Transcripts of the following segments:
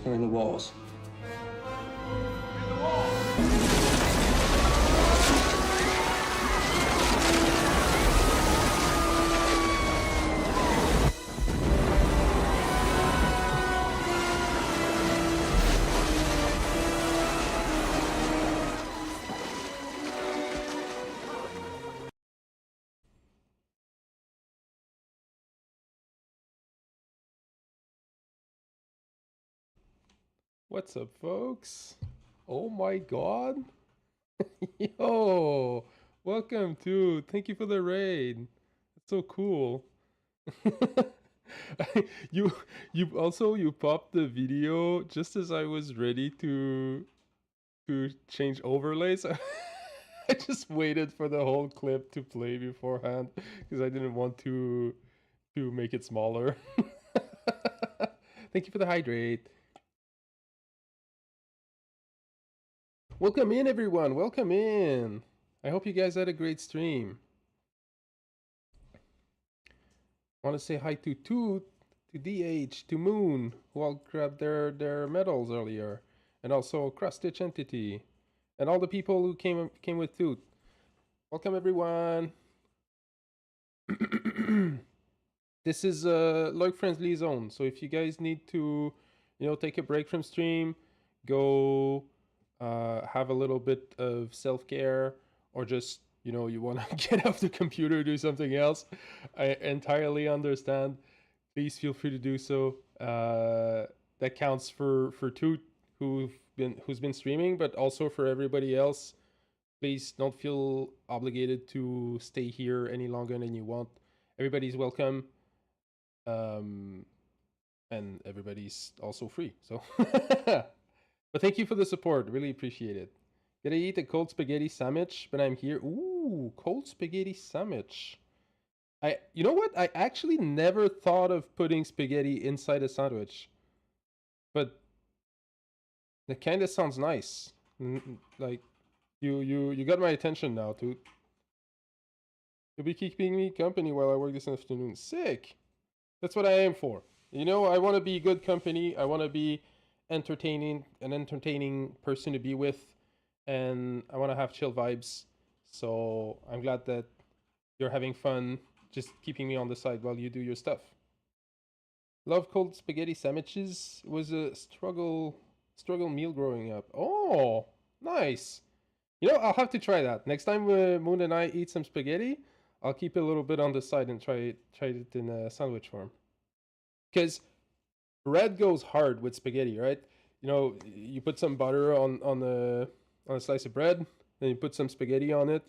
In the walls. What's up, folks? Oh my god. Yo, welcome to. Thank you for the raid. It's so cool. you you popped the video just as I was ready to change overlays. I just waited for the whole clip to play beforehand because I didn't want to make it smaller. Thank you for the hydrate. Welcome in, everyone. Welcome in. I hope you guys had a great stream. I want to say hi to Toot, to DH, to Moon, who all grabbed their medals earlier, and also Cross Stitch Entity, and all the people who came with Toot. Welcome, everyone. This is a lurk-friendly zone, so if you guys need to, take a break from stream, go have a little bit of self-care, or just, you want to get off the computer, do something else, I entirely understand. Please feel free to do so. That counts for Toot, who's been streaming, but also for everybody else. Please don't feel obligated to stay here any longer than you want. Everybody's welcome. And everybody's also free, so but thank you for the support, really appreciate it. Gonna eat a cold spaghetti sandwich, but I'm here. Ooh, cold spaghetti sandwich. You know what, I actually never thought of putting spaghetti inside a sandwich, but that kind of sounds nice. Like, you got my attention now, dude. You'll be keeping me company while I work this afternoon. Sick. That's what I aim for. I want to be good company. I want to be an entertaining person to be with, and I want to have chill vibes. So I'm glad that you're having fun, just keeping me on the side while you do your stuff. Love cold spaghetti sandwiches. It was a struggle meal growing up. Oh, nice. I'll have to try that next time. Moon and I eat some spaghetti, I'll keep it a little bit on the side and try it in a sandwich form. Because bread goes hard with spaghetti, right? You put some butter on a slice of bread, then you put some spaghetti on it.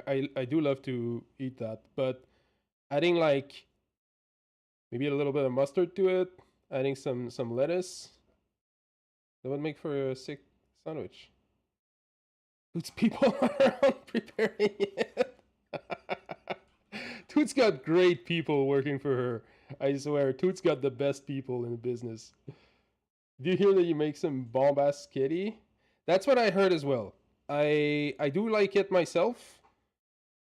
I do love to eat that, but adding like maybe a little bit of mustard to it, adding some lettuce, that would make for a sick sandwich. Who's people around preparing it? Toot's got great people working for her. I swear, Toot's got the best people in the business. Do you hear that you make some bomb-ass kitty? That's what I heard as well. I do like it myself.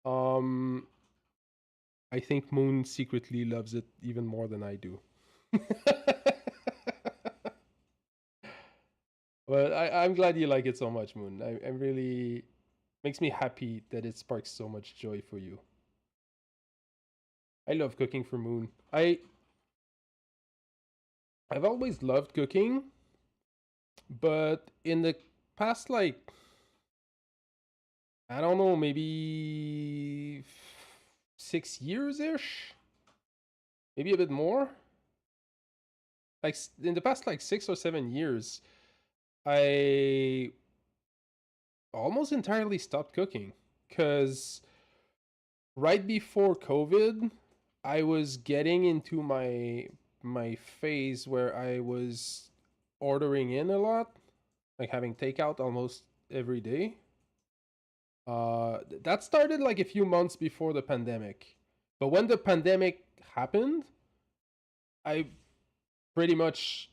I think Moon secretly loves it even more than I do. But I'm glad you like it so much, Moon. I'm really... makes me happy that it sparks so much joy for you. I love cooking for Moon. I've always loved cooking, but in the past, like, I don't know, maybe 6 years-ish? Maybe a bit more? Like, in the past, like, 6 or 7 years, I almost entirely stopped cooking. Because right before COVID, I was getting into my phase where I was ordering in a lot, like having takeout almost every day. That started like a few months before the pandemic. But when the pandemic happened, I pretty much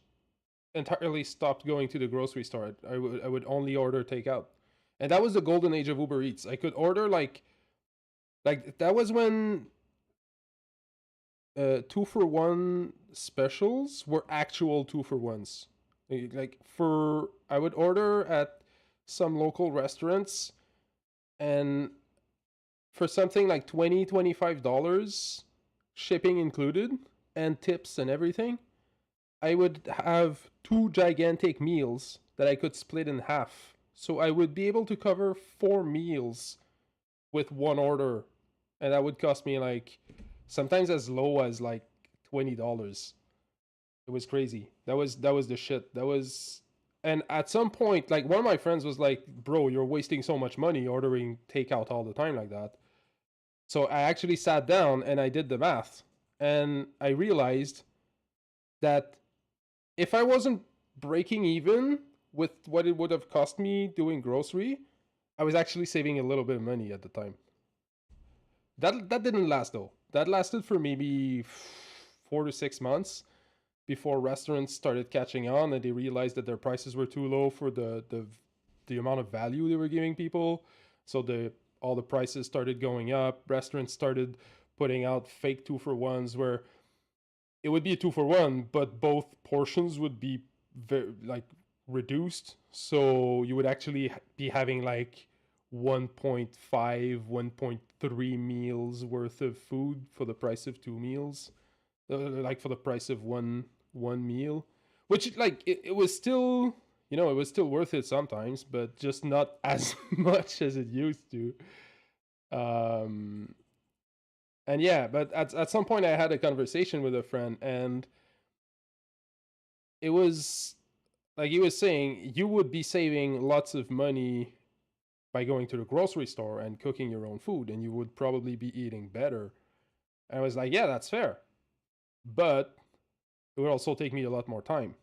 entirely stopped going to the grocery store. I would only order takeout. And that was the golden age of Uber Eats. I could order like that was when 2 for 1 specials were actual 2 for 1s. Like for I would order at some local restaurants, and for something like $25, shipping included, and tips and everything, I would have 2 gigantic meals that I could split in half. So I would be able to cover 4 meals with one order, and that would cost me like sometimes as low as like $20. It was crazy. That was the shit. That was, and at some point, like one of my friends was like, "Bro, you're wasting so much money ordering takeout all the time like that." So I actually sat down and I did the math, and I realized that if I wasn't breaking even with what it would have cost me doing grocery, I was actually saving a little bit of money at the time. That didn't last though. That lasted for maybe 4 to 6 months before restaurants started catching on and they realized that their prices were too low for the amount of value they were giving people. So all the prices started going up. Restaurants started putting out fake 2 for 1s where it would be a 2 for 1, but both portions would be very like reduced. So you would actually be having like 1.5, 1.3 meals worth of food for the price of 2 meals, like for the price of one meal, which like it was still, it was still worth it sometimes, but just not as much as it used to. Um, and yeah, but at some point I had a conversation with a friend, and it was like he was saying you would be saving lots of money by going to the grocery store and cooking your own food, and you would probably be eating better. And I was like, yeah, that's fair, but it would also take me a lot more time.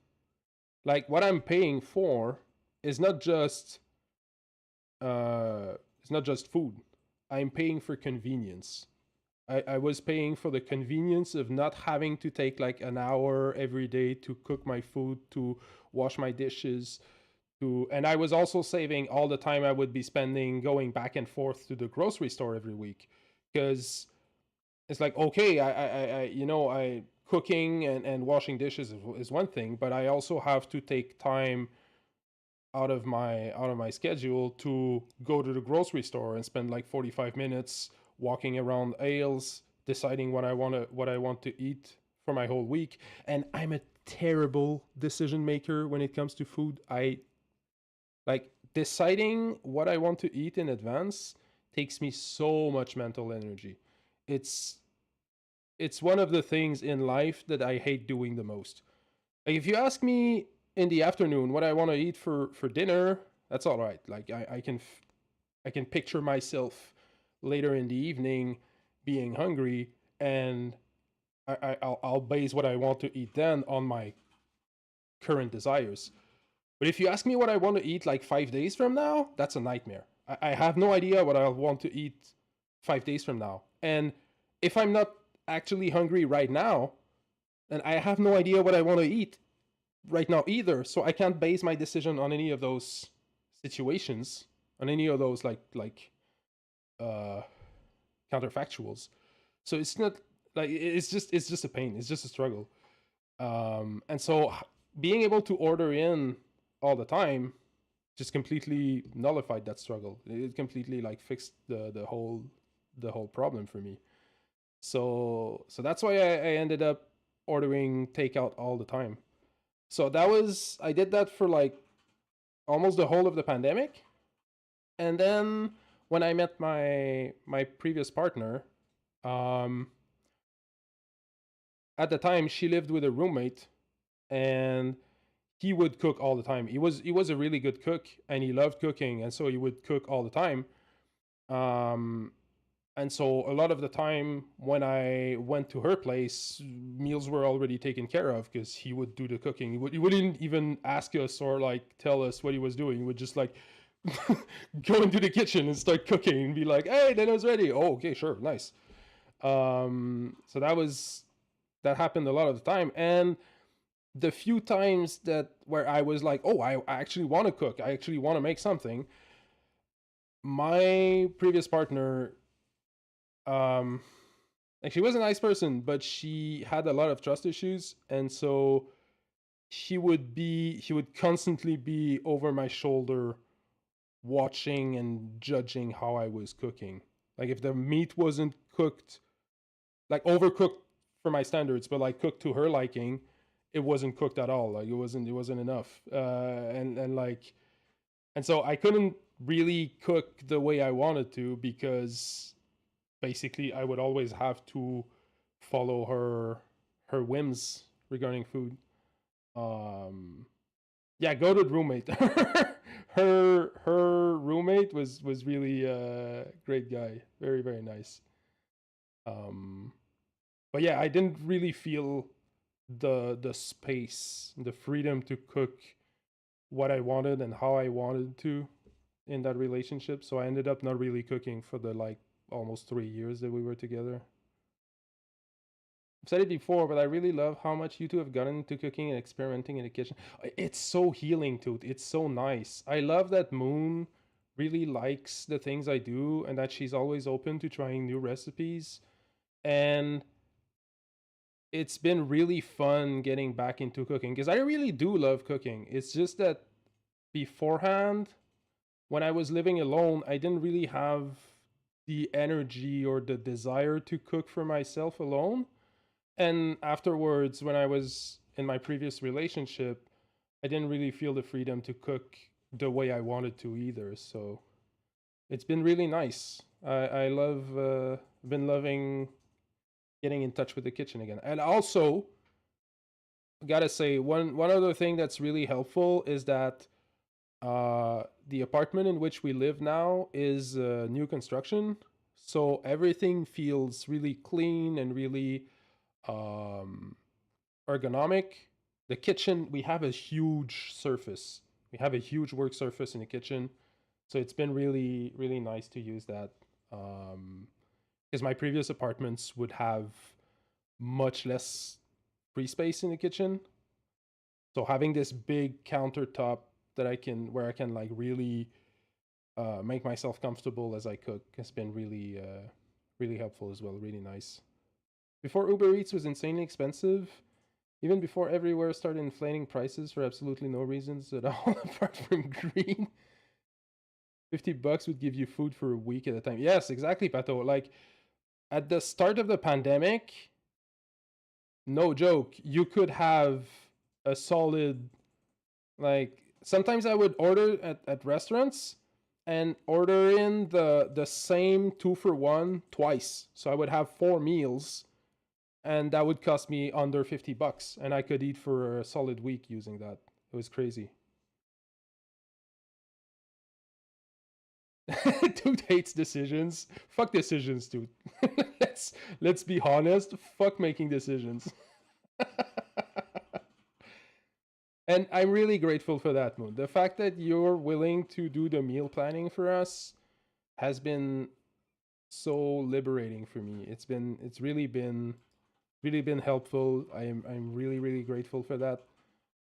Like what I'm paying for is not just it's not just food. I'm paying for convenience. I was paying for the convenience of not having to take like an hour every day to cook my food, to wash my dishes, to, and I was also saving all the time I would be spending going back and forth to the grocery store every week, because it's like, okay, I cooking and washing dishes is one thing, but I also have to take time out of my schedule to go to the grocery store and spend like 45 minutes walking around aisles deciding what I want to eat for my whole week. And I'm a terrible decision maker when it comes to food. I like deciding what I want to eat in advance takes me so much mental energy. It's it's one of the things in life that I hate doing the most. Like if you ask me in the afternoon what I want to eat for dinner, that's all right. Like I can picture myself later in the evening being hungry, and I'll base what I want to eat then on my current desires. But if you ask me what I want to eat like 5 days from now, that's a nightmare. I have no idea what I'll want to eat 5 days from now. And if I'm not actually hungry right now, then I have no idea what I want to eat right now either. So I can't base my decision on any of those situations, on any of those uh counterfactuals. So it's not like it's just a pain. It's just a struggle. And so being able to order in all the time just completely nullified that struggle. It completely like fixed the whole problem for me. So that's why I ended up ordering takeout all the time. So I did that for like almost the whole of the pandemic. And then when I met my previous partner, um at the time she lived with a roommate, and he would cook all the time. He was a really good cook and he loved cooking, and so he would cook all the time. Um And so a lot of the time when I went to her place, meals were already taken care of because he would do the cooking. He wouldn't even ask us or like tell us what he was doing. He would just like go into the kitchen and start cooking and be like, "Hey, dinner's ready." Oh, okay, sure, nice. So that happened a lot of the time, and the few times that where I was like, "Oh, I actually want to cook. I actually want to make something." My previous partner, um, like she was a nice person, but she had a lot of trust issues, and so she would constantly be over my shoulder watching and judging how I was cooking. Like if the meat wasn't cooked, like overcooked for my standards, but like cooked to her liking, it wasn't cooked at all. Like it wasn't enough. And so I couldn't really cook the way I wanted to because basically I would always have to follow her whims regarding food. Um, yeah, goated roommate. Her roommate was really a great guy, very very nice. Um, but yeah, I didn't really feel the space, the freedom to cook what I wanted and how I wanted to in that relationship. So I ended up not really cooking for the like almost 3 years that we were together. I've said it before, but I really love how much you two have gotten into cooking and experimenting in the kitchen. It's so healing, too. It's so nice. I love that Moon really likes the things I do and that she's always open to trying new recipes. And it's been really fun getting back into cooking because I really do love cooking. It's just that beforehand, when I was living alone, I didn't really have the energy or the desire to cook for myself alone. And afterwards, when I was in my previous relationship, I didn't really feel the freedom to cook the way I wanted to either. So it's been really nice. I love been loving getting in touch with the kitchen again. And also, gotta say one other thing that's really helpful is that the apartment in which we live now is new construction, so everything feels really clean and really um, ergonomic. The kitchen, we have a huge surface. We have a huge work surface in the kitchen, so it's been really really nice to use that. Because my previous apartments would have much less free space in the kitchen, so having this big countertop that I can where I can like really make myself comfortable as I cook has been really really helpful as well. Really nice. Before Uber Eats was insanely expensive, even before everywhere started inflating prices for absolutely no reasons at all apart from greed. $50 would give you food for a week at a time. Yes, exactly, Pato. Like at the start of the pandemic, no joke, you could have a solid like sometimes I would order at restaurants and order in the same 2 for 1 twice. So I would have 4 meals and that would cost me under $50 and I could eat for a solid week using that. It was crazy. Dude hates decisions. Fuck decisions, dude. let's be honest. Fuck making decisions. And I'm really grateful for that, Moon. The fact that you're willing to do the meal planning for us has been so liberating for me. It's really been helpful. I'm really really grateful for that.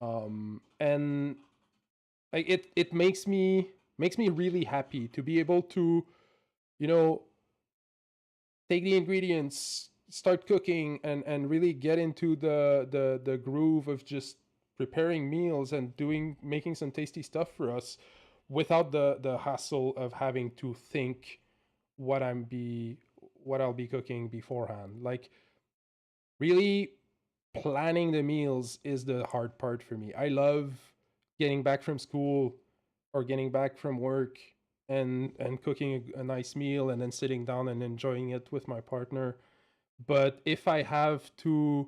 And like it makes me really happy to be able to, you know, take the ingredients, start cooking, and really get into the groove of just preparing meals and doing making some tasty stuff for us without the hassle of having to think what what I'll be cooking beforehand. Like really planning the meals is the hard part for me. I love getting back from school or getting back from work and cooking a nice meal and then sitting down and enjoying it with my partner. But if I have to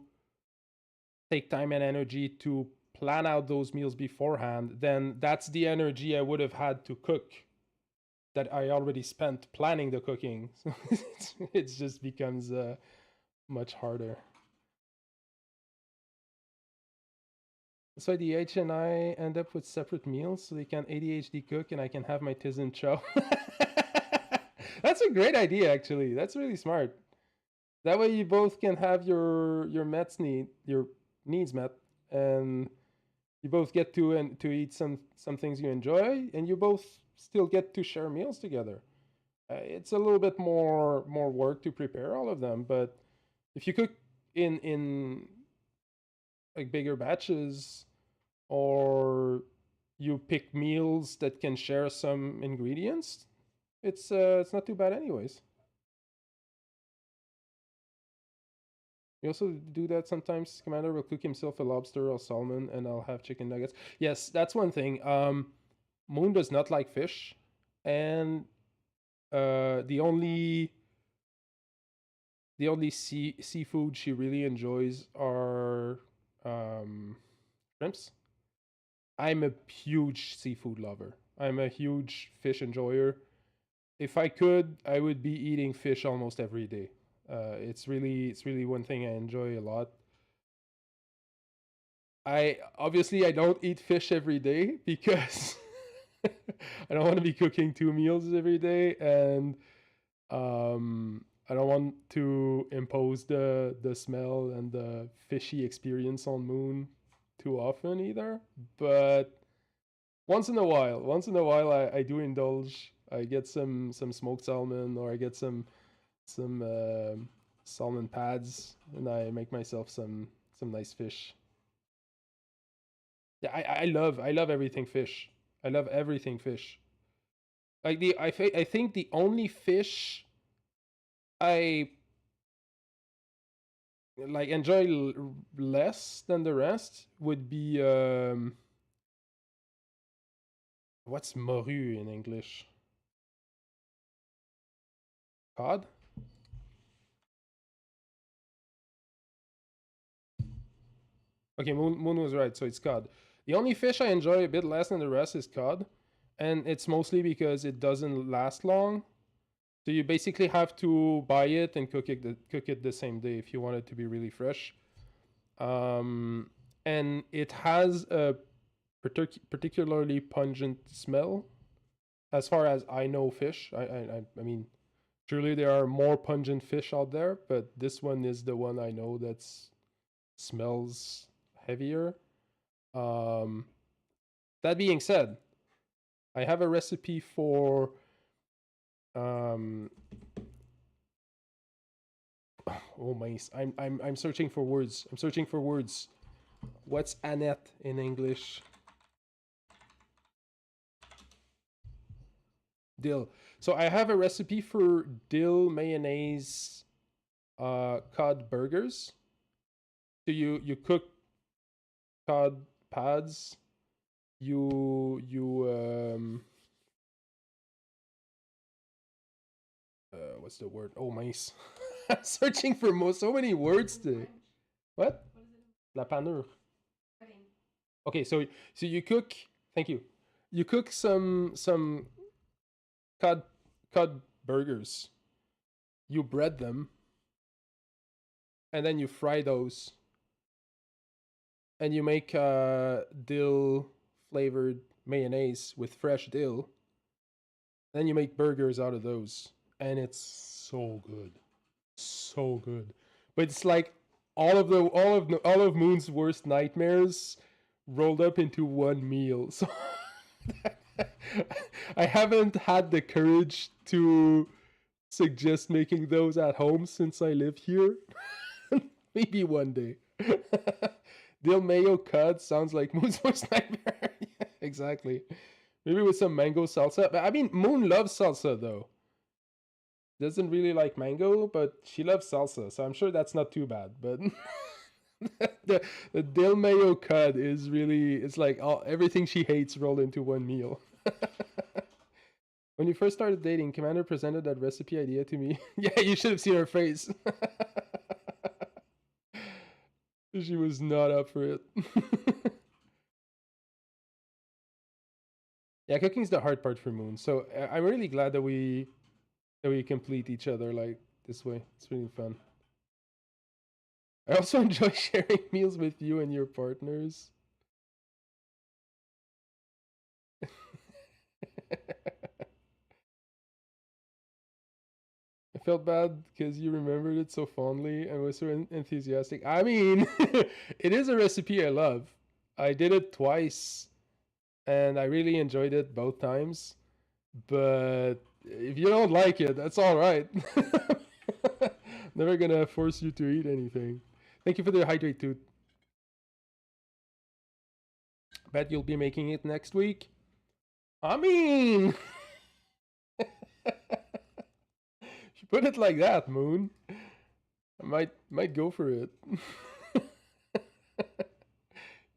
take time and energy to plan out those meals beforehand, then that's the energy I would have had to cook that I already spent planning the cooking. So it just becomes much harder. So the H and I end up with separate meals so they can ADHD cook and I can have my Tizen Chow. That's a great idea, actually. That's really smart. That way you both can have your your needs met, and you both get to eat some things you enjoy, and you both still get to share meals together. It's a little bit more work to prepare all of them, but if you cook in like bigger batches, or you pick meals that can share some ingredients, it's not too bad anyways. We also do that sometimes. Commander will cook himself a lobster or salmon, and I'll have chicken nuggets. Yes, that's one thing. Moon does not like fish, and the only seafood she really enjoys are shrimps. I'm a huge seafood lover. I'm a huge fish enjoyer. If I could, I would be eating fish almost every day. It's really one thing I enjoy a lot. I don't eat fish every day because I don't want to be cooking two meals every day, and I don't want to impose the smell and the fishy experience on Moon too often either. But once in a while, I do indulge. I get some smoked salmon, or I get some salmon pads, and I make myself some nice fish. Yeah, I love everything fish. I love everything fish. Like I think the only fish I like enjoy less than the rest would be what's morue in English? Cod? Okay, Moon was right, so it's cod. The only fish I enjoy a bit less than the rest is cod, and it's mostly because it doesn't last long. So you basically have to buy it and cook it the same day if you want it to be really fresh. Um, and it has a particularly pungent smell. As far as I know, fish. I mean, surely there are more pungent fish out there, but this one is the one I know that smells heavier. Um, that being said, I have a recipe for um, oh my, I'm searching for words. I'm searching for words. What's Annette in English? Dill. So I have a recipe for dill mayonnaise cod burgers. So you cook cod pads. You what's the word? Oh my, I'm searching for so many words today. What? La panure. Okay, so you cook. Thank you. You cook some cod cod burgers. You bread them, and then you fry those, and you make dill flavored mayonnaise with fresh dill. Then you make burgers out of those, and it's so good, so good. But it's like all of Moon's worst nightmares rolled up into one meal. So I haven't had the courage to suggest making those at home since I live here. Maybe one day. Dill mayo cod sounds like Moon's worst nightmare. Yeah, exactly. Maybe with some mango salsa. But I mean, Moon loves salsa though. Doesn't really like mango, but she loves salsa, so I'm sure that's not too bad. But the dill mayo cod is really, it's like everything she hates rolled into one meal. When you first started dating, Commander presented that recipe idea to me. Yeah, you should have seen her face. She was not up for it. Yeah, cooking's the hard part for Moon. So I'm really glad that we complete each other like this way. It's really fun. I also enjoy sharing meals with you and your partners. I felt bad because you remembered it so fondly and was so enthusiastic. I mean, it is a recipe I love. I did it twice and I really enjoyed it both times. But if you don't like it, that's all right. Never gonna force you to eat anything. Thank you for the hydrate, dude. Bet you'll be making it next week. I mean, if you put it like that, Moon, I might go for it.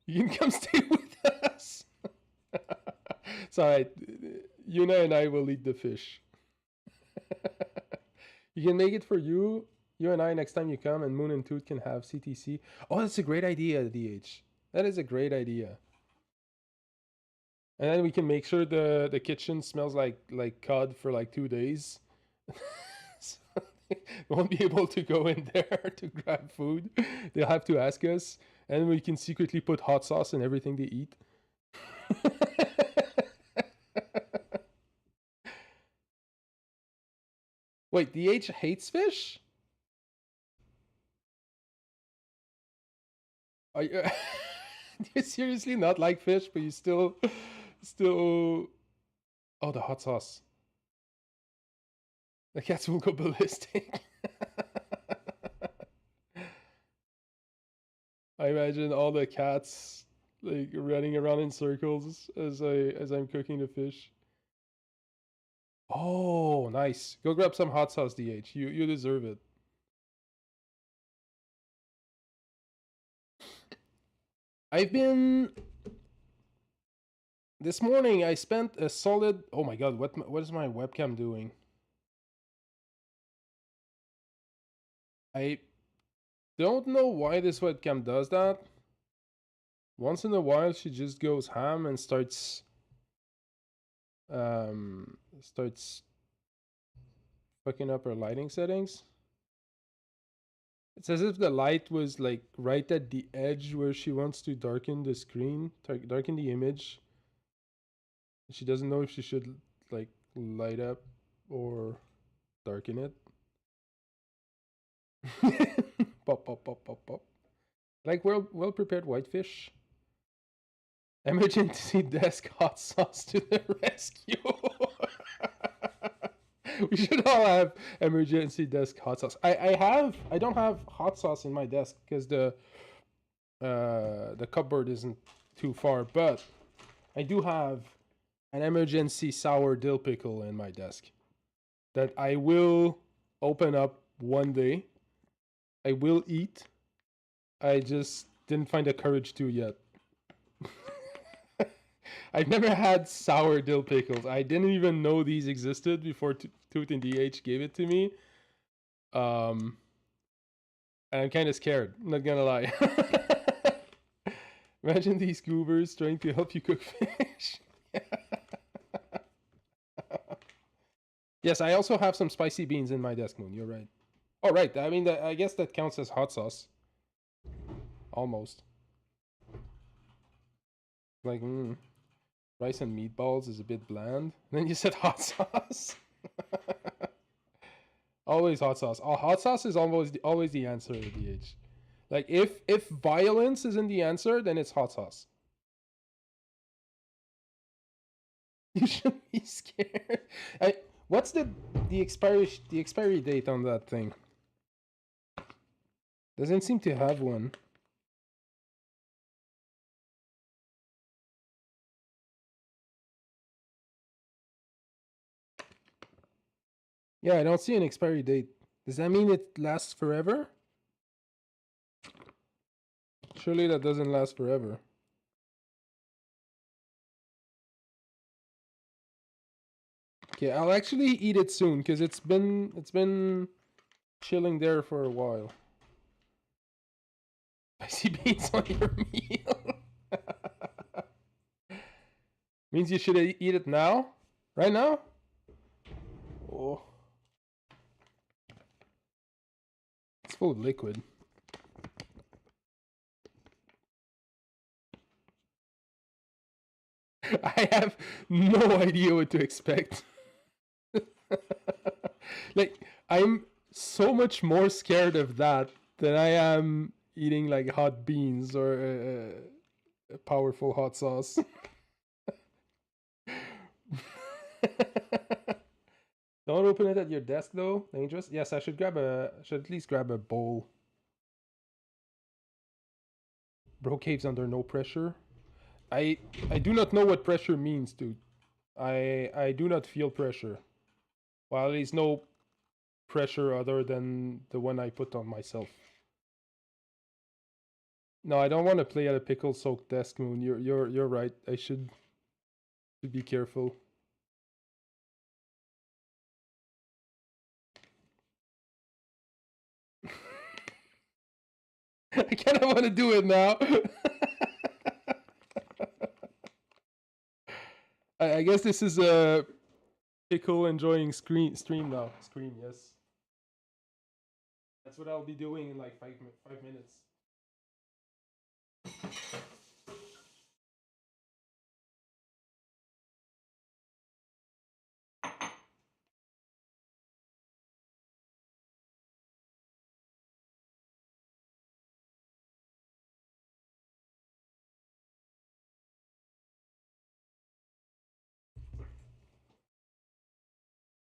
You can come stay with us. It's alright. Yuna and I will eat the fish. You can make it for you and I next time you come, and Moon and Toot can have CTC. Oh, that's a great idea, DH. That is a great idea. And then we can make sure the kitchen smells like cod for like 2 days. So they won't be able to go in there to grab food. They'll have to ask us, and we can secretly put hot sauce in everything they eat. Wait, DH hates fish? Are you, do you seriously not like fish, but you still... Oh, the hot sauce. The cats will go ballistic. I imagine all the cats like running around in circles as I'm cooking the fish. Oh, nice. Go grab some hot sauce, DH. You deserve it. I've been this morning I spent a solid... Oh my god, what is my webcam doing? I don't know why this webcam does that. Once in a while she just goes ham and starts fucking up her lighting settings. It's as if the light was like right at the edge where she wants to darken the screen, darken the image. She doesn't know if she should like light up or darken it. Pop, pop, pop, pop, pop. Like well prepared whitefish. Emergency desk hot sauce to the rescue. We should all have emergency desk hot sauce. I don't have hot sauce in my desk because the cupboard isn't too far, but I do have an emergency sour dill pickle in my desk that I will open up one day. I will eat. I just didn't find the courage to yet. I've never had sour dill pickles. I didn't even know these existed before Toot and DH gave it to me. And I'm kind of scared. I'm not gonna lie. Imagine these goobers trying to help you cook fish. Yes, I also have some spicy beans in my desk, Moon. You're right. Oh, right. I mean, I guess that counts as hot sauce. Almost. Like, rice and meatballs is a bit bland. Then you said hot sauce. Always hot sauce. Oh, hot sauce is always the answer at DH. Like if violence isn't the answer, then it's hot sauce. You shouldn't be scared. What's the expiry date on that thing? Doesn't seem to have one. Yeah, I don't see an expiry date. Does that mean it lasts forever? Surely that doesn't last forever. Okay, I'll actually eat it soon because it's been chilling there for a while. Spicy beans on your meal. Means you should eat it now? Right now? Oh. It's full of liquid. I have no idea what to expect. Like, I'm so much more scared of that than I am eating like hot beans or a powerful hot sauce. Don't open it at your desk though. Dangerous. Yes, I should at least grab a bowl. Bro caves under no pressure. I do not know what pressure means, dude. I do not feel pressure. Well, at least no pressure other than the one I put on myself. No, I don't want to play at a pickle-soaked desk, Moon. You're right. I should be careful. I kind of want to do it now. I guess this is a pickle enjoying stream now. Scream, yes. That's what I'll be doing in like 5 minutes.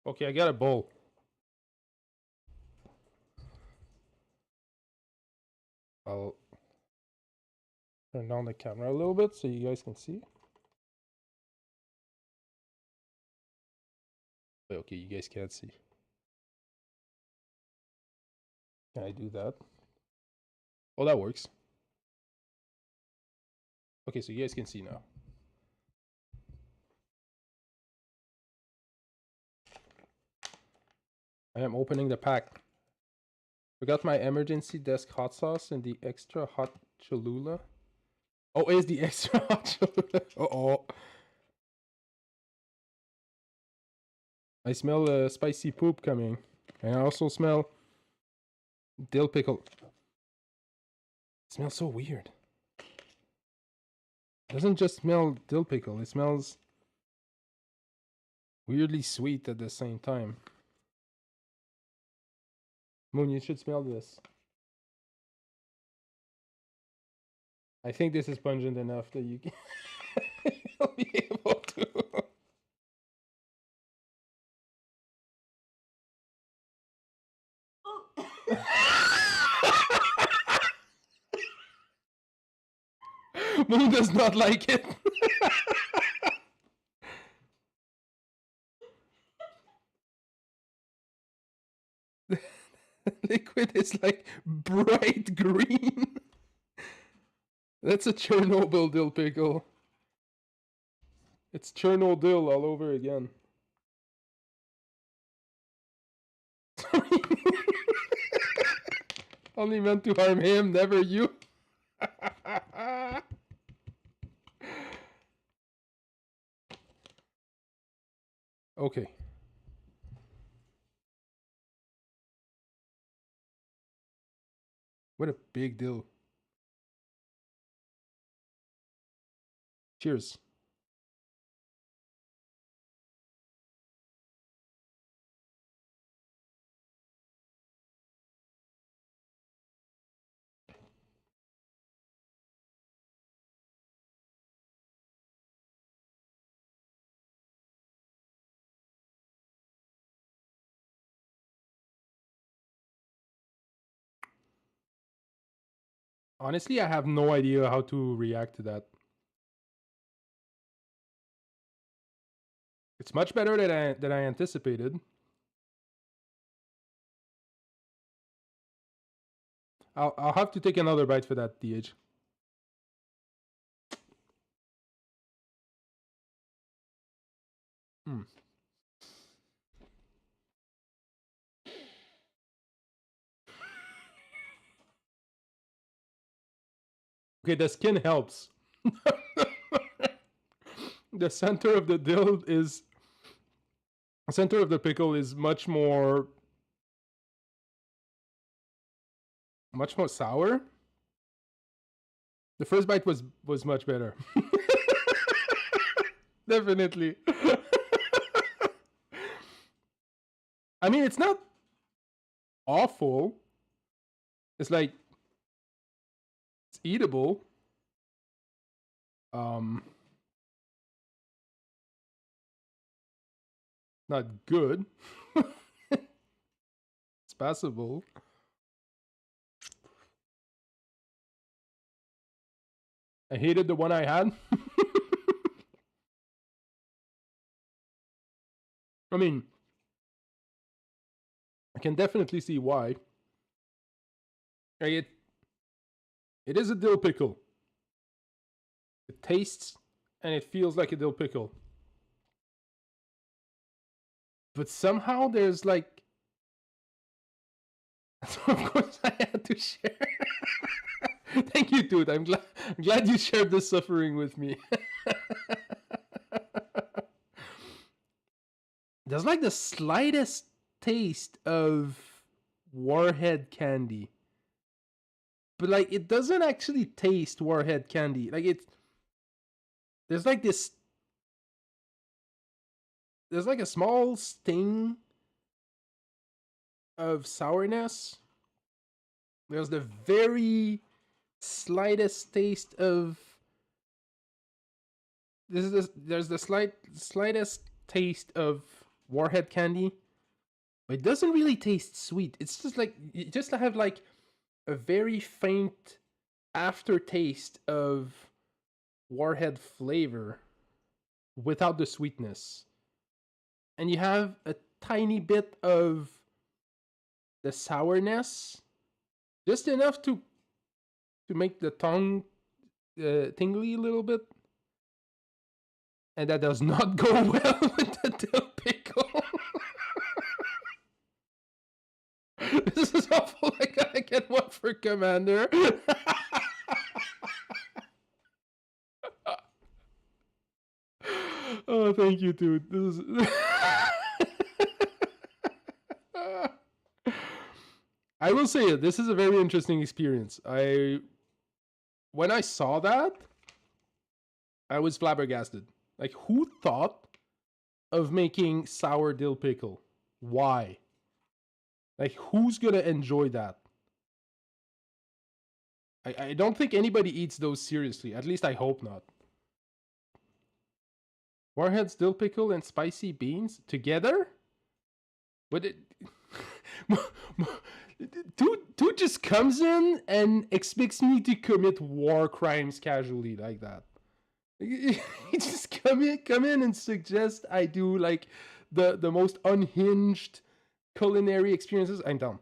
Okay, I got a bowl. I'll turn down the camera a little bit so you guys can see. Okay, you guys can't see. Can I do that? Oh, that works. Okay, so you guys can see now. I am opening the pack. Forgot my emergency desk hot sauce and the extra hot Cholula. Oh, is the extra hot Cholula. Uh-oh. I smell spicy poop coming. And I also smell dill pickle. It smells so weird. It doesn't just smell dill pickle. It smells weirdly sweet at the same time. Moon, you should smell this. I think this is pungent enough that you can you'll be able to. Moon does not like it. Liquid is like bright green. That's a Chernobyl dill pickle. It's Chernobyl all over again. Only meant to harm him, never you. Okay. What a big deal. Cheers. Honestly, I have no idea how to react to that. It's much better than I anticipated. I'll have to take another bite for that, DH. Hmm. Okay, the skin helps. the center of the pickle is much more sour. The first bite was much better. Definitely. I mean, it's not awful. It's like it's eatable. Not good. It's passable. I hated the one I had. I mean, I can definitely see why. It is a dill pickle. It tastes and it feels like a dill pickle. But somehow there's like... So of course I had to share. Thank you, dude. I'm glad you shared this suffering with me. There's like the slightest taste of Warhead candy. But like it doesn't actually taste Warhead candy. Like there's like this... There's like a small sting of sourness. There's the very slightest taste of... There's the slightest taste of Warhead candy. But it doesn't really taste sweet. It's just like... You just have like a very faint aftertaste of Warhead flavor without the sweetness. And you have a tiny bit of the sourness, just enough to make the tongue tingly a little bit. And that does not go well with the dill pickle. This is awful. I gotta get one for Commander. Oh, thank you, dude. This is... I will say it. This is a very interesting experience. When I saw that, I was flabbergasted. Like, who thought of making sour dill pickle? Why? Like, who's gonna enjoy that? I don't think anybody eats those seriously. At least I hope not. Warheads, dill pickle, and spicy beans together? What it... Dude just comes in and expects me to commit war crimes casually like that. He just come in and suggest I do like the most unhinged culinary experiences. I'm down.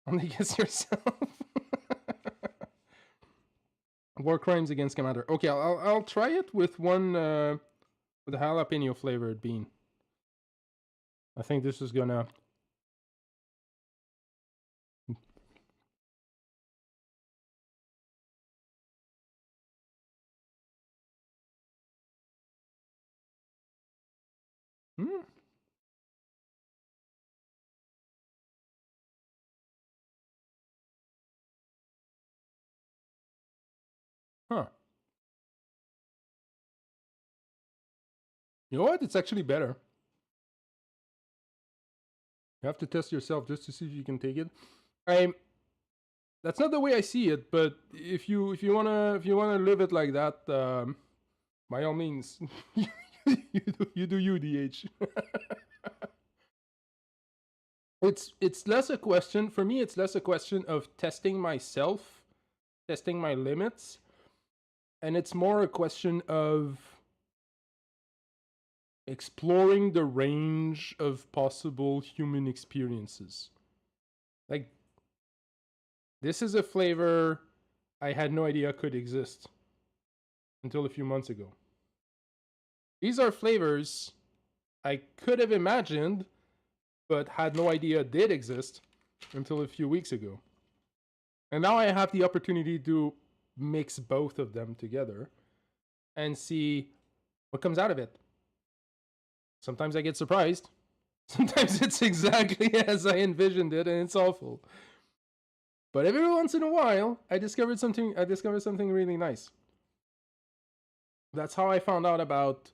Only against yourself. War crimes against Commander. Okay, I'll try it with one with a jalapeno flavored bean. I think this is gonna... Huh. You know what? It's actually better. You have to test yourself just to see if you can take it. That's not the way I see it, but if you wanna live it like that, by all means, you do you, DH. It's less a question for me. It's less a question of testing myself, testing my limits, and it's more a question of exploring the range of possible human experiences. Like, this is a flavor I had no idea could exist until a few months ago. These are flavors I could have imagined, but had no idea did exist until a few weeks ago. And now I have the opportunity to mix both of them together and see what comes out of it. Sometimes I get surprised. Sometimes it's exactly as I envisioned it, and it's awful. But every once in a while, I discovered something really nice. That's how I found out about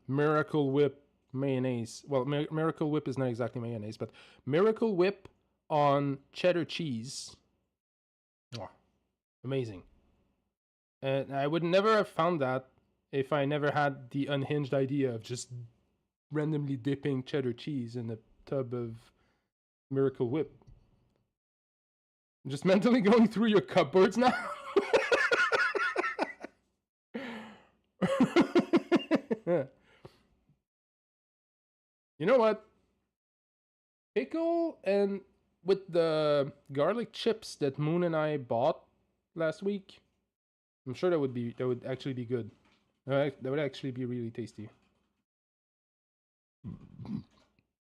Miracle Whip mayonnaise. Well, Miracle Whip is not exactly mayonnaise, but Miracle Whip on cheddar cheese. Oh, amazing. And I would never have found that if I never had the unhinged idea of just randomly dipping cheddar cheese in a tub of Miracle Whip. I'm just mentally going through your cupboards now. You know what? Pickle and with the garlic chips that Moon and I bought last week, I'm sure that would actually be good. That would actually be really tasty.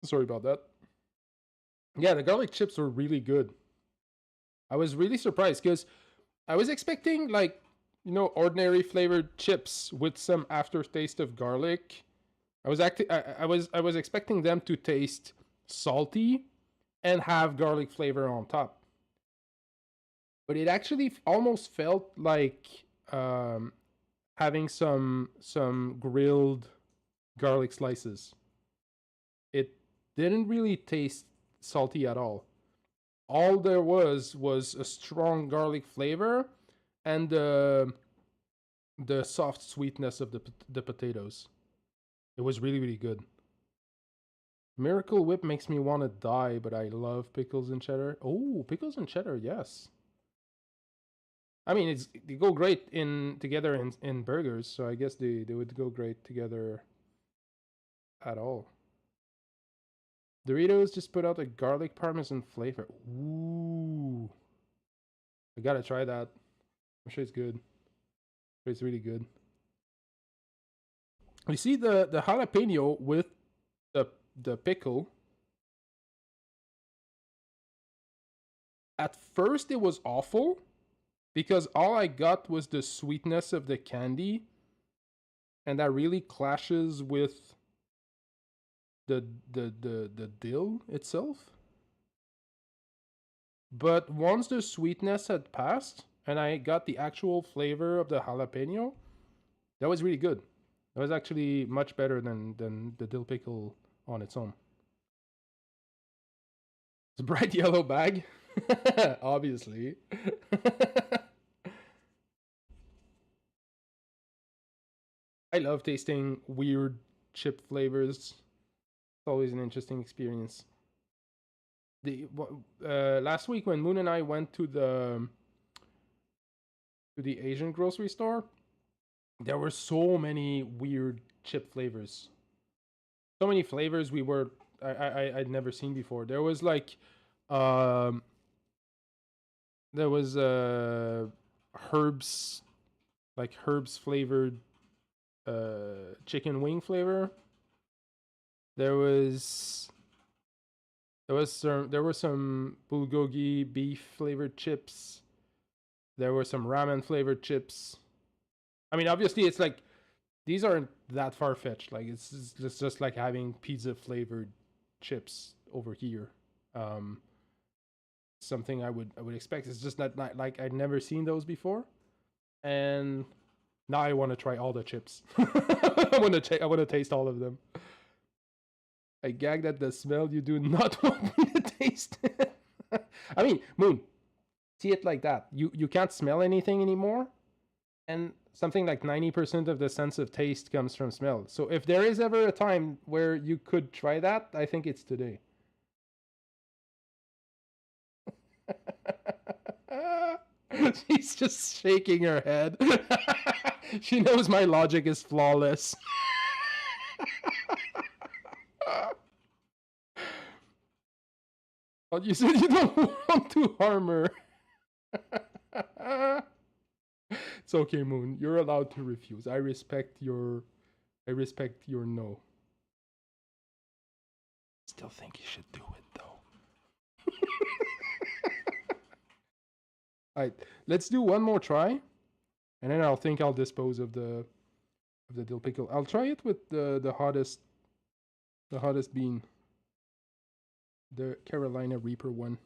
Sorry about that. Yeah, the garlic chips were really good. I was really surprised because I was expecting like, you know, ordinary flavored chips with some aftertaste of garlic. I was expecting them to taste salty and have garlic flavor on top. But it actually almost felt like having some grilled garlic slices. It didn't really taste salty at all. All there was a strong garlic flavor and the soft sweetness of the potatoes. It was really, really good. Miracle Whip makes me want to die, but I love pickles and cheddar. Oh, pickles and cheddar, yes. I mean, they go great together in burgers, so I guess they would go great together at all. Doritos just put out a garlic parmesan flavor. Ooh. I gotta try that. I'm sure it's good. It's really good. You see the jalapeno with the pickle. At first it was awful because all I got was the sweetness of the candy, and that really clashes with the dill itself. But once the sweetness had passed and I got the actual flavor of the jalapeno, that was really good. That was actually much better than the dill pickle on its own. It's a bright yellow bag, obviously. I love tasting weird chip flavors. It's always an interesting experience. Last week when Moon and I went to the Asian grocery store, there were so many weird chip flavors. So many flavors I'd never seen before. There was like herbs, like herbs flavored chicken wing flavor. There were some bulgogi beef flavored chips. There were some ramen flavored chips. I mean, obviously, it's like these aren't that far fetched. Like it's just like having pizza flavored chips over here. Something I would expect. It's just not like I'd never seen those before, and now I want to try all the chips. I want to taste all of them. I gagged at the smell. You do not want me to taste it. I mean, Moon, see it like that. You can't smell anything anymore, and something like 90% of the sense of taste comes from smell. So if there is ever a time where you could try that, I think it's today. She's just shaking her head. She knows my logic is flawless. But you said you don't want to harm her. It's okay, Moon. You're allowed to refuse. I respect your no. still think you should do it though. Alright, let's do one more try, and then I'll think I'll dispose of the dill pickle. I'll try it with the hottest bean, the Carolina Reaper one.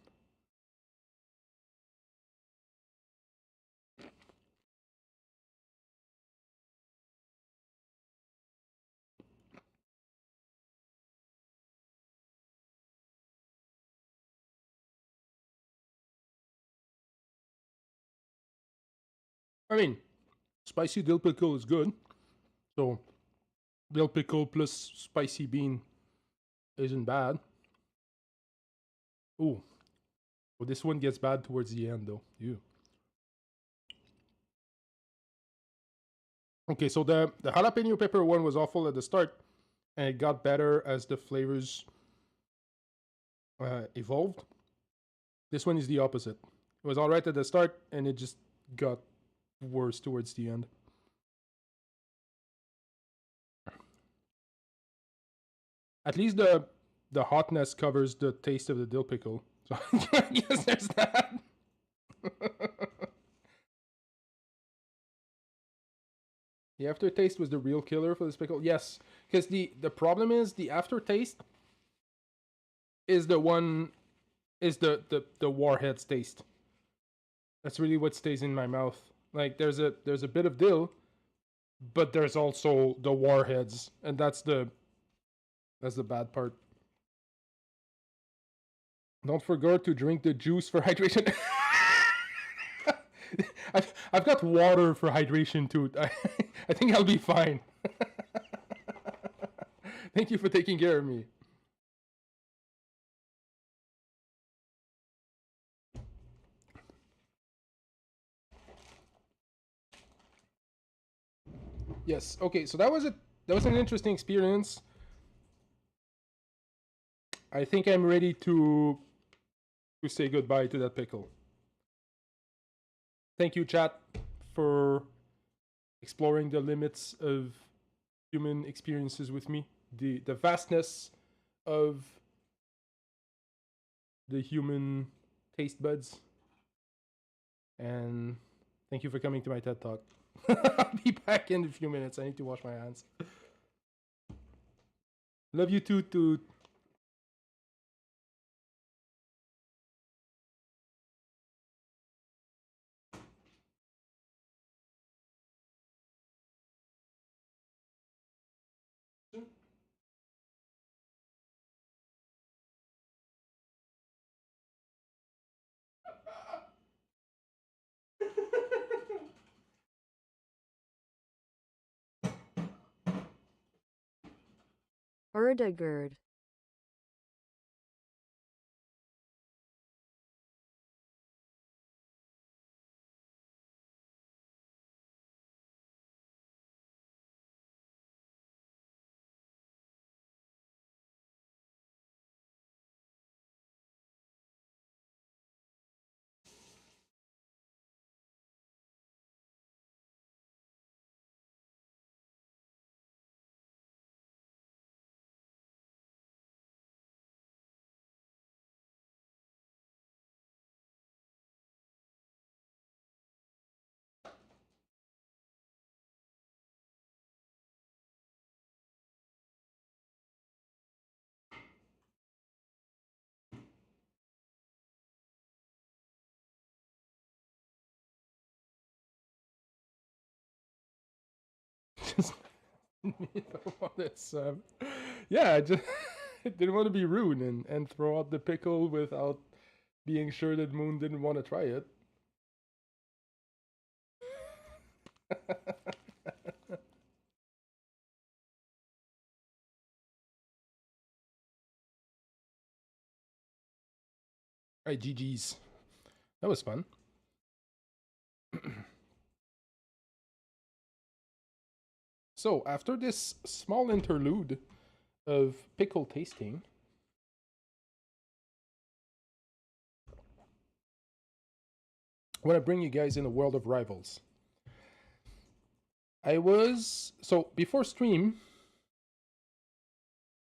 I mean, spicy dill pickle is good. So, dill pickle plus spicy bean isn't bad. Ooh. Well, this one gets bad towards the end, though. Ew. Okay, so the jalapeno pepper one was awful at the start, and it got better as the flavors evolved. This one is the opposite. It was alright at the start, and it just got worse towards the end. At least the hotness covers the taste of the dill pickle. So I guess there's that. The aftertaste was the real killer for this pickle. Yes, because the problem is the aftertaste is the warhead's taste. That's really what stays in my mouth. Like there's a bit of dill, but there's also the warheads, and that's the bad part. Don't forget to drink the juice for hydration. I've got water for hydration too. I think I'll be fine. Thank you for taking care of me. Yes. Okay. So that was an interesting experience. I think I'm ready to say goodbye to that pickle. Thank you, chat, for exploring the limits of human experiences with me. The vastness of the human taste buds. And thank you for coming to my TED Talk. I'll be back in a few minutes. I need to wash my hands. Love you too, Toot. Erdegerd. Yeah, I just didn't want to be rude and throw out the pickle without being sure that Moon didn't want to try it. Alright, GG's. That was fun. So, after this small interlude of pickle tasting, I want to bring you guys in a world of rivals. So before stream,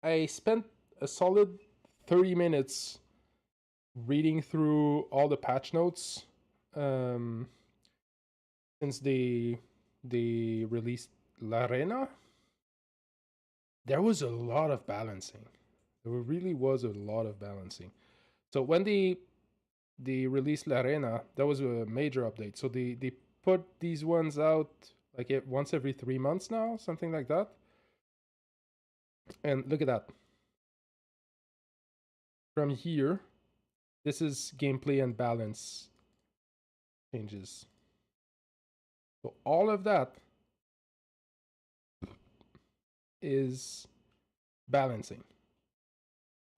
I spent a solid 30 minutes reading through all the patch notes since they released L'Arena. There was a lot of balancing. There really was a lot of balancing. So when they released L'Arena, that was a major update. So they put these ones out like once every 3 months now, something like that. And look at that. From here, this is gameplay and balance changes. So all of that is balancing.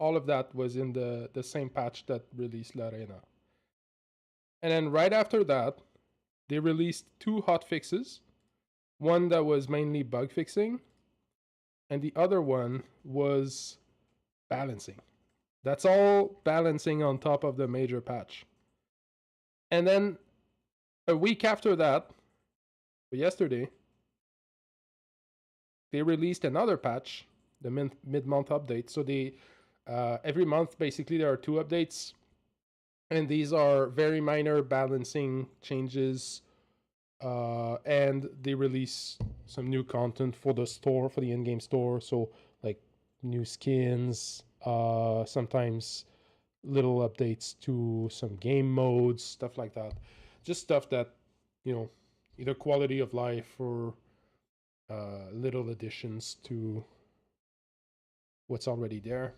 All of that was in the same patch that released L'Arena. And then right after that, they released 2 hot fixes. One that was mainly bug fixing, and the other one was balancing. That's all balancing on top of the major patch. And then a week after that, yesterday, they released another patch, the mid-month update. So they every month basically there are 2 updates, and these are very minor balancing changes. And they release some new content for the store, for the in-game store. So like new skins, sometimes little updates to some game modes, stuff like that. Just stuff that, you know, either quality of life or little additions to what's already there.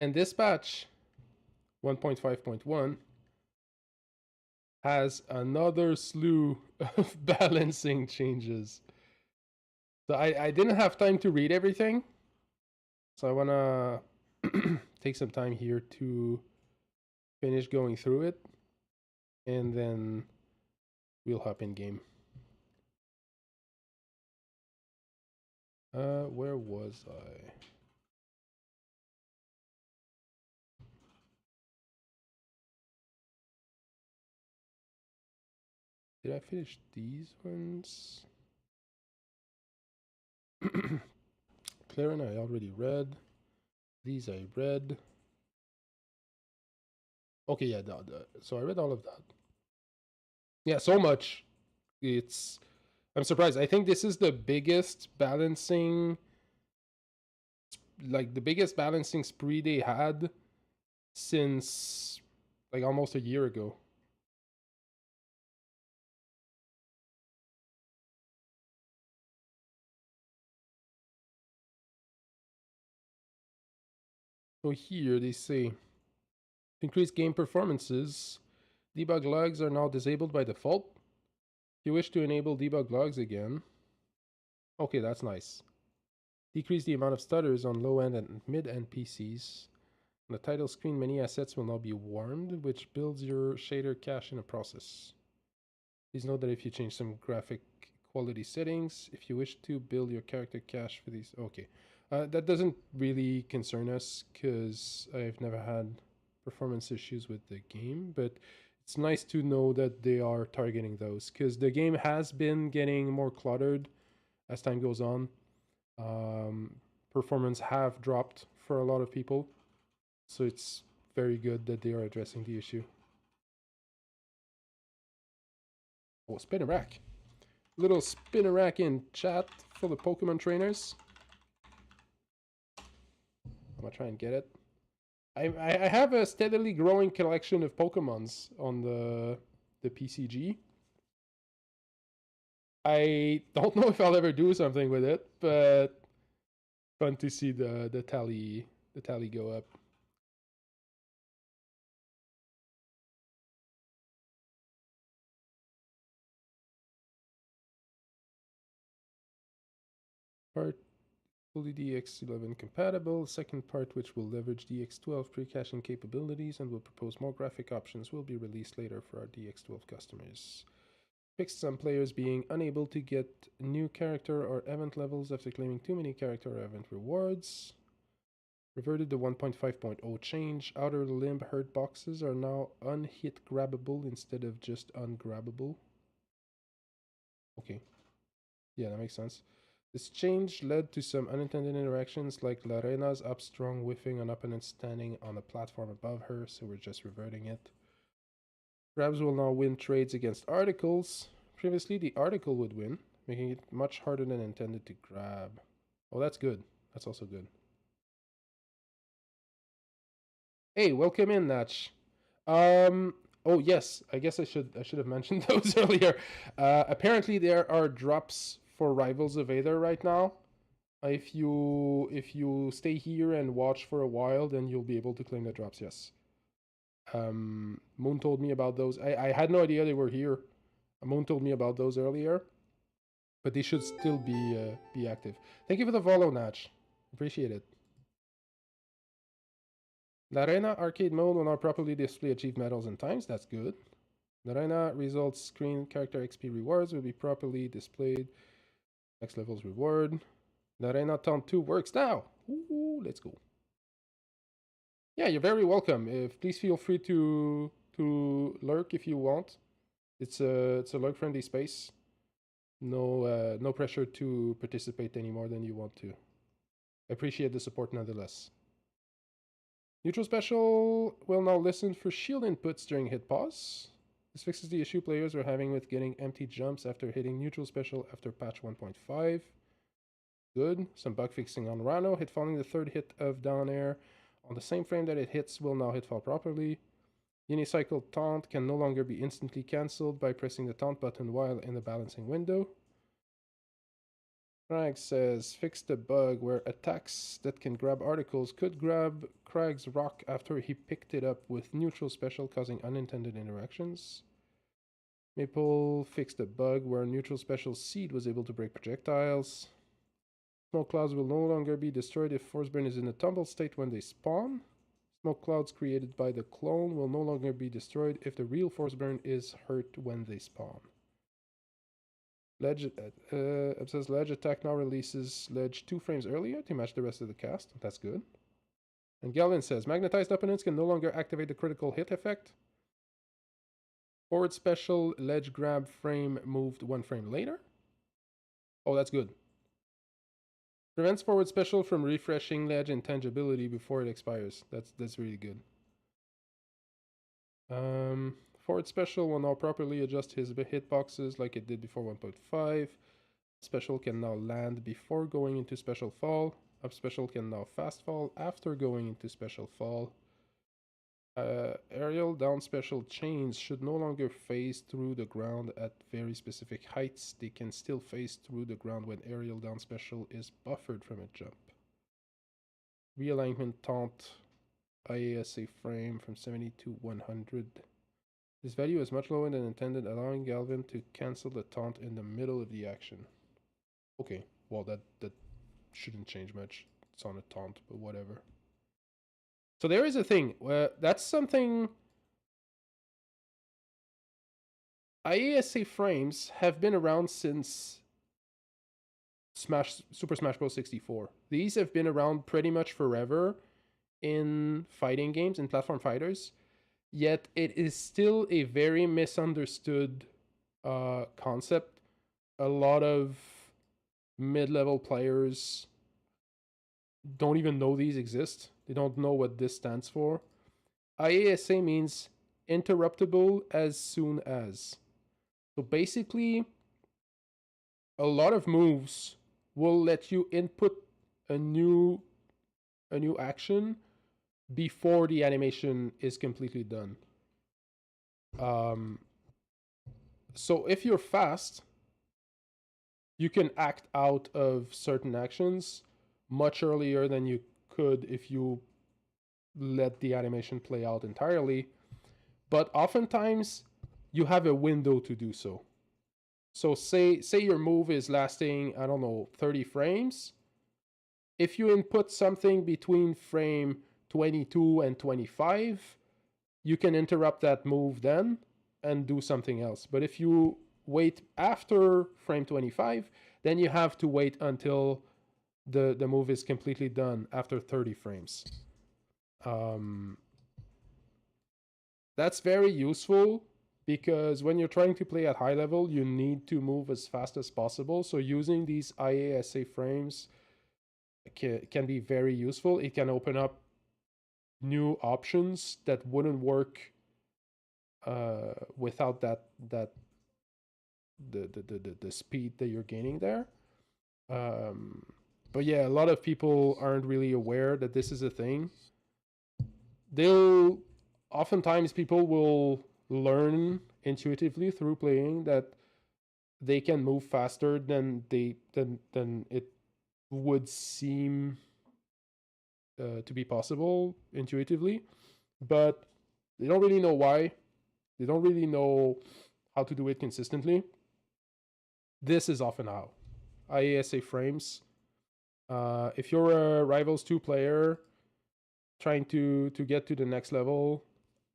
And this patch, 1.5.1, has another slew of balancing changes. So I didn't have time to read everything. So I want to take some time here to finish going through it. And then we'll hop in game. Where was I? Did I finish these ones? Claren I already read. These I read. Okay, yeah, so I read all of that. Yeah, so much. I'm surprised. I think this is the biggest balancing, like the biggest balancing spree they had since like almost a year ago. So here they say, to increase game performances, debug logs are now disabled by default. If you wish to enable debug logs again, okay, that's nice. Decrease the amount of stutters on low-end and mid-end PCs. On the title screen, many assets will now be warmed, which builds your shader cache in a process. Please note that if you change some graphic quality settings, if you wish to build your character cache for these, okay. That doesn't really concern us because I've never had performance issues with the game, but it's nice to know that they are targeting those because the game has been getting more cluttered as time goes on. Performance have dropped for a lot of people, so it's very good that they are addressing the issue. Oh, spin a rack. Little spin a rack in chat for the Pokemon trainers. I'm gonna try and get it. I have a steadily growing collection of Pokemons on the PCG. I don't know if I'll ever do something with it, but fun to see the tally go up. Part fully DX11 compatible. Second part, which will leverage DX12 pre-caching capabilities and will propose more graphic options, will be released later for our DX12 customers. Fixed some players being unable to get new character or event levels after claiming too many character or event rewards. Reverted to 1.5.0 change. Outer limb hurt boxes are now unhit grabbable instead of just ungrabbable. Okay. Yeah, that makes sense. This change led to some unintended interactions, like Larena's up strong whiffing on opponents standing on a platform above her, so we're just reverting it. Grabs will now win trades against articles. Previously, the article would win, making it much harder than intended to grab. Oh, that's good. That's also good. Hey, welcome in, Natch. Oh yes, I guess I should have mentioned those earlier. Apparently, there are drops for Rivals of Aether right now. If you stay here and watch for a while, then you'll be able to claim the drops. Yes. Moon told me about those. I had no idea they were here. Moon told me about those earlier, but they should still be active. Thank you for the follow, Natch. Appreciate it. The Arena arcade mode will now properly display achieved medals and times. That's good. The Arena results screen character XP rewards will be properly displayed. Next level's reward. The Arena Taunt 2 works now. Ooh, let's go. Yeah, you're very welcome. Please feel free to lurk if you want. It's a lurk friendly space. No pressure to participate any more than you want to. I appreciate the support nonetheless. Neutral Special will now listen for shield inputs during hit pause. This fixes the issue players are having with getting empty jumps after hitting Neutral Special after patch 1.5. Good. Some bug fixing on Rano. Hit falling the third hit of down air on the same frame that it hits will now hit fall properly. Unicycle taunt can no longer be instantly cancelled by pressing the taunt button while in the balancing window. Crag says, fix the bug where attacks that can grab articles could grab Crag's rock after he picked it up with neutral special, causing unintended interactions. Maple fixed the bug where neutral special seed was able to break projectiles. Smoke clouds will no longer be destroyed if Forceburn is in a tumble state when they spawn. Smoke clouds created by the clone will no longer be destroyed if the real Forceburn is hurt when they spawn. Ledge, says Ledge attack now releases Ledge 2 frames earlier to match the rest of the cast. That's good. And Galvin says, magnetized opponents can no longer activate the critical hit effect. Forward special, Ledge grab frame moved 1 frame later. Oh, that's good. Prevents forward special from refreshing Ledge intangibility before it expires. That's really good. Forward special will now properly adjust his hitboxes like it did before 1.5. Special can now land before going into special fall. Up special can now fast fall after going into special fall. Aerial down special chains should no longer phase through the ground at very specific heights. They can still phase through the ground when aerial down special is buffered from a jump. Realignment taunt IASA frame from 70 to 100. This value is much lower than intended, allowing Galvin to cancel the taunt in the middle of the action. Okay, well that shouldn't change much. It's on a taunt, but whatever. So there is a thing. That's something. IASA frames have been around since Super Smash Bros. 64. These have been around pretty much forever in fighting games and platform fighters. Yet it is still a very misunderstood concept. A lot of mid-level players don't even know these exist. They don't know what this stands for. IASA means interruptible as soon as. So basically, a lot of moves will let you input a new action before the animation is completely done. So if you're fast, you can act out of certain actions much earlier than you could if you let the animation play out entirely. But oftentimes, you have a window to do so. So say your move is lasting, I don't know, 30 frames. If you input something between frame 22 and 25, you can interrupt that move then and do something else. But if you wait after frame 25, then you have to wait until the move is completely done after 30 frames. That's very useful because when you're trying to play at high level, you need to move as fast as possible. So using these IASA frames can be very useful. It can open up new options that wouldn't work without the speed that you're gaining there. But yeah, a lot of people aren't really aware that this is a thing. Oftentimes people will learn intuitively through playing that they can move faster than it would seem to be possible intuitively, but they don't really know why. They don't really know how to do it consistently. This is often how. IASA frames. If you're a Rivals 2 player trying to get to the next level,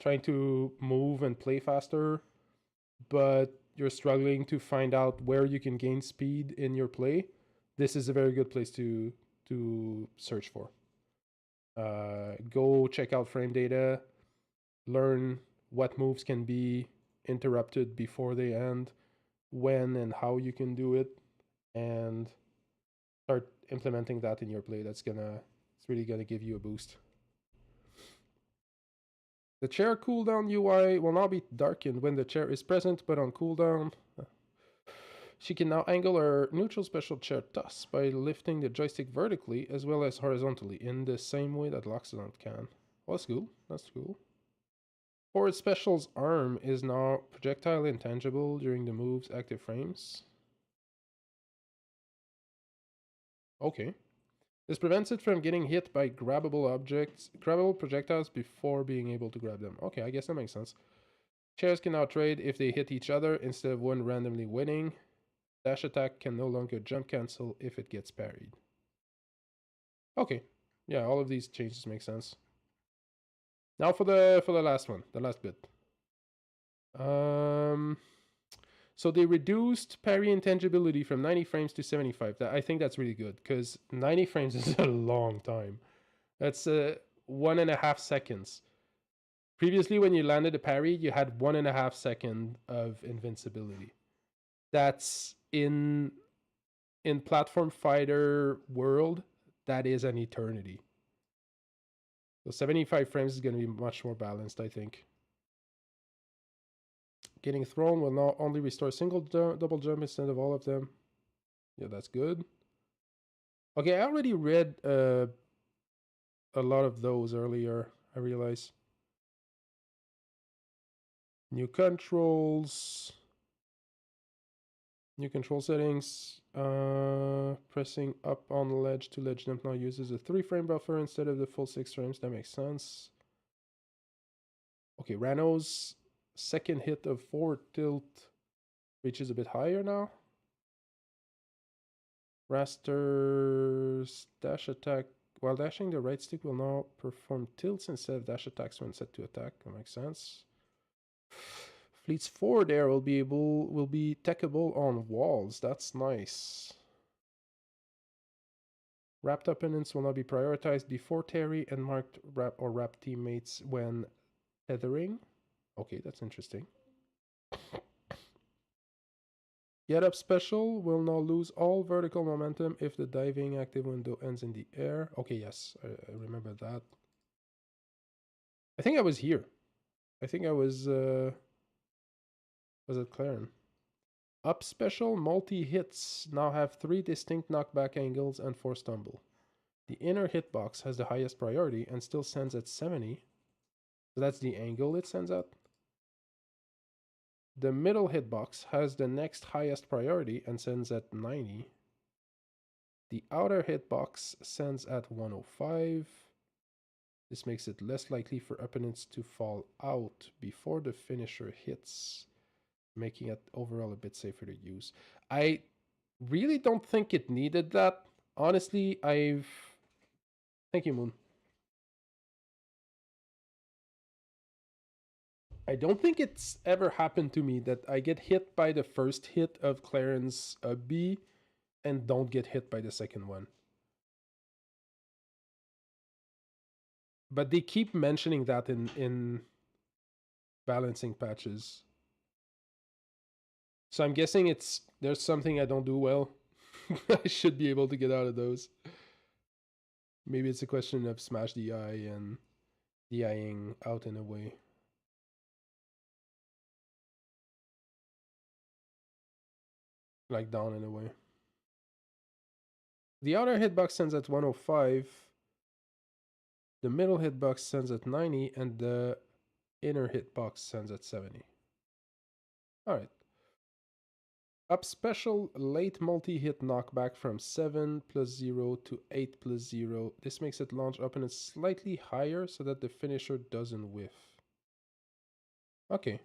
trying to move and play faster, but you're struggling to find out where you can gain speed in your play, this is a very good place to search for. Go check out frame data, learn what moves can be interrupted before they end, when and how you can do it, and start implementing that in your play. It's really gonna give you a boost. The chair cooldown UI will not be darkened when the chair is present, but on cooldown, she can now angle her neutral special chair thus by lifting the joystick vertically as well as horizontally in the same way that Loxodon can. Well, that's cool. That's cool. Forward special's arm is now projectile intangible during the move's active frames. Okay. This prevents it from getting hit by grabbable projectiles before being able to grab them. Okay, I guess that makes sense. Chairs can now trade if they hit each other instead of one randomly winning. Dash attack can no longer jump cancel if it gets parried. Okay, yeah, all of these changes make sense. Now for the last one, the last bit. So they reduced parry intangibility from 90 frames to 75. I think that's really good because 90 frames is a long time. That's 1.5 seconds. Previously, when you landed a parry, you had 1.5 seconds of invincibility. That's in platform fighter world, that is an eternity. So 75 frames is going to be much more balanced, I think. Getting thrown will now only restore a single double jump instead of all of them. Yeah, that's good. Okay, I already read a lot of those earlier, I realize. New controls. New control settings. Pressing up on the ledge to ledge jump now uses a 3-frame buffer instead of the full 6 frames. That makes sense. Okay, Rano's second hit of forward tilt reaches a bit higher now. Raster's dash attack while dashing, the right stick will now perform tilts instead of dash attacks when set to attack. That makes sense. Fleet's forward air will be techable on walls. That's nice. Wrapped opponents will now be prioritized before Terry and marked wrap teammates when tethering. Okay, that's interesting. Get up special will now lose all vertical momentum if the diving active window ends in the air. Okay, yes, I remember that. I think I was here. I think I was at Claren. Up special multi-hits now have 3 distinct knockback angles and 4 stumble. The inner hitbox has the highest priority and still sends at 70. So that's the angle it sends at. The middle hitbox has the next highest priority and sends at 90. The outer hitbox sends at 105. This makes it less likely for opponents to fall out before the finisher hits, making it overall a bit safer to use. I really don't think it needed that. Honestly, Thank you, Moon. I don't think it's ever happened to me that I get hit by the first hit of Clarence B and don't get hit by the second one. But they keep mentioning that in balancing patches. So I'm guessing there's something I don't do well. I should be able to get out of those. Maybe it's a question of smash DI and DIing out in a way. Like down in a way. The outer hitbox stands at 105. The middle hitbox stands at 90, and the inner hitbox stands at 70. Alright. Up special late multi-hit knockback from 7 plus 0 to 8 plus 0. This makes it launch opponents slightly higher so that the finisher doesn't whiff. Okay.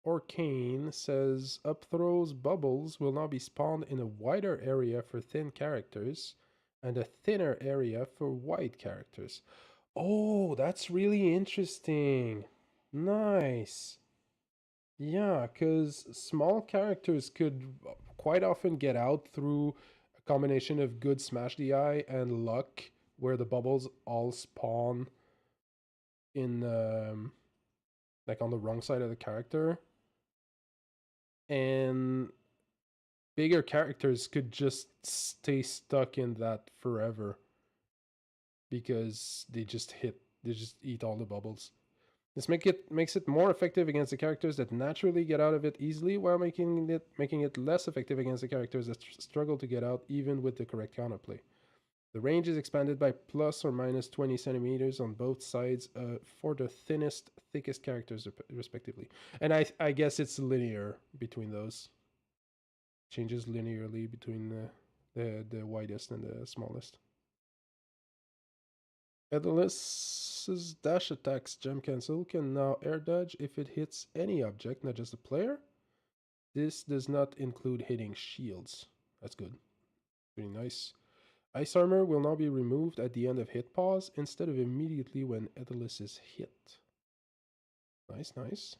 Orcane says up throws bubbles will now be spawned in a wider area for thin characters and a thinner area for wide characters. Oh, that's really interesting. Nice. Yeah, because small characters could quite often get out through a combination of good smash DI and luck, where the bubbles all spawn in like on the wrong side of the character, and bigger characters could just stay stuck in that forever because they just eat all the bubbles. This makes it more effective against the characters that naturally get out of it easily, while making it less effective against the characters that struggle to get out even with the correct counterplay. The range is expanded by plus or minus 20 centimeters on both sides for the thickest characters respectively. And I guess it's linear between those. Changes linearly between the widest and the smallest. Aetherless's dash attacks gem cancel can now air dodge if it hits any object, not just a player. This does not include hitting shields. That's good. Pretty nice. Ice armor will now be removed at the end of hit pause instead of immediately when Aetherless is hit. Nice, nice.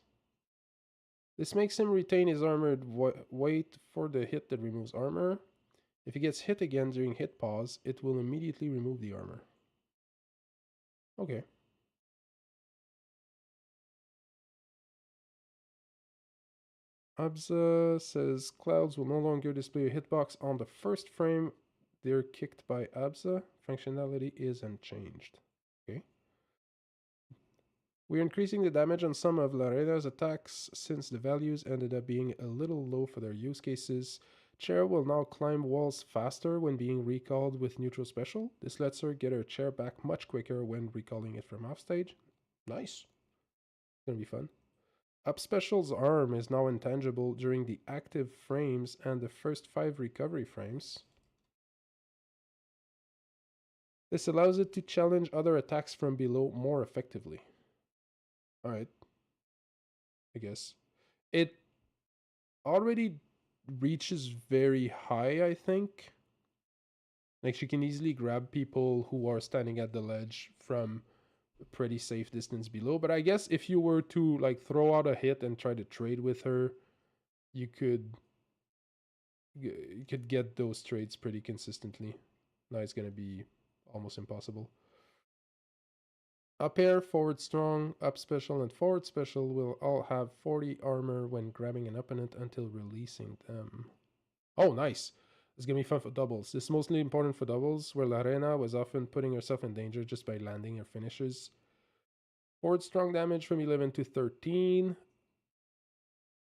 This makes him retain his armored weight for the hit that removes armor. If he gets hit again during hit pause, it will immediately remove the armor. Okay. Abza says clouds will no longer display a hitbox on the first frame they're kicked by Abza. Functionality is unchanged. Okay. We're increasing the damage on some of Larena's attacks since the values ended up being a little low for their use cases. Chair will now climb walls faster when being recalled with neutral special. This lets her get her chair back much quicker when recalling it from offstage. Nice. Gonna be fun. Up Special's arm is now intangible during the active frames and the first 5 recovery frames. This allows it to challenge other attacks from below more effectively. Alright. I guess. It already reaches very high, I think. Like, she can easily grab people who are standing at the ledge from a pretty safe distance below. But I guess if you were to, like, throw out a hit and try to trade with her, you could get those trades pretty consistently. Now it's going to be almost impossible. Up air, forward strong, up special, and forward special will all have 40 armor when grabbing an opponent until releasing them. Oh, nice. It's going to be fun for doubles. This is mostly important for doubles, where Larena was often putting herself in danger just by landing her finishes. Forward strong damage from 11 to 13.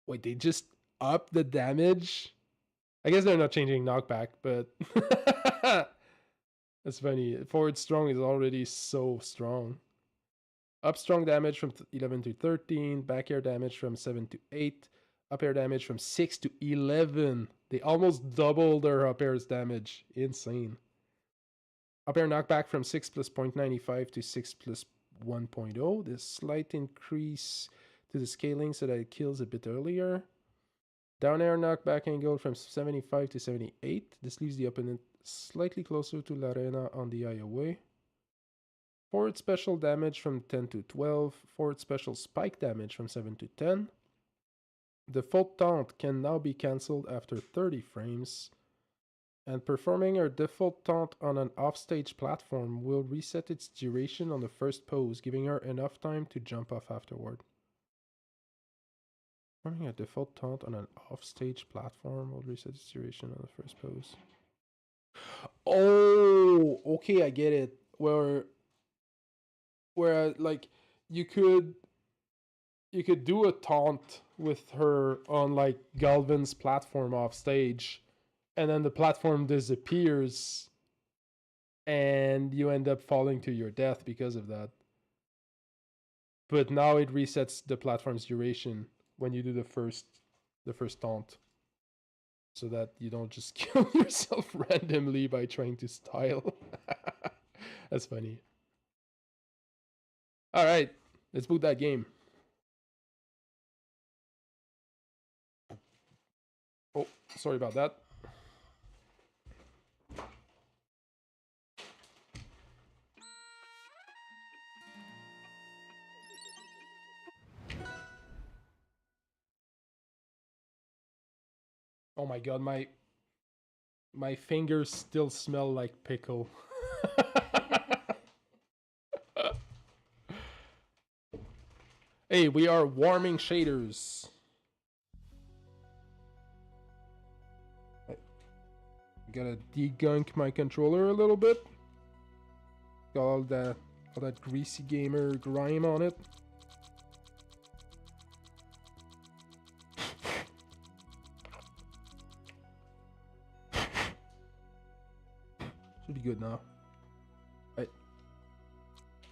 Wait, they just upped the damage? I guess they're not changing knockback, but that's funny. Forward strong is already so strong. Up strong damage from 11 to 13. Back air damage from 7 to 8. Up air damage from 6 to 11. They almost doubled their up air's damage. Insane. Up air knockback from 6 plus 0.95 to 6 plus 1.0. This slight increase to the scaling so that it kills a bit earlier. Down air knockback angle from 75 to 78. This leaves the opponent slightly closer to Larena on the eye away. Forward special damage from 10 to 12. Forward special spike damage from 7 to 10. Default taunt can now be cancelled after 30 frames. And performing our default taunt on an offstage platform will reset its duration on the first pose, giving her enough time to jump off afterward. Performing a default taunt on an offstage platform will reset its duration on the first pose. Oh, okay, I get it. Where like you could do a taunt with her on like Galvin's platform off stage, and then the platform disappears, and you end up falling to your death because of that. But now it resets the platform's duration when you do the first taunt, so that you don't just kill yourself randomly by trying to style. That's funny. All right, let's boot that game. Oh, sorry about that. Oh my god, my fingers still smell like pickle. Hey, we are warming shaders. I gotta degunk my controller a little bit. Got all that greasy gamer grime on it. Should be good now. Right.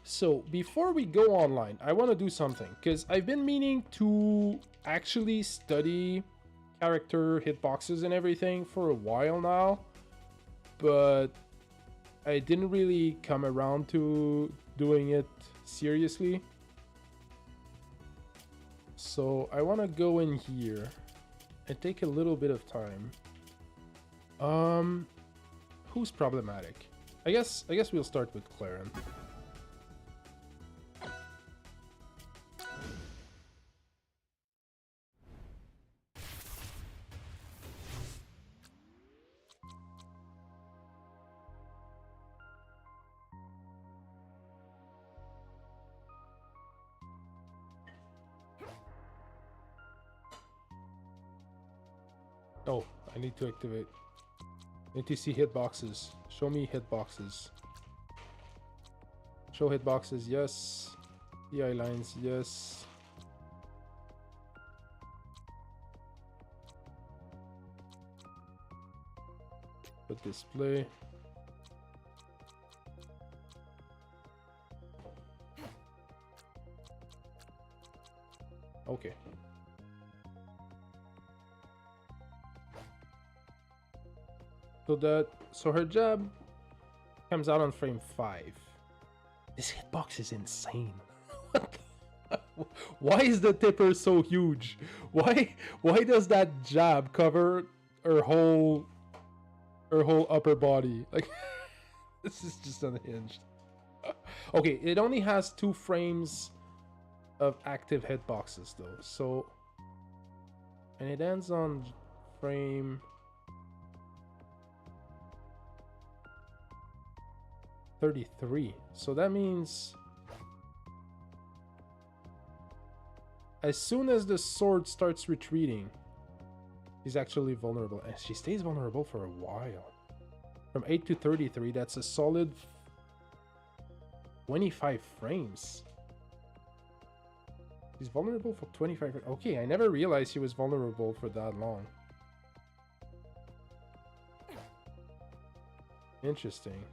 So before we go online, I want to do something, because I've been meaning to actually study character hitboxes and everything for a while now, but I didn't really come around to doing it seriously. So I want to go in here and take a little bit of time. Who's problematic? I guess we'll start with Claren. Oh, I need to activate. I need to see hitboxes. Show me hitboxes. Show hitboxes, yes. EI lines, yes. Put display. Okay. So her jab comes out on frame 5. This hitbox is insane. Why is the tipper so huge? Why does that jab cover her whole upper body? Like, this is just unhinged. Okay, it only has 2 frames of active hitboxes though. So, and it ends on frame 33. So that means as soon as the sword starts retreating, she's actually vulnerable. And she stays vulnerable for a while. From 8 to 33, that's a solid 25 frames. She's vulnerable for 25. Okay, I never realized she was vulnerable for that long. Interesting.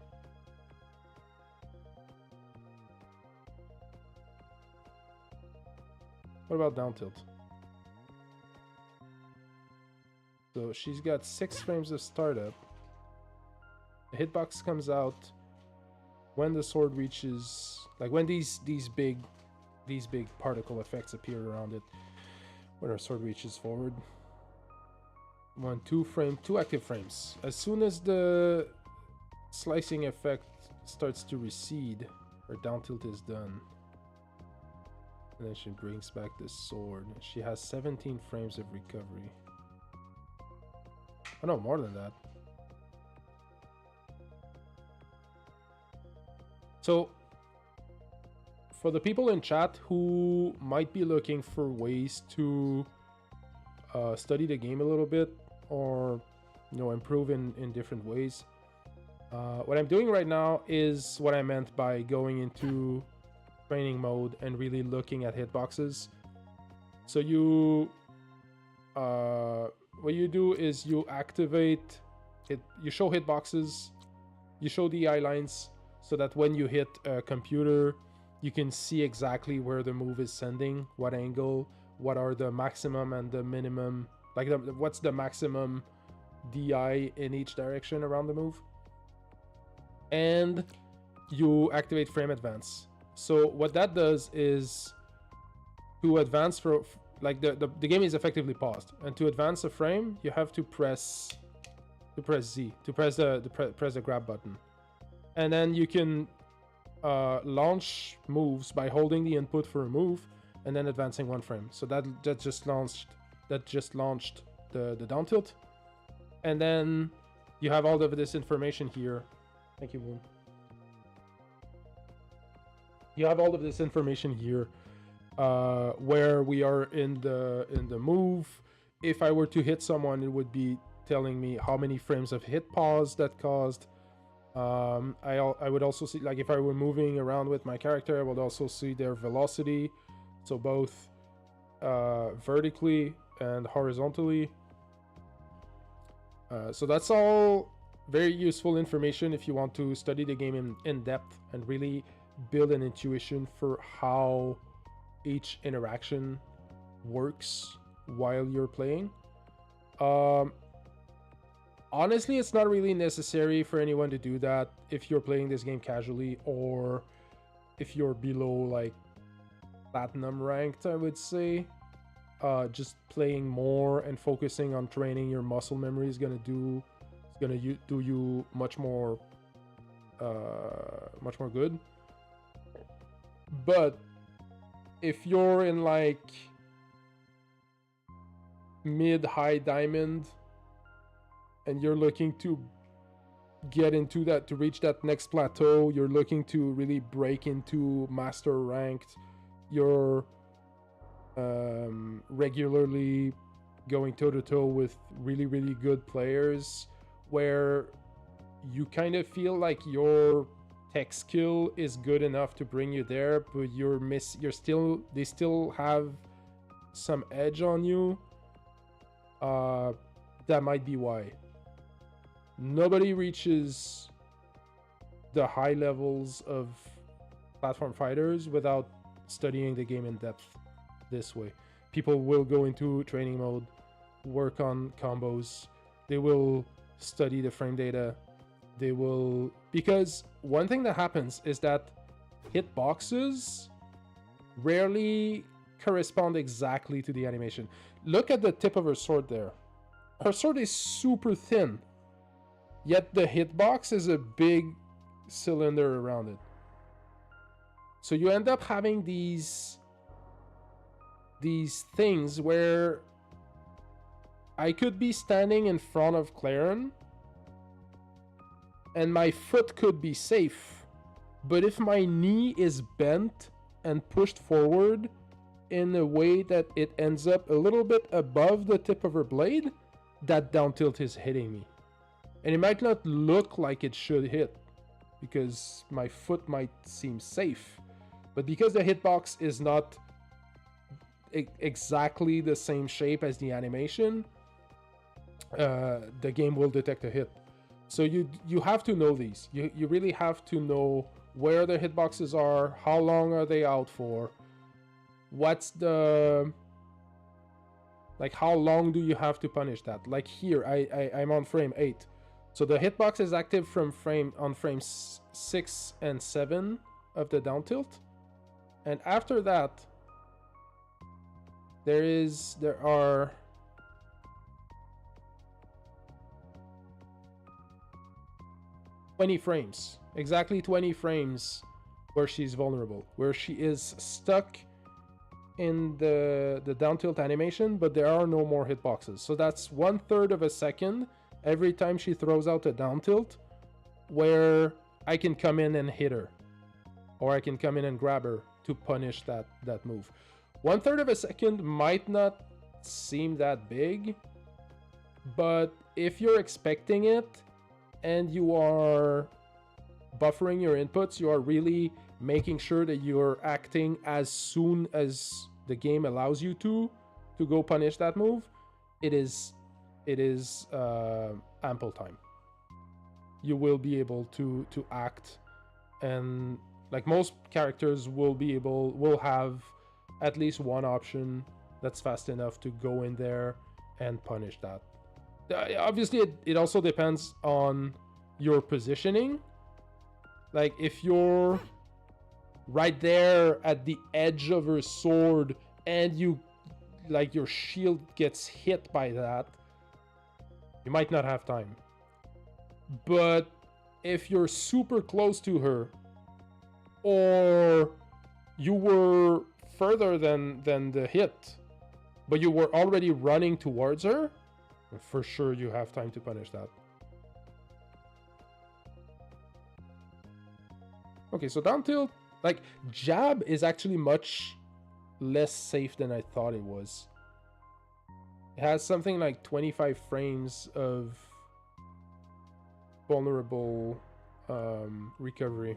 What about down tilt? So she's got 6 frames of startup. The hitbox comes out when the sword reaches, like when these big particle effects appear around it. When our sword reaches forward. 2 active frames. As soon as the slicing effect starts to recede, her down tilt is done. And then she brings back the sword. She has 17 frames of recovery. Oh no, more than that. So, for the people in chat who might be looking for ways to study the game a little bit, or improve in different ways. What I'm doing right now is what I meant by going into training mode and really looking at hitboxes. So what you do is you activate it, you show hitboxes, you show DI lines, so that when you hit a computer, you can see exactly where the move is sending, what angle, what are the maximum and the minimum, like what's the maximum DI in each direction around the move. And you activate frame advance. So what that does is to advance for, like the game is effectively paused, and to advance a frame you have to press Z, to press the grab button, and then you can launch moves by holding the input for a move and then advancing one frame. So that just launched the down tilt, and then you have all of this information here. Thank you, Moon. You have all of this information here, where we are in the move. If I were to hit someone, it would be telling me how many frames of hit pause that caused. I would also see, like, if I were moving around with my character, I would also see their velocity, so both vertically and horizontally. So that's all very useful information if you want to study the game in depth and really build an intuition for how each interaction works while you're playing. Honestly, it's not really necessary for anyone to do that if you're playing this game casually, or if you're below like platinum ranked, I would say. Just playing more and focusing on training your muscle memory is gonna do you much more good. But if you're in like mid-high diamond and you're looking to get into that, to reach that next plateau, you're looking to really break into master ranked, you're regularly going toe-to-toe with really, really good players, where you kind of feel like your tech skill is good enough to bring you there, but they still have some edge on you. That might be why. Nobody reaches the high levels of platform fighters without studying the game in depth this way. People will go into training mode, work on combos, they will study the frame data, they will, because one thing that happens is that hitboxes rarely correspond exactly to the animation. Look at the tip of her sword there. Her sword is super thin, yet the hitbox is a big cylinder around it. So you end up having these things where I could be standing in front of Claren and my foot could be safe, but if my knee is bent and pushed forward in a way that it ends up a little bit above the tip of her blade, that down tilt is hitting me. And it might not look like it should hit because my foot might seem safe, but because the hitbox is not exactly the same shape as the animation, the game will detect a hit. So you have to know these. You really have to know where the hitboxes are, how long are they out for, what's the, like, how long do you have to punish that? Like here, I'm on frame 8. So the hitbox is active from frame 6 and 7 of the down tilt. And after that, there are frames, exactly 20 frames where she's vulnerable, where she is stuck in the down tilt animation, but there are no more hitboxes. So that's 1/3 of a second every time she throws out a down tilt where I can come in and hit her, or I can come in and grab her to punish that move. 1/3 of a second might not seem that big. But if you're expecting it and you are buffering your inputs, you are really making sure that you're acting as soon as the game allows you to go punish that move, it is ample time. You will be able to act, and like most characters will have at least one option that's fast enough to go in there and punish that. Obviously, it also depends on your positioning. Like, if you're right there at the edge of her sword and you, like, your shield gets hit by that, you might not have time. But if you're super close to her, or you were further than the hit, but you were already running towards her, for sure you have time to punish that. Okay, so down tilt, like, jab is actually much less safe than I thought it was. It has something like 25 frames of vulnerable recovery.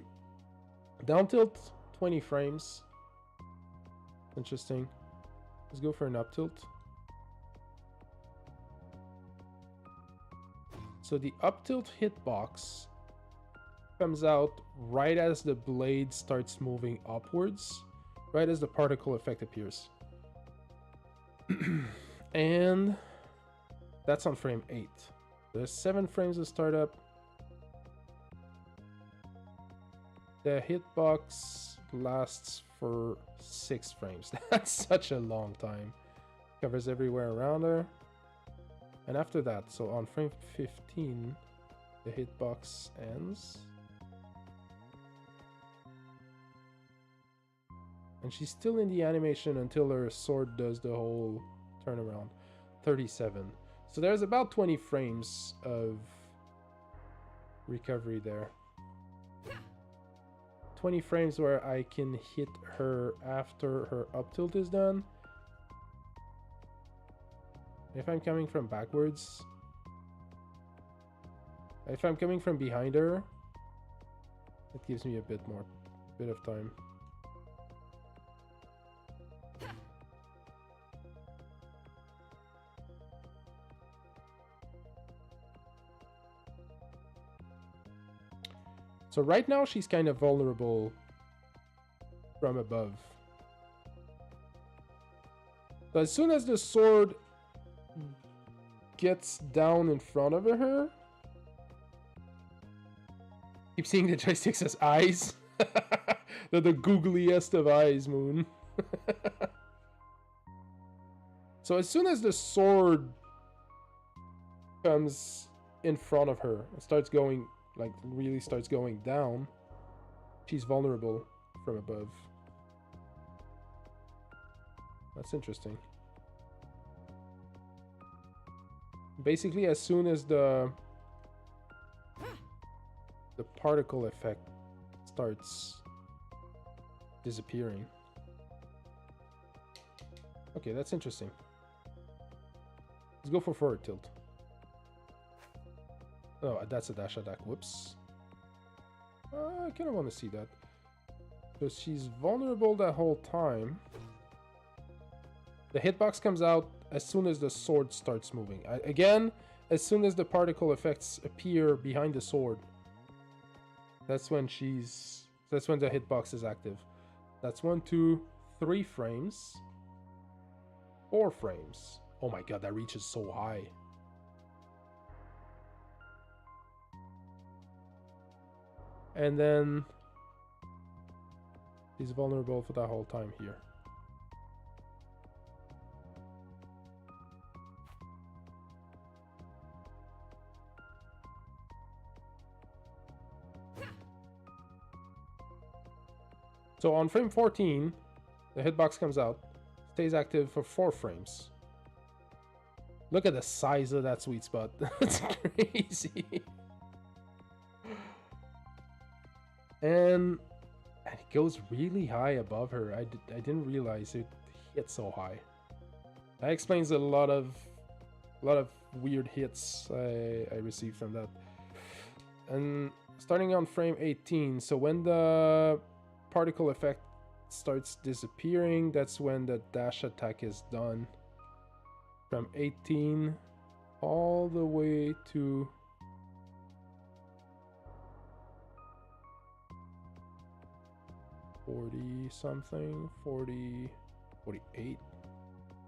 Down tilt, 20 frames. Interesting. Let's go for an up tilt. So the up tilt hitbox comes out right as the blade starts moving upwards, right as the particle effect appears. And that's on frame 8. There's 7 frames of startup. The hitbox lasts for 6 frames. That's such a long time. Covers everywhere around her. And after that, so on frame 15, the hitbox ends. And she's still in the animation until her sword does the whole turnaround. 37. So there's about 20 frames of recovery there. 20 frames where I can hit her after her up tilt is done. If I'm coming from backwards, if I'm coming from behind her, it gives me a bit of time. So right now she's kind of vulnerable from above. But as soon as the sword gets down in front of her, keep seeing the joysticks as eyes. They're the googliest of eyes, Moon. So as soon as the sword comes in front of her, it starts going, like, really starts going down, she's vulnerable from above. That's interesting. Basically, as soon as the particle effect starts disappearing. Okay, that's interesting. Let's go for forward tilt. Oh, that's a dash attack. Whoops. I kind of want to see that. Because she's vulnerable that whole time. The hitbox comes out as soon as the sword starts moving. Again, as soon as the particle effects appear behind the sword, that's when the hitbox is active. That's 1, 2, 3 frames. 4 frames. Oh my god, that reaches so high. And then he's vulnerable for that whole time here. So on frame 14, the hitbox comes out, stays active for 4 frames. Look at the size of that sweet spot. That's crazy. And it goes really high above her. I didn't realize it hit so high. That explains a lot of weird hits I received from that. And starting on frame 18, so when the particle effect starts disappearing, that's when the dash attack is done. From 18 all the way to 40 something, 40, 48.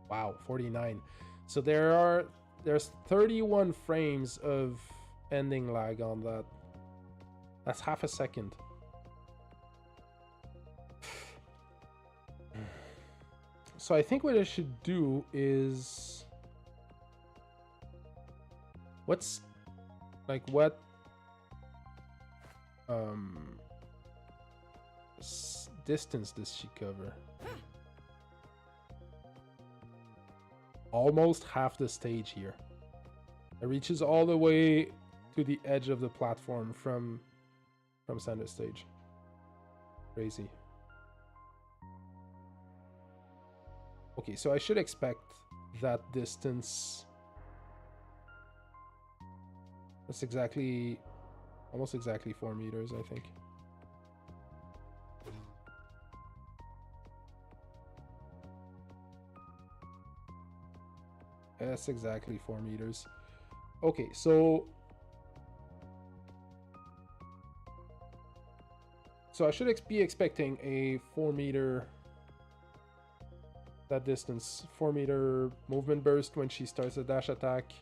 Wow, 49. So there's 31 frames of ending lag on that. That's half a second. So I think what I should do is what distance does she cover? Almost half the stage here. It reaches all the way to the edge of the platform from center stage. Crazy. Okay, so I should expect that distance. That's exactly, almost exactly 4 meters, I think. That's exactly 4 meters. Okay, so I should be expecting a 4 meter, that distance, 4 meter movement burst when she starts a dash attack.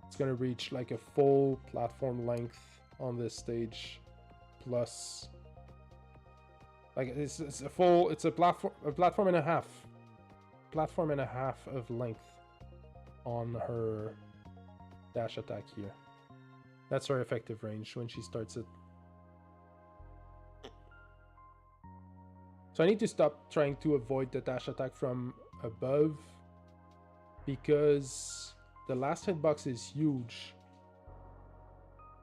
It's gonna reach like a full platform length on this stage, plus like it's a full, it's a platform and a half of length on her dash attack here. That's her effective range when she starts it. So I need to stop trying to avoid the dash attack from above, because the last hitbox is huge.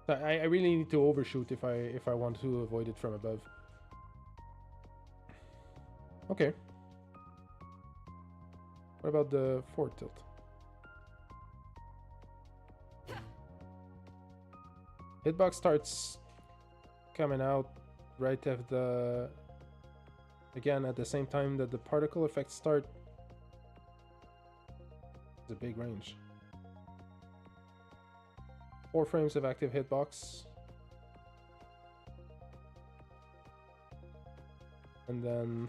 I really need to overshoot if I want to avoid it from above. Okay. What about the forward tilt? Hitbox starts coming out right at the, again, at the same time that the particle effects start. It's a big range. 4 frames of active hitbox. And then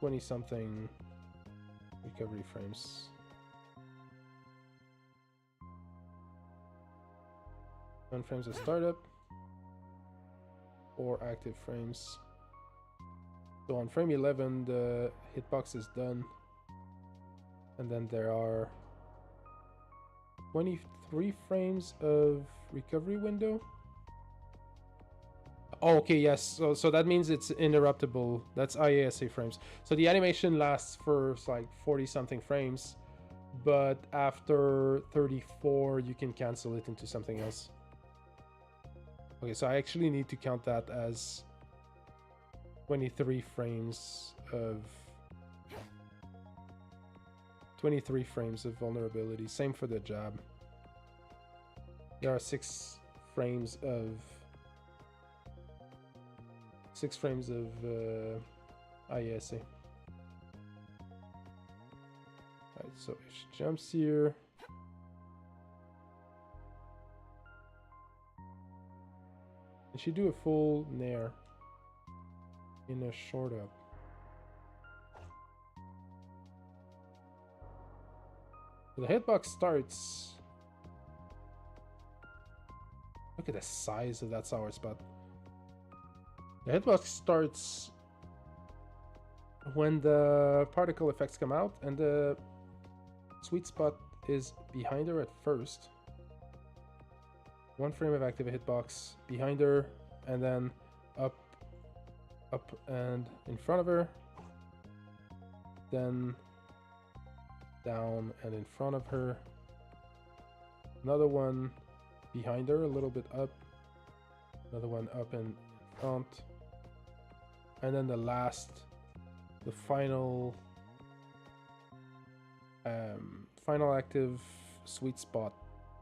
20 something recovery frames. 1 frames of startup. 4 active frames. So on frame 11 the hitbox is done. And then there are 23 frames of recovery window. Oh, okay, yes. So that means it's interruptible. That's IASA frames. So the animation lasts for like 40 something frames, but after 34 you can cancel it into something else. Okay, so I actually need to count that as 23 frames of 23 frames of vulnerability. Same for the jab. There are 6 frames of IASA. Alright, so she jumps here. And she do a full nair in a short up. So the hitbox starts. Look at the size of that sour spot. The hitbox starts when the particle effects come out, and the sweet spot is behind her at first. 1 frame of active hitbox behind her, and then up and in front of her, then down and in front of her, another one behind her, a little bit up, another one up and in front, and then the last the final final active sweet spot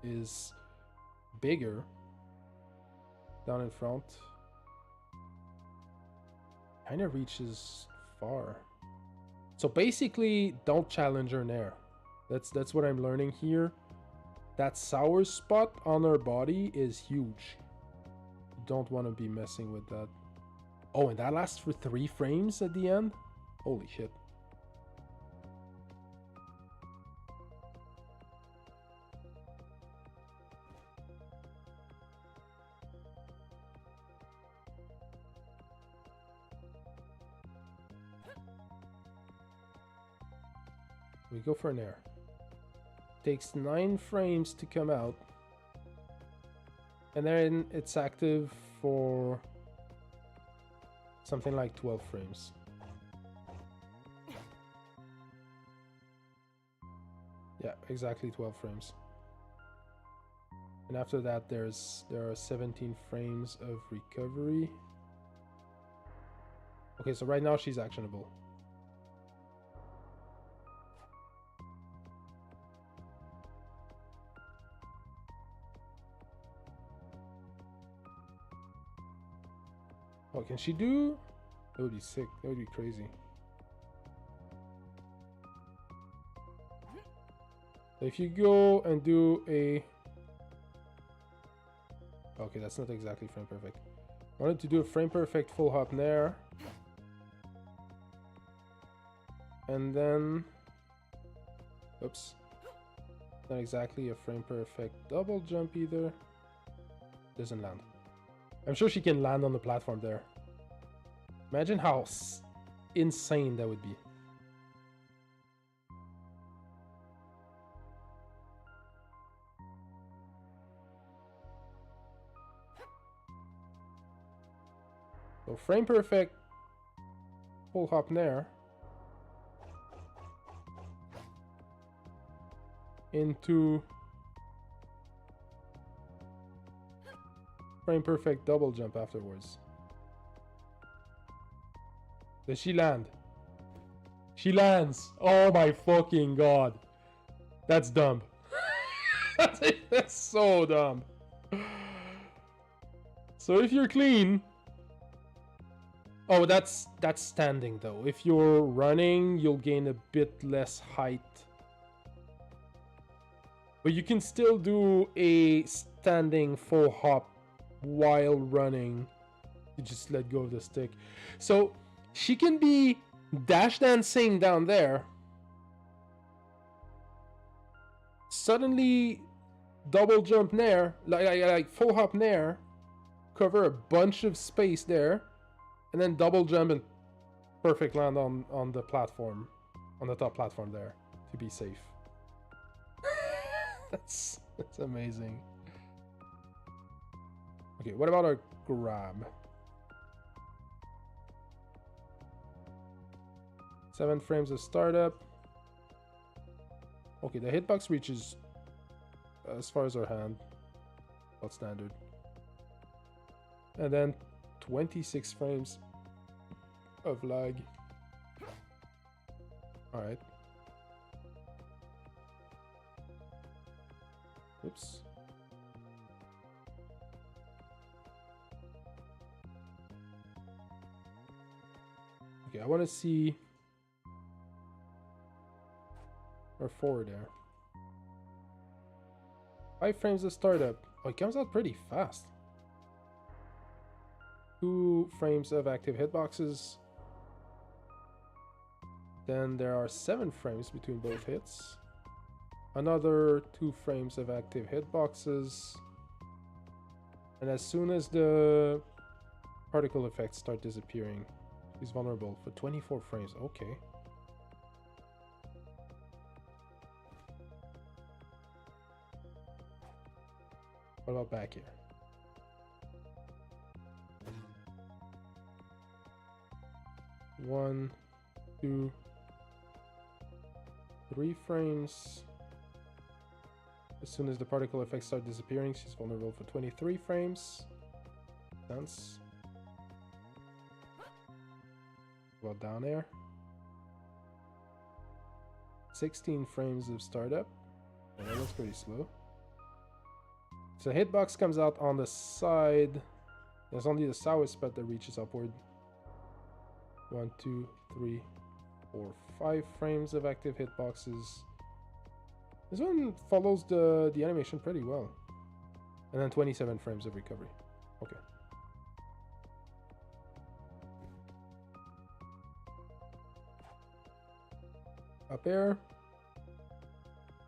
is bigger down in front. Kind of reaches far. So basically, don't challenge her in air. That's what I'm learning here. That sour spot on her body is huge. You don't want to be messing with that. Oh, and that lasts for 3 frames at the end? Holy shit. We go for an air. Takes 9 frames to come out. And then it's active for something like 12 frames. Yeah, exactly 12 frames. And after that there are 17 frames of recovery. Okay, so right now she's actionable. What can she do? That would be sick. That would be crazy. If you go and do a... Okay, that's not exactly frame perfect. I wanted to do a frame perfect full hop nair. And then... Oops. Not exactly a frame perfect double jump either. Doesn't land. I'm sure she can land on the platform there. Imagine how insane that would be. So frame perfect full hop nair into frame perfect double jump afterwards. Does she land? She lands! Oh my fucking god. That's dumb. That's so dumb. So if you're clean... Oh, that's standing though. If you're running, you'll gain a bit less height. But you can still do a standing full hop while running. You just let go of the stick. So she can be dash dancing down there. Suddenly double jump nair, like full hop nair, cover a bunch of space there, and then double jump and perfect land on the platform, on the top platform there, to be safe. That's amazing. Okay, what about a grab? 7 frames of startup. Okay, the hitbox reaches as far as our hand. About standard. And then 26 frames of lag. Alright. Oops. Okay, I want to see our forward air. 5 frames of startup. Oh, it comes out pretty fast. 2 frames of active hitboxes. Then there are 7 frames between both hits. Another 2 frames of active hitboxes. And as soon as the particle effects start disappearing, he's vulnerable for 24 frames. Okay. What about back here? One, 2, 3 frames. As soon as the particle effects start disappearing, she's vulnerable for 23 frames. Dance. Well, down air. 16 frames of startup. Yeah, that looks pretty slow. So hitbox comes out on the side. There's only the sour spot that reaches upward. 1, 2, 3, 4, 5 frames of active hitboxes. This one follows the animation pretty well. And then 27 frames of recovery. Okay. Up air.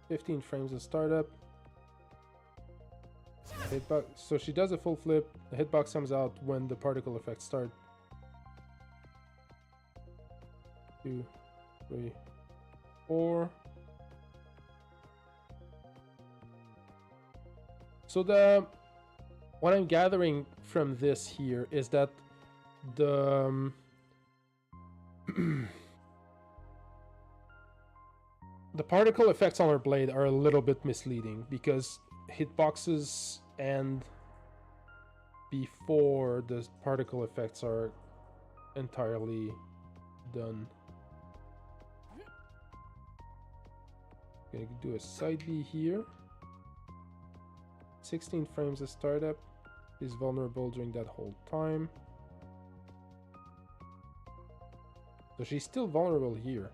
15 frames of startup. Hitbox. So she does a full flip. The hitbox comes out when the particle effects start. 2, 3, 4. So what I'm gathering from this here is that the the particle effects on her blade are a little bit misleading because hitboxes end before the particle effects are entirely done. Gonna do a side B here. 16 frames of startup. Is vulnerable during that whole time. So she's still vulnerable here.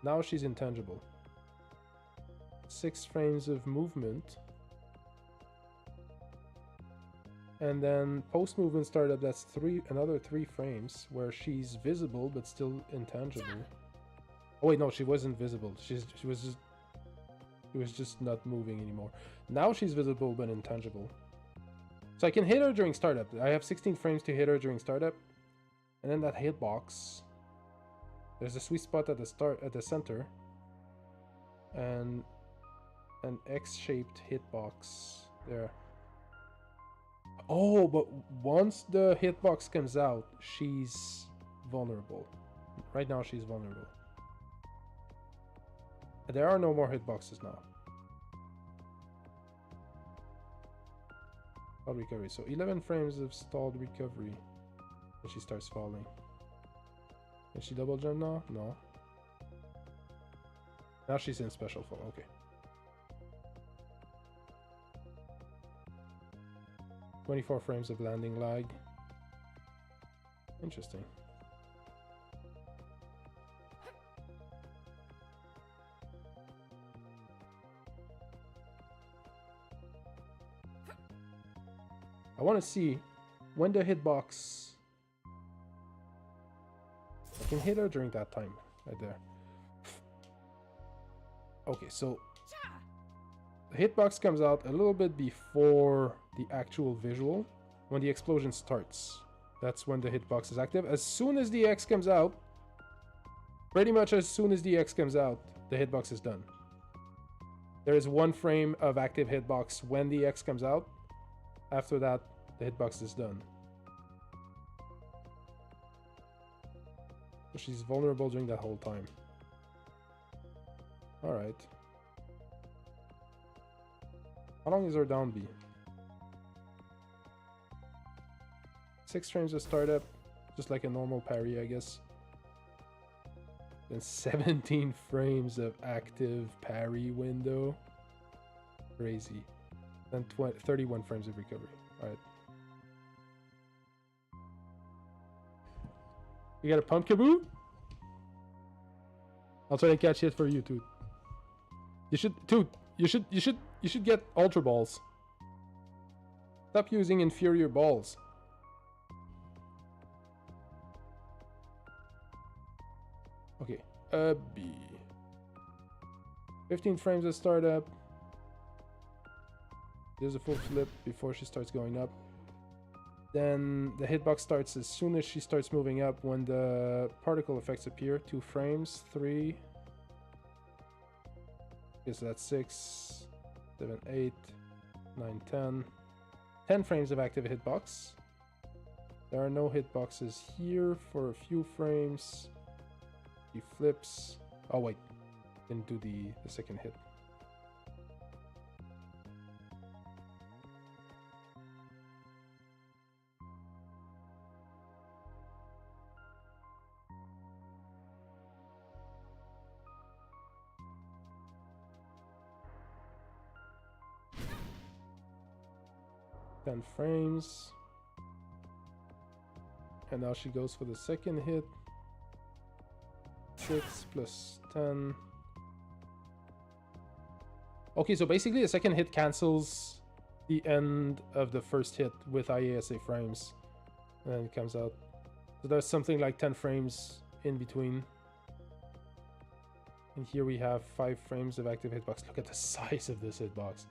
Now she's intangible. 6 frames of movement. And then post-movement startup, that's another 3 frames where she's visible but still intangible. Oh wait, no, she wasn't visible. She was just not moving anymore. Now she's visible but intangible. So I can hit her during startup. I have 16 frames to hit her during startup. And then that hitbox. There's a sweet spot at the center. And an X-shaped hitbox there. Oh, but once the hitbox comes out, she's vulnerable. Right now she's vulnerable. There are no more hitboxes now. Stalled recovery. So 11 frames of stalled recovery. And she starts falling. Can she double jump now? No. Now she's in special fall. Okay. "24 frames of landing lag. Interesting. I want to see when the hitbox. I can hit her during that time, right there. Okay, so the hitbox comes out a little bit before the actual visual. When the explosion starts, that's when the hitbox is active. As soon as the X comes out, pretty much as soon as the X comes out, the hitbox is done. There is 1 frame of active hitbox when the X comes out. After that, the hitbox is done. So she's vulnerable during that whole time. Alright. How long is her down B? 6 frames of startup, just like a normal parry, I guess. Then 17 frames of active parry window. Crazy. Then 31 frames of recovery. Alright. You got a pump kaboo? I'll try to catch it for you, Toot. You should get ultra balls. Stop using inferior balls. Okay, B. 15 frames of startup. There's a full flip before she starts going up. Then the hitbox starts as soon as she starts moving up when the particle effects appear. 2 frames, 3. Okay, so that's 6, 7, 8, 9, 10. 10 frames of active hitbox. There are no hitboxes here for a few frames. He flips. Oh wait, didn't do the second hit. 10 frames. And now she goes for the second hit. 6 plus 10. Okay, so basically the second hit cancels the end of the first hit with IASA frames. And then it comes out. So there's something like 10 frames in between. And here we have 5 frames of active hitbox. Look at the size of this hitbox.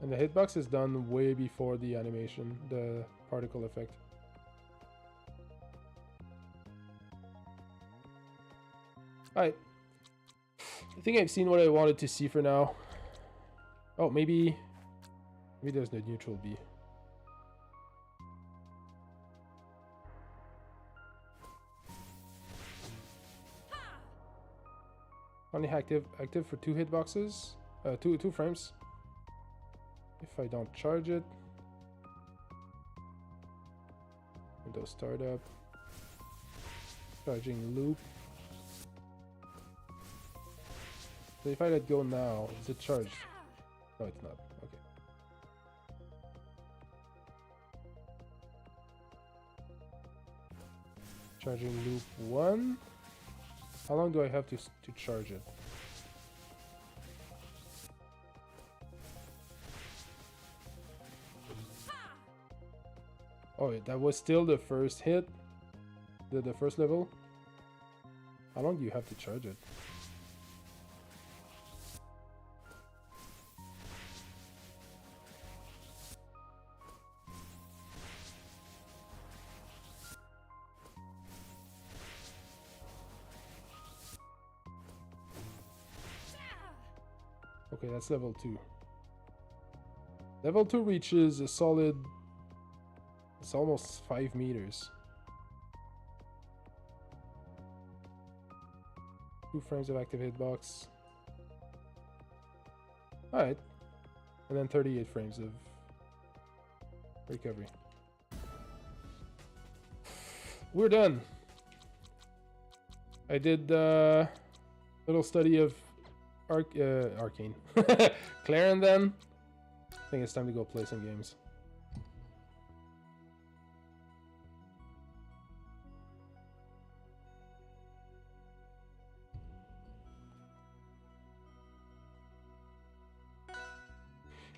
And the hitbox is done way before the animation, the particle effect. Alright. I think I've seen what I wanted to see for now. Oh, maybe there's no neutral B. Only active for 2 hitboxes, two frames. If I don't charge it, Windows startup, charging loop. So if I let go now, is it charged? No, it's not. Okay. Charging loop 1. How long do I have to charge it? Oh, yeah, that was still the first hit, the first level. How long do you have to charge it? Okay, that's level 2. Level 2 reaches a solid... It's almost 5 meters. 2 frames of active hitbox. Alright. And then 38 frames of recovery. We're done. I did a little study of Arcane. Clarendon. I think it's time to go play some games.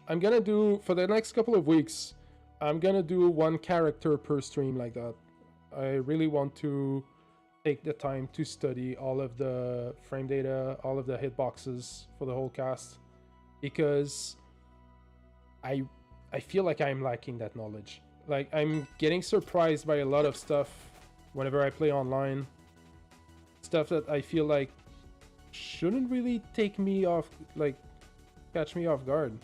I'm gonna do, for the next couple of weeks, I'm gonna do 1 character per stream like that. I really want to take the time to study all of the frame data, all of the hitboxes for the whole cast, because I feel like I'm lacking that knowledge. Like, I'm getting surprised by a lot of stuff whenever I play online. Stuff that I feel like shouldn't really take me off, like, catch me off guard.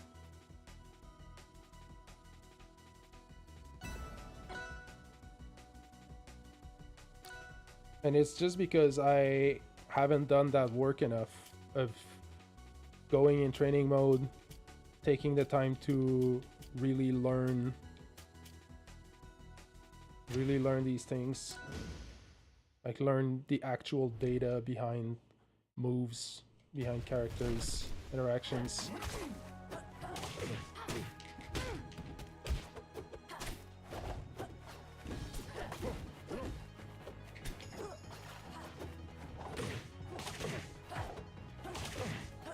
And it's just because I haven't done that work enough of going in training mode, taking the time to really learn these things. Like, learn the actual data behind moves, behind characters, interactions.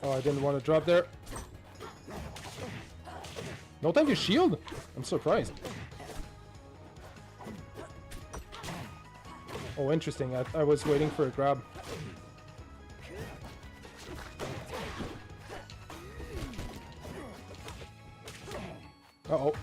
Oh, I didn't want to drop there. No time to shield? I'm surprised. Oh, interesting. I was waiting for a grab. Uh-oh.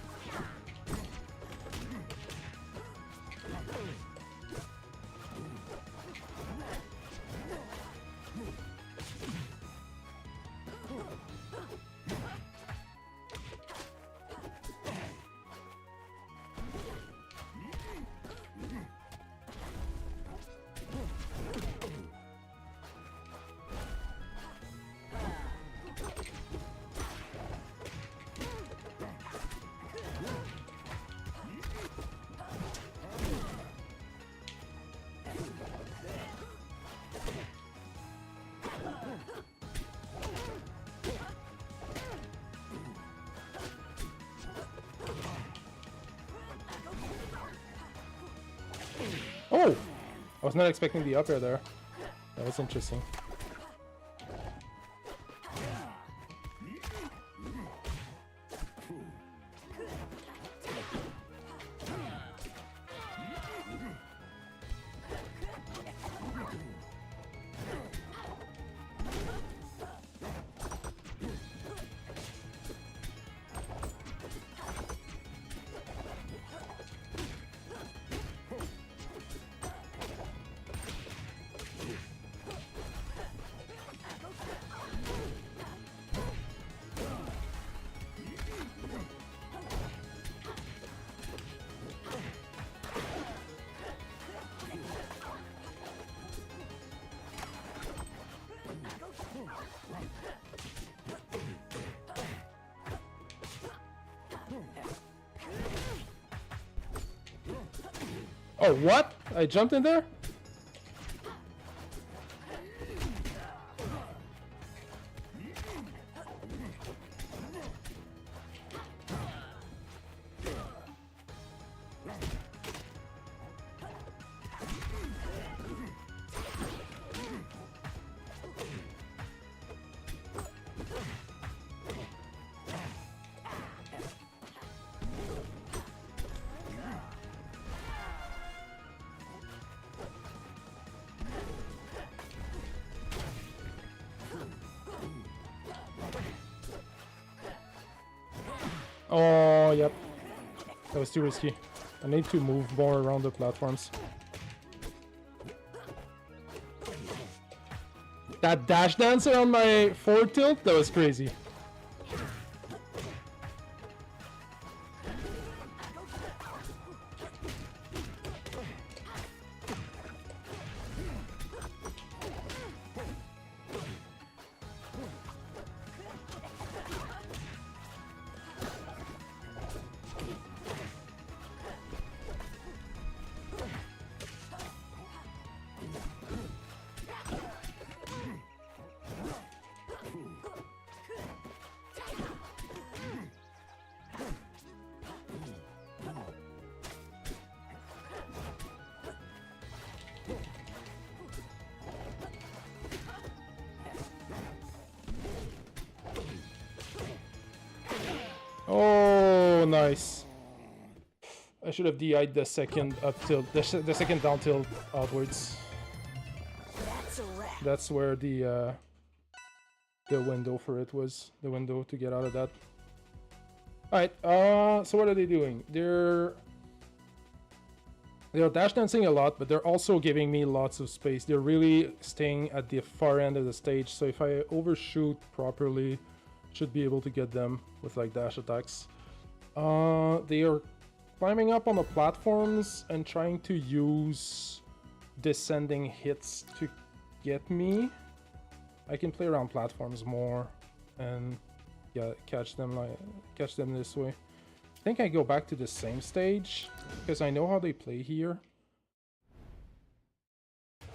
I was not expecting the up air there. That was interesting. Oh, what? I jumped in there? Oh, yep. That was too risky. I need to move more around the platforms. That dash dancer on my forward tilt, that was crazy. Oh, nice. I should have DI'd the second up tilt, the second down tilt outwards. That's where the window for it was, the window to get out of that. All right. So what are they doing? They're dash dancing a lot, but they're also giving me lots of space. They're really staying at the far end of the stage. So if I overshoot properly, should be able to get them with like dash attacks. They are climbing up on the platforms and trying to use descending hits to get me. I can play around platforms more and yeah, catch them this way. I think I go back to the same stage because I know how they play here.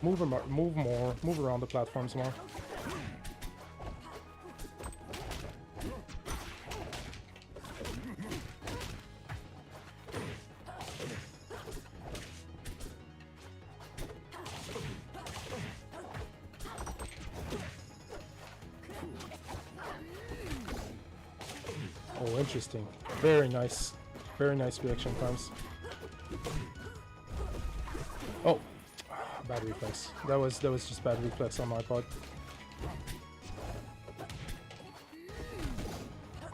Move around the platforms more. Oh, interesting. Very nice. Very nice reaction times. Oh, bad reflex. That was just bad reflex on my part.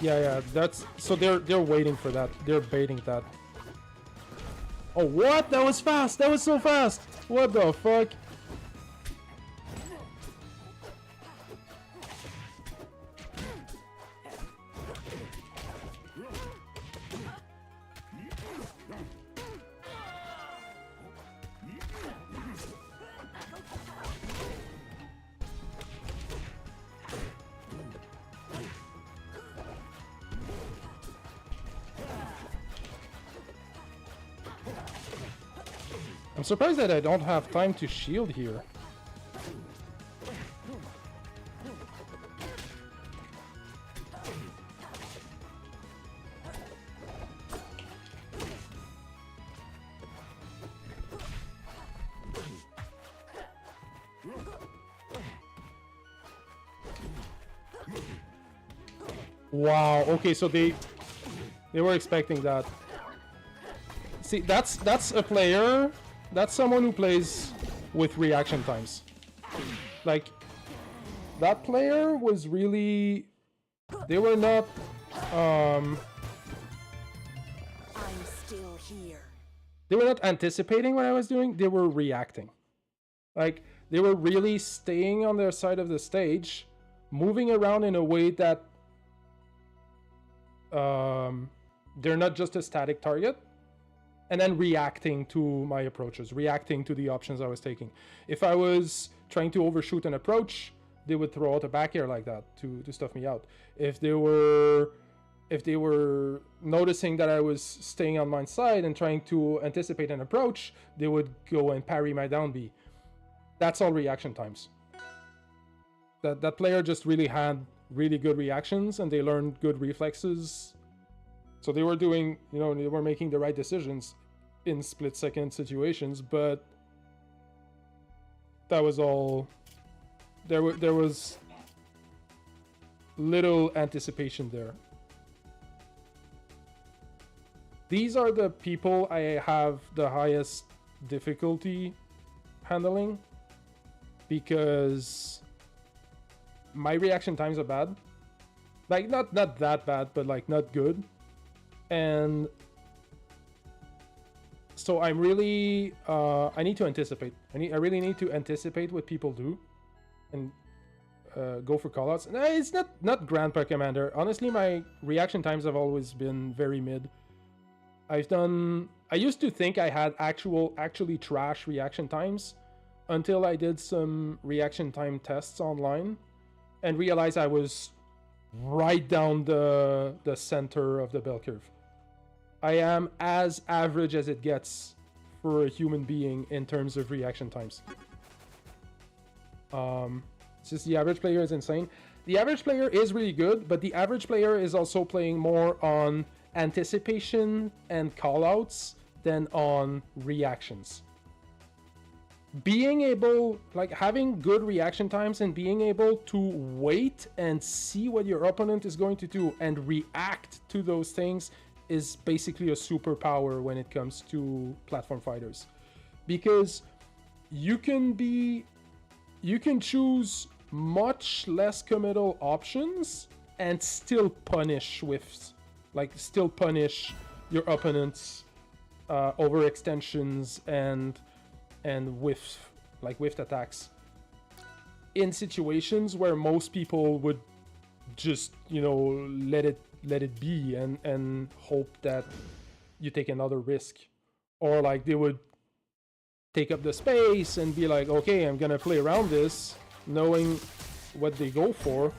Yeah, that's so they're waiting for that. They're baiting that. Oh, what? That was fast. That was so fast. What the fuck? I'm surprised that I don't have time to shield here. Wow. Okay, so they were expecting that. See, that's a player. That's someone who plays with reaction times. Like, that player was really... They were not... I'm still here. They were not anticipating what I was doing. They were reacting. Like, they were really staying on their side of the stage, moving around in a way that... they're not just a static target. And then reacting to my approaches, reacting to the options I was taking. If I was trying to overshoot an approach, they would throw out a back air like that to stuff me out. If they were noticing that I was staying on my side and trying to anticipate an approach, they would go and parry my down B. That's all reaction times. That player just really had really good reactions and they learned good reflexes. So they were doing, you know, they were making the right decisions in split-second situations, but that was all. There was little anticipation there. These are the people I have the highest difficulty handling because my reaction times are bad. Like, not that bad, but like not good. And so I'm really I need to anticipate. I really need to anticipate what people do and go for callouts. No, it's not Grandpa Commander. Honestly, my reaction times have always been very mid. I used to think I had actually trash reaction times until I did some reaction time tests online and realized I was right down the center of the bell curve. I am as average as it gets for a human being in terms of reaction times. It's just the average player is insane. The average player is really good, but the average player is also playing more on anticipation and callouts than on reactions. Being able, like having good reaction times and being able to wait and see what your opponent is going to do and react to those things is basically a superpower when it comes to platform fighters, because you can choose much less committal options and still punish whiffs, like still punish your opponent's overextensions and whiffed attacks in situations where most people would just, you know, let it be and hope that you take another risk, or like they would take up the space and be like, okay, I'm gonna play around this, knowing what they go for.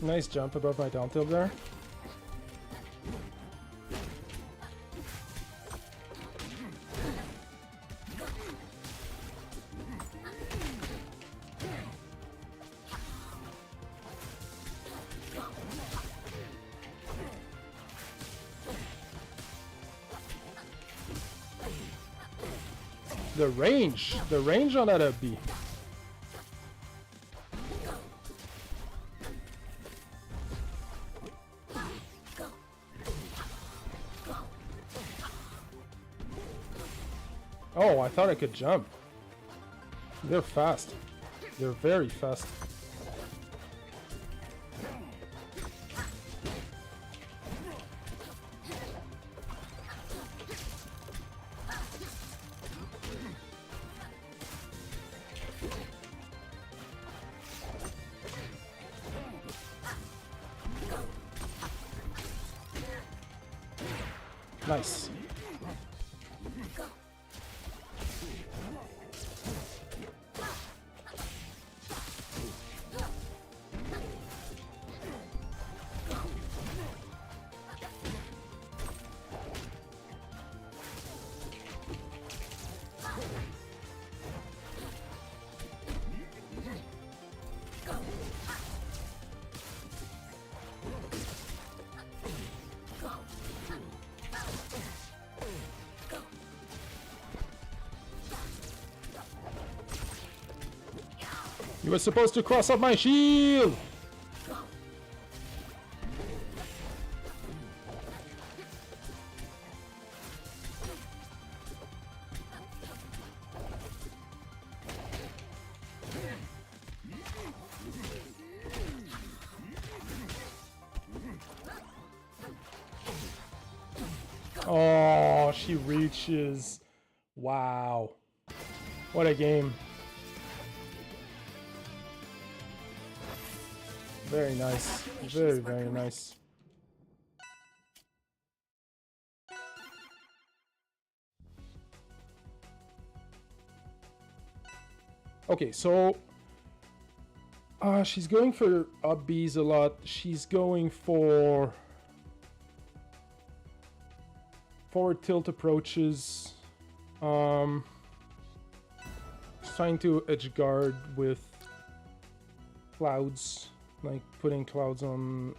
Nice jump above my down tilt there. The range on that up B. Oh, I thought I could jump. They're fast. They're very fast. Nice. You were supposed to cross up my shield! Oh, she reaches. Wow. What a game. Very nice. Very, very nice. Okay, so she's going for up Bs a lot. She's going for forward tilt approaches. Trying to edge guard with clouds, like putting clouds on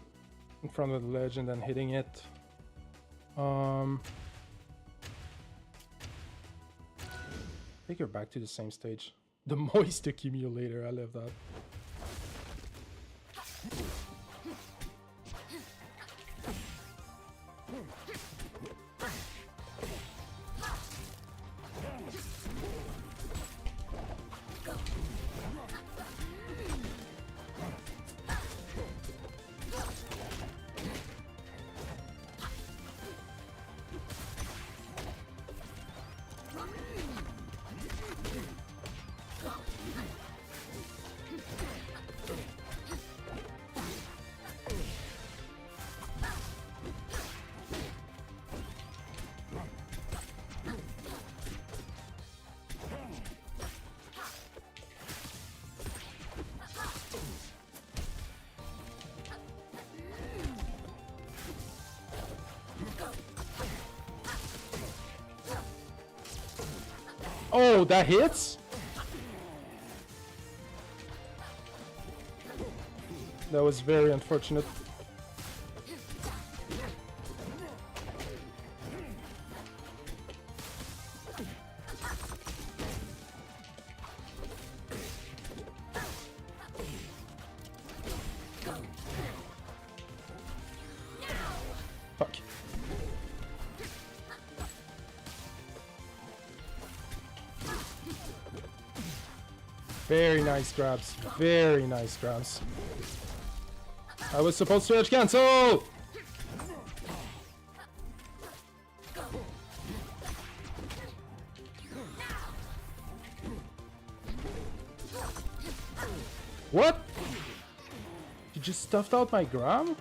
in front of the ledge and then hitting it. Take her back to the same stage. The moist accumulator, I love that. Oh, that hits? That was very unfortunate. Fuck. Very nice grabs. Very nice grabs. I was supposed to edge cancel! What? You just stuffed out my grab?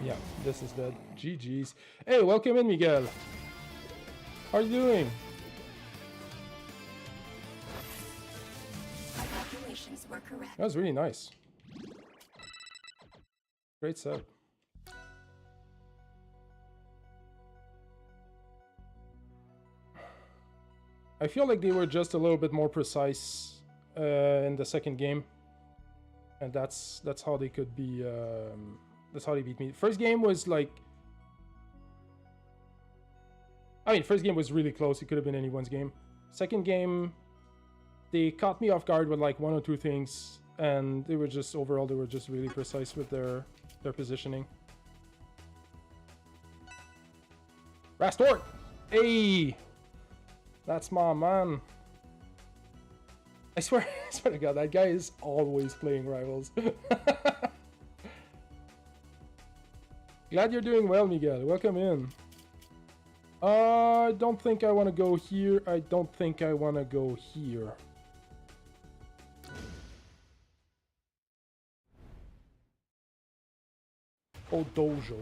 Yeah, this is dead. GG's. Hey, welcome in, Miguel. How are you doing? My calculations were correct. That was really nice. Great set. I feel like they were just a little bit more precise in the second game, and that's how they could be. That's how they beat me. First game was like, I mean, first game was really close. It could have been anyone's game. Second game, they caught me off guard with like one or two things, and they were just overall they were just really precise with their positioning. Rastort! Hey! That's my man. I swear to God, that guy is always playing Rivals. Glad you're doing well, Miguel. Welcome in. I don't think I want to go here. I don't think I want to go here. Oh, dojo.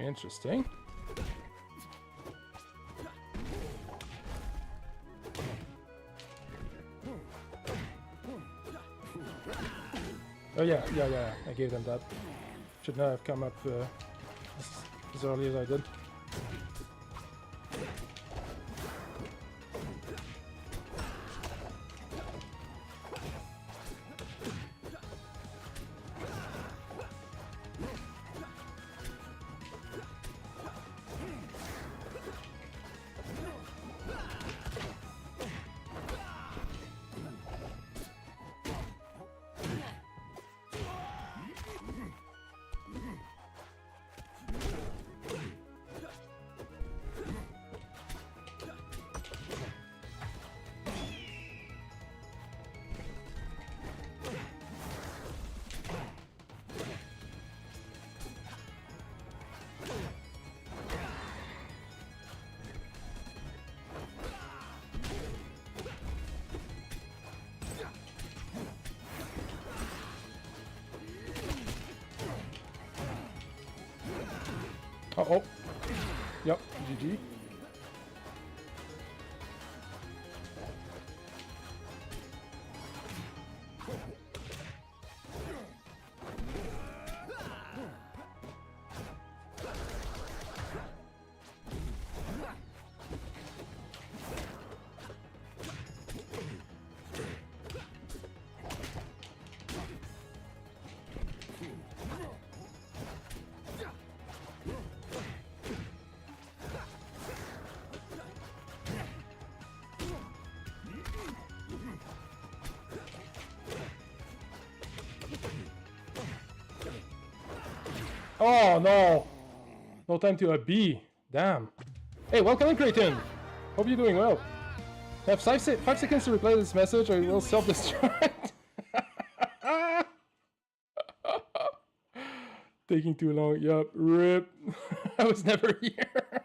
Interesting. Oh yeah, I gave them that. Should not have come up as early as I did. Uh-oh. Yep, GG. Oh no! No time to a B. Damn. Hey, welcome in, Creighton. Hope you're doing well. I have 5 seconds to reply to this message, or it will self-destruct. Taking too long. Yup. Rip. I was never here.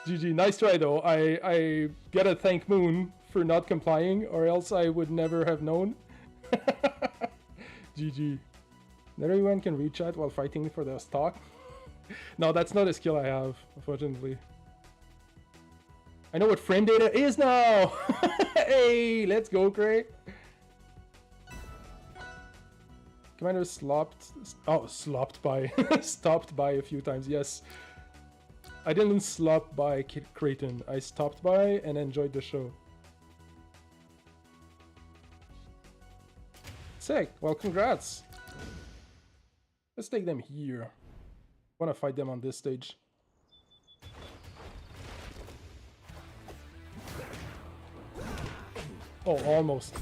GG. Nice try though. I gotta thank Moon for not complying, or else I would never have known. GG. Not everyone can reach out while fighting for their stock. No, that's not a skill I have, unfortunately. I know what frame data is now! Hey, let's go, Cray! Commander stopped by stopped by a few times, yes. I didn't slop by Creighton. I stopped by and enjoyed the show. Sick. Well, congrats. Let's take them here. Want to fight them on this stage. Oh, almost.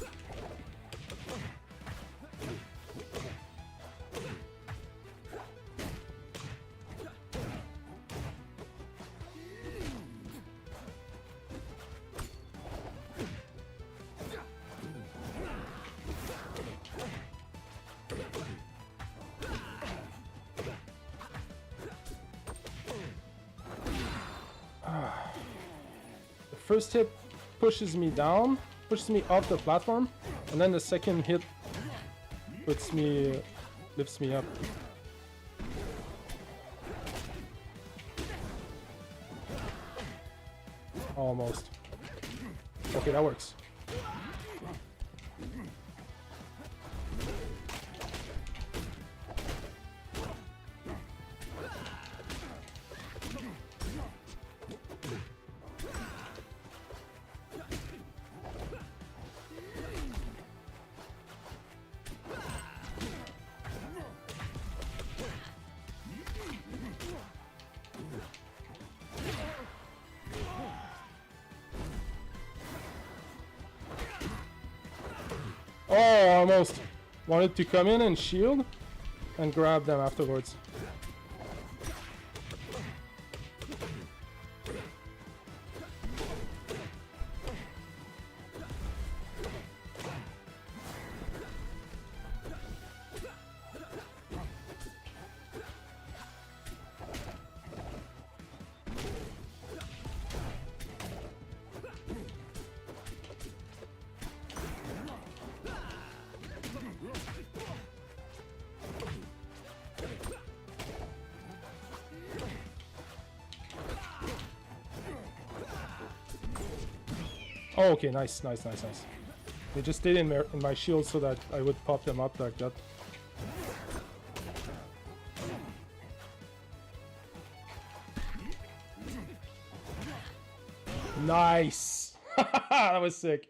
The first hit pushes me down, pushes me off the platform, and then the second hit lifts me up. Almost. Okay, that works. Oh, almost. Wanted to come in and shield and grab them afterwards. Oh, okay, nice. They just stayed in my shield so that I would pop them up like that. Nice! That was sick.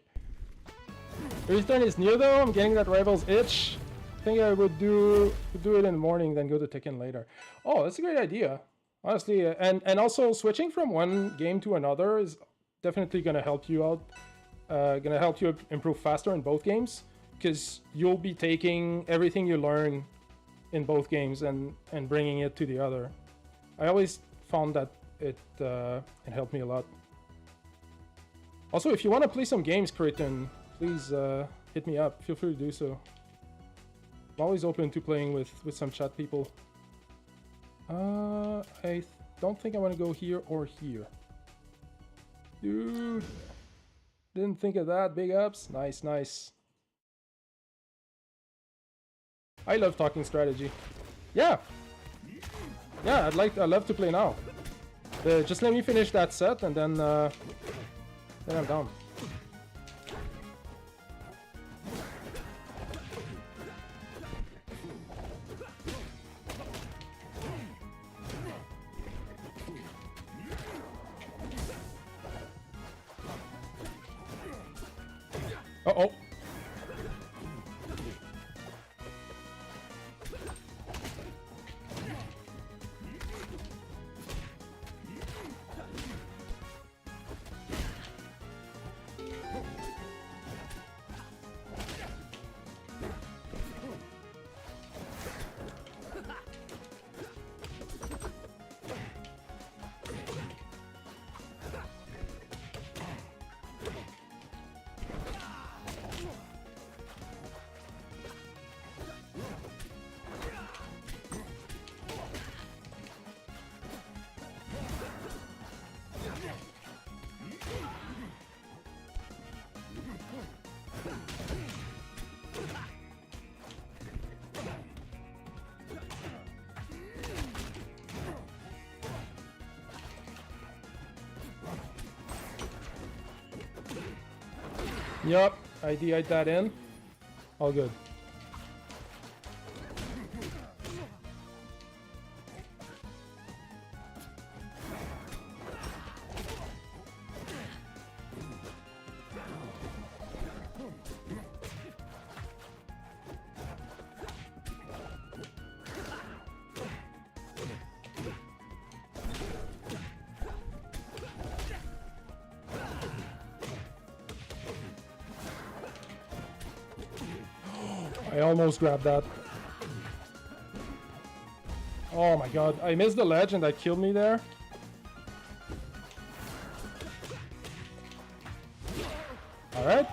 Return is near though, I'm getting that rival's itch. I think I would do it in the morning, then go to Tekken later. Oh, that's a great idea. Honestly, and also switching from one game to another is definitely gonna help you out. Gonna help you improve faster in both games, because you'll be taking everything you learn in both games and bringing it to the other. I always found that it helped me a lot. Also, if you want to play some games, Creighton, please hit me up. Feel free to do so. I'm always open to playing with some chat people. I don't think I want to go here or here. Dude, didn't think of that. Big ups. Nice. I love talking strategy. Yeah, I'd love to play now. Just let me finish that set and then I'm down. Uh-oh. Yup, I DI'd that in. All good. I almost grabbed that. Oh my god, I missed the ledge and that killed me there. Alright.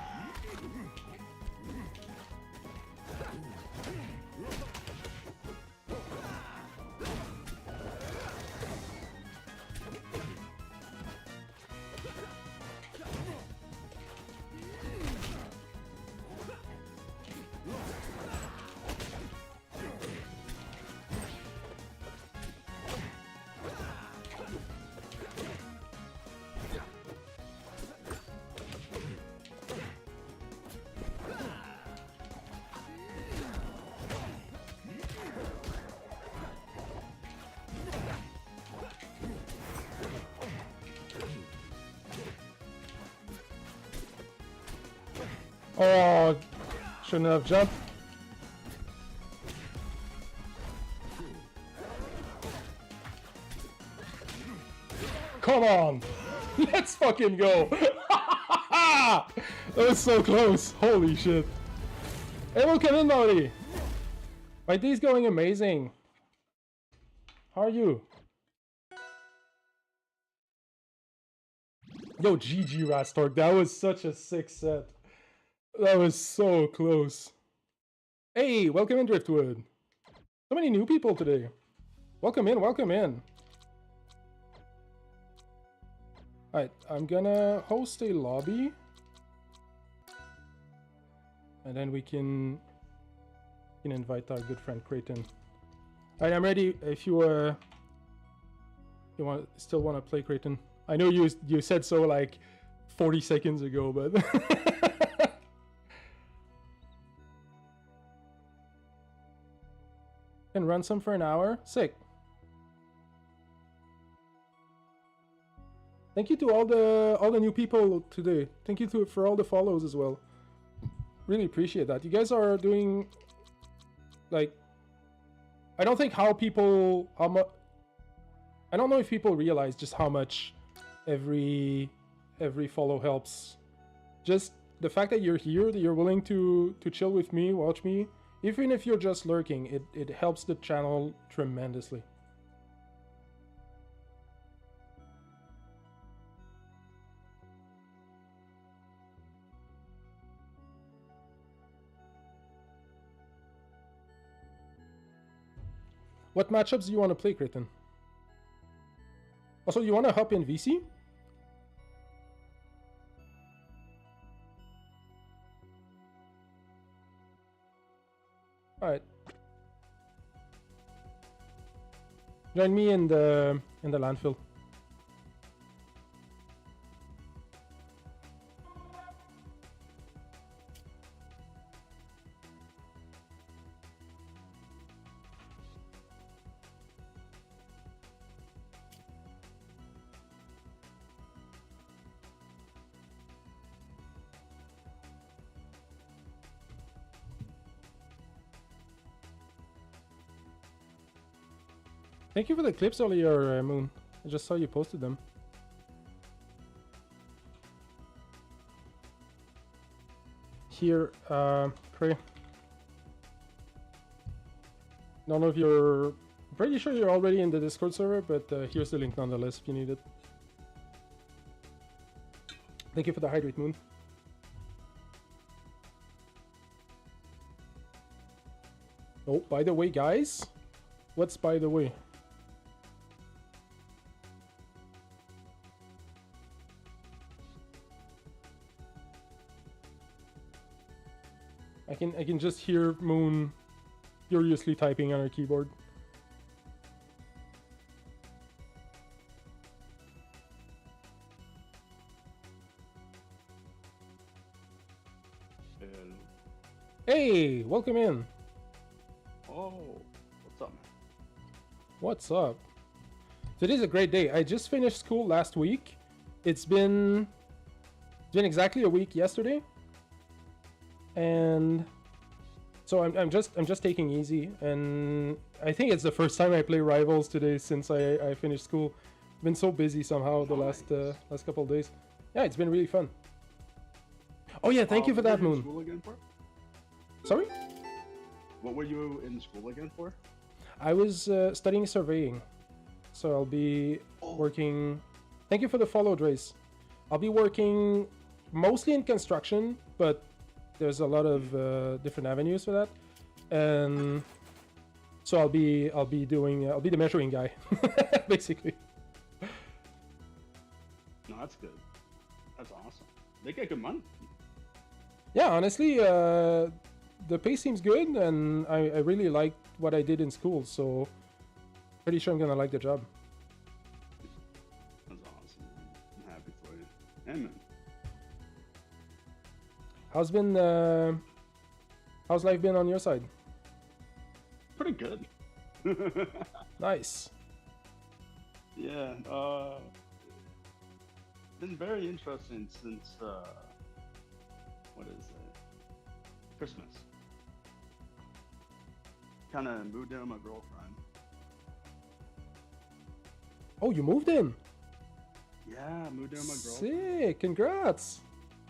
Oh, shouldn't have jumped. Come on! Let's fucking go! That was so close! Holy shit! Hey, welcome in, Maori! My day's going amazing. How are you? Yo, GG Rastork, that was such a sick set. That was so close. Hey, welcome in, Driftwood. So many new people today. Welcome in, welcome in. Alright, I'm gonna host a lobby. And then we can invite our good friend Creighton. Alright, I'm ready if you still wanna play, Creighton. I know you said so like 40 seconds ago, but and run some for an hour. Sick. Thank you to all the new people today. Thank you for all the follows as well. Really appreciate that. You guys are doing like I don't know if people realize just how much every follow helps. Just the fact that you're here, that you're willing to chill with me, watch me. Even if you're just lurking, it helps the channel tremendously. What matchups do you want to play, Creighton? Also, you want to hop in VC? Alright. Join me in the landfill. Thank you for the clips earlier, Moon. I just saw you posted them. Here, Cray. Don't know if you're... pretty sure you're already in the Discord server, but here's the link nonetheless if you need it. Thank you for the hydrate, Moon. Oh, by the way, guys. What's by the way? I can just hear Moon furiously typing on her keyboard. Hey, welcome in. Oh, what's up, man? What's up? Today's a great day. I just finished school last week. It's been exactly a week yesterday. And so I'm just taking easy, and I think it's the first time I play Rivals today since I finished school. Been so busy somehow the last couple of days. Yeah, it's been really fun. Oh yeah, thank you for that, Moon. School again for? Sorry? What were you in school again for? I was studying surveying, so I'll be working. Thank you for the follow, Drace. I'll be working mostly in construction, but there's a lot of different avenues for that, and so I'll be the measuring guy, basically. No, that's good. That's awesome. They get good money. Yeah, honestly, the pay seems good, and I really like what I did in school, so pretty sure I'm gonna like the job. That's awesome. I'm happy for you. Amen. How's life been on your side? Pretty good. Nice. Yeah. Been very interesting since what is it? Christmas. Kind of moved in with my girlfriend. Oh, you moved in. Yeah, moved in with my girlfriend. Sick! Congrats.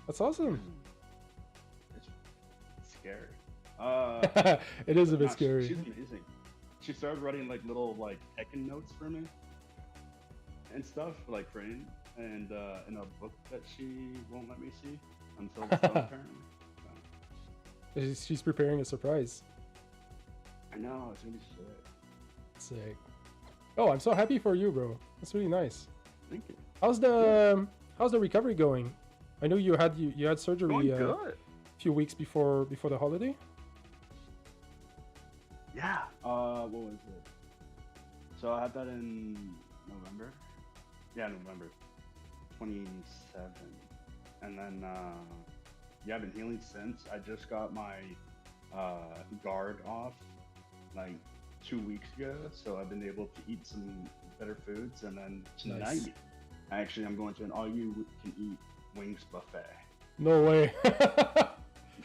That's awesome. It's scary. It is a bit Nah, scary. She's amazing. She started writing like little like heckin' notes for me and stuff, like frame, and in a book that she won't let me see until it's done apparently. So, She's preparing a surprise. I know, it's gonna be sick. Sick. Oh, I'm so happy for you, bro. That's really nice. Thank you. How's the recovery going? I know you had surgery Going a good. few weeks before the holiday. Yeah. What was it? So I had that in November. Yeah, November 27. And then yeah, I've been healing since. I just got my guard off like 2 weeks ago, so I've been able to eat some better foods. And then tonight, Nice. actually, I'm going to an all-you-can-eat wings buffet. No way.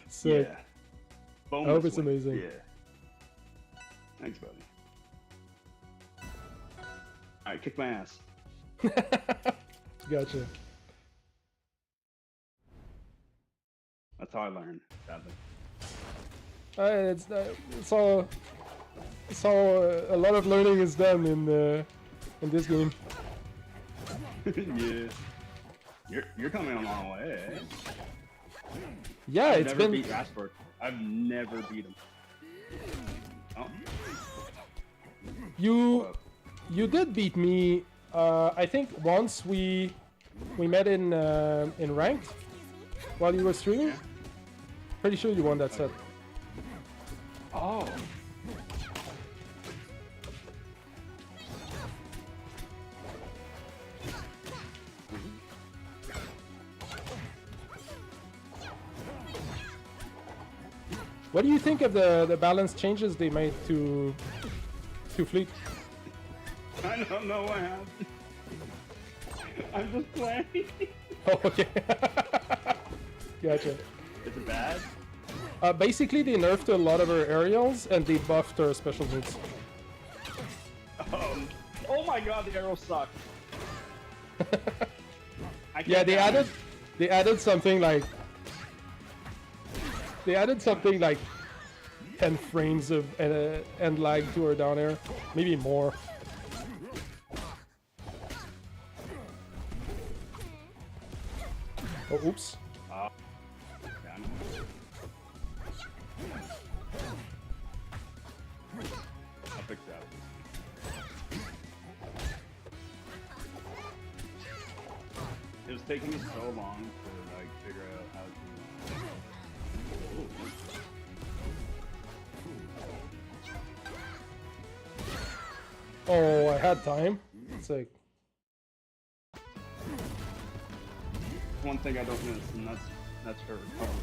Sick. Yeah. I hope Boneless it's wings. amazing. Yeah. Thanks, buddy. All right, kick my ass. Gotcha. That's how I learned, sadly. It's all a lot of learning is done in this game. Yeah. You're coming a long way. Eh? Yeah, I've it's never been beat Rasberg. I've never beat him. Oh. you did beat me. I think once we met in ranked while you were streaming. Yeah. Pretty sure you won that set. Oh. What do you think of the balance changes they made to Fleet? I don't know what happened. I'm just playing. Oh, okay. Gotcha. Is it bad? Basically, they nerfed a lot of her aerials and they buffed her special moves. Oh my god, the arrows suck. I Yeah, can't damage. they added something like 10 frames of end lag to her down air, maybe more. Oh, oops. Damn it. I'll fix that. It was taking me so long to like figure out how to. Oh, I had time. It's like, One thing I don't miss, and that's her recovery.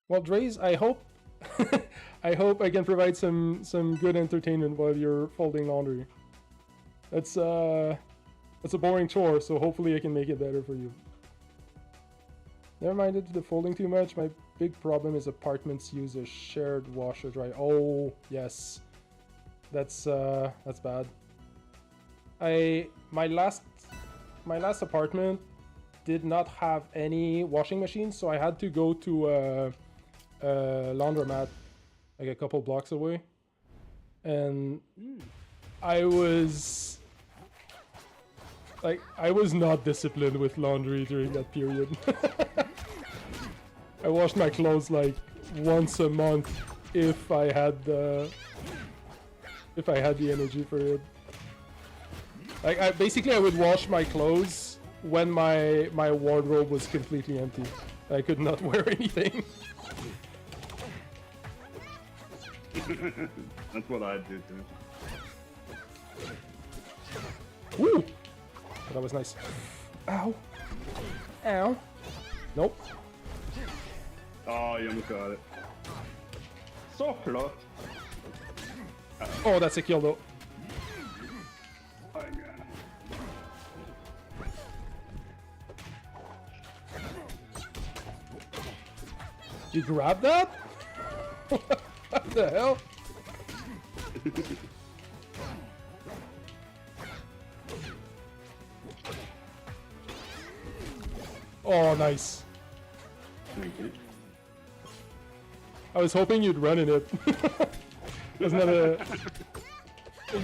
well, Draze, I hope I hope I can provide some good entertainment while you're folding laundry. That's a boring chore, so hopefully I can make it better for you. Never mind the folding too much. My big problem is apartments use a shared washer dry. Oh yes, that's bad. My last apartment, did not have any washing machines, so I had to go to a laundromat like a couple blocks away, and I was not disciplined with laundry during that period. I washed my clothes like once a month if I had the energy for it. Like I would wash my clothes when my wardrobe was completely empty. I could not wear anything. That's what I do too. Woo! That was nice. Ow. Ow. Nope. Oh, you almost got it. So close. Oh, that's a kill though. Oh, God. You grab that? What the hell? Oh, nice. Thank you. I was hoping you'd run in it. Wasn't that a...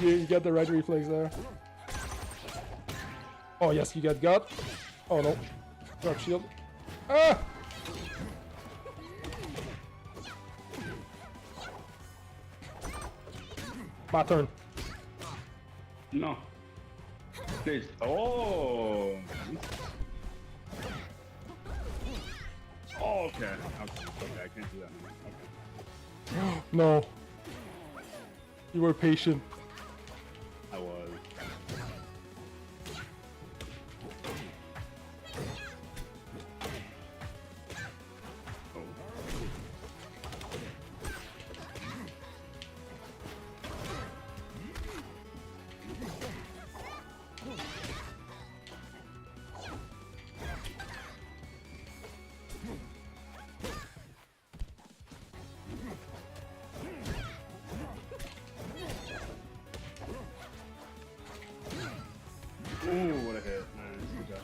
You got the right reflex there. Oh yes, you got gut. Oh no. Drop shield. Ah! My turn. No. Please. Oh. Oh, okay. Okay, I can't do that now. Okay. No. You were patient. I was. Oh. Ooh, what a hit. Nice, good job.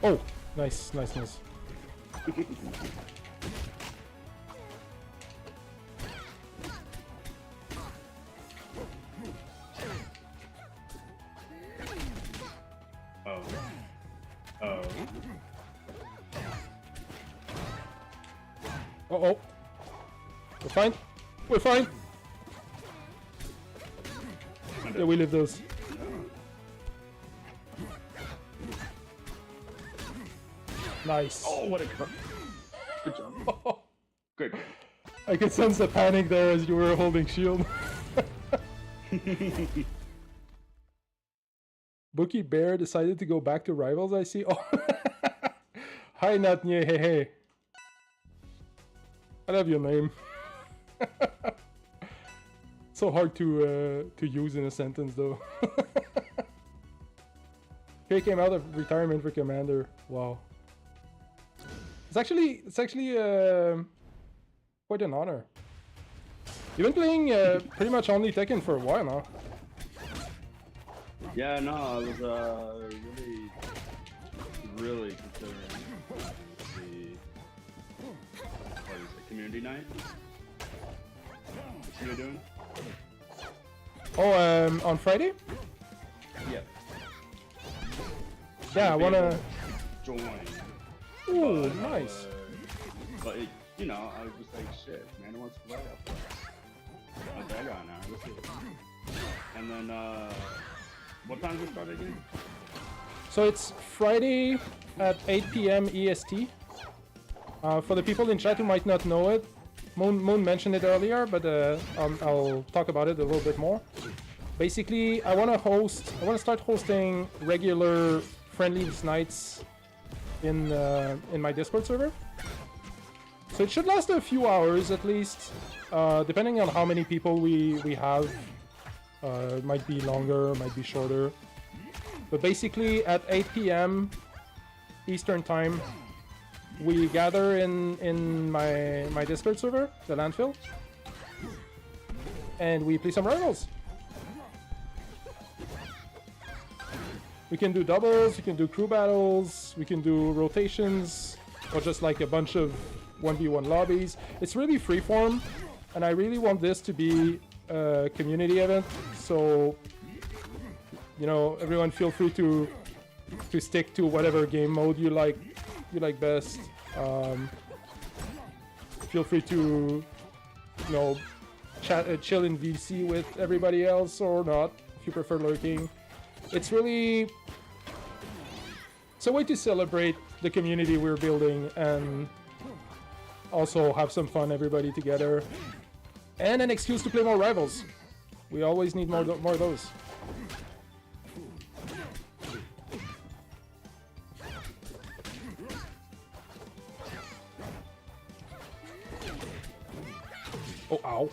Oh, nice, nice, nice. Oh. Oh. Uh-oh. We're fine. We're fine. Yeah, we live those. Nice. Oh, what a cut. Good job. Good. I could sense the panic there as you were holding shield. Bookie Bear decided to go back to Rivals, I see. Oh. Hi, Natnye. Hey, hey. I love your name. So hard to use in a sentence, though. He came out of retirement for Commander. Wow. It's actually quite an honor. You've been playing pretty much only Tekken for a while now. Yeah, no, I was really considering the community night. What you doing? Oh, on Friday? Yeah. Yeah, I wanna join. Ooh, But, nice. But it, you know, I was just like, shit, man, wants to play up there. I was like, I got an hour, let's do it. And then, what time does it start again? So it's Friday at 8 p.m. EST. For the people in chat who might not know it, Moon mentioned it earlier, but I'll talk about it a little bit more. Basically, I want to start hosting regular friendly nights in my Discord server. So it should last a few hours at least, depending on how many people we have. It might be longer, might be shorter. But basically, at 8 p.m. Eastern Time, we gather in my Discord server, the landfill, and we play some rivals. We can do doubles, we can do crew battles, we can do rotations, or just like a bunch of 1v1 lobbies. It's really freeform, and I really want this to be a community event, so you know, everyone feel free to stick to whatever game mode you like best. Feel free to, you know, chill in VC with everybody else or not if you prefer lurking. It's really, it's a way to celebrate the community we're building and also have some fun, everybody together, and an excuse to play more rivals. We always need more of those. Oh, ow.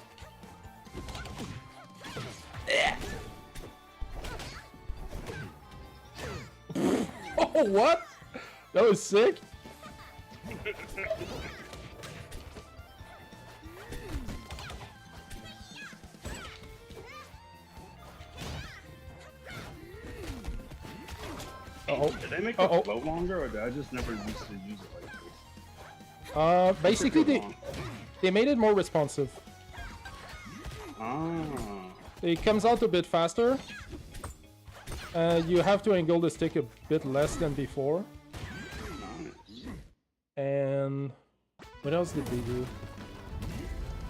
Oh, what? That was sick. Uh-oh. Did they make the float longer, or did I just never used to use it like this? Basically they made it more responsive. Ah. It comes out a bit faster. You have to angle the stick a bit less than before. Nice. And what else did they do?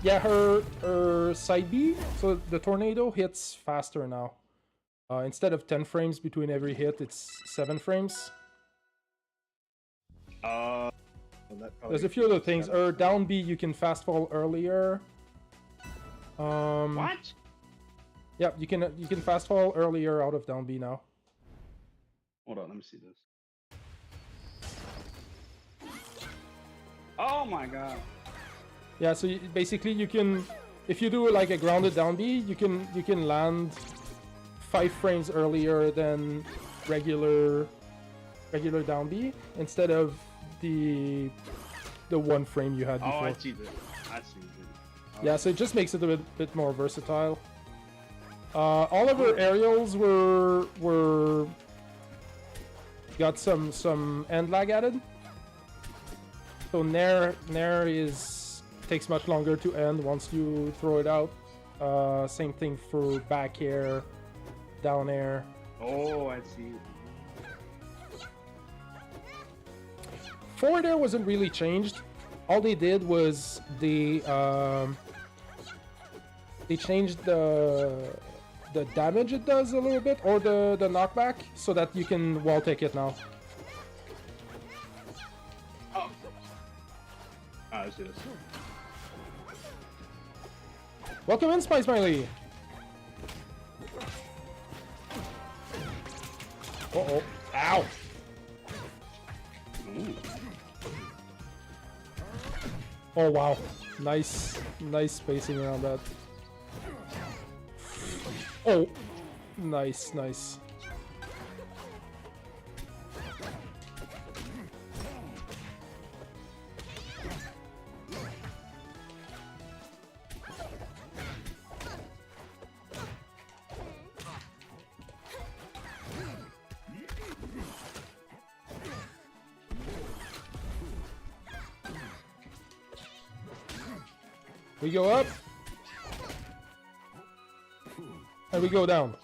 Yeah, her side B, so the tornado hits faster now. Instead of 10 frames between every hit, it's 7 frames. There's a few other things. Down B, you can fast fall earlier. What? Yeah, you can fast fall earlier out of down B now. Hold on, let me see this. Oh my god. Yeah, so basically you can, if you do like a grounded down B, you can land 5 frames earlier than regular down B instead of the 1 frame you had before. Oh, I see this. I see this. Yeah, so it just makes it a bit more versatile. All of our aerials were got some end lag added. So Nair takes much longer to end once you throw it out. Same thing for back air, down air. Oh, I see. Forward air wasn't really changed. All they did was they changed the damage it does a little bit, or the knockback, so that you can wall take it now. Oh. I see this. Welcome in, Spice Smiley. Uh-oh. Ow. Ooh. Oh wow. Nice spacing around that. Oh. Nice. We go up. And we go down.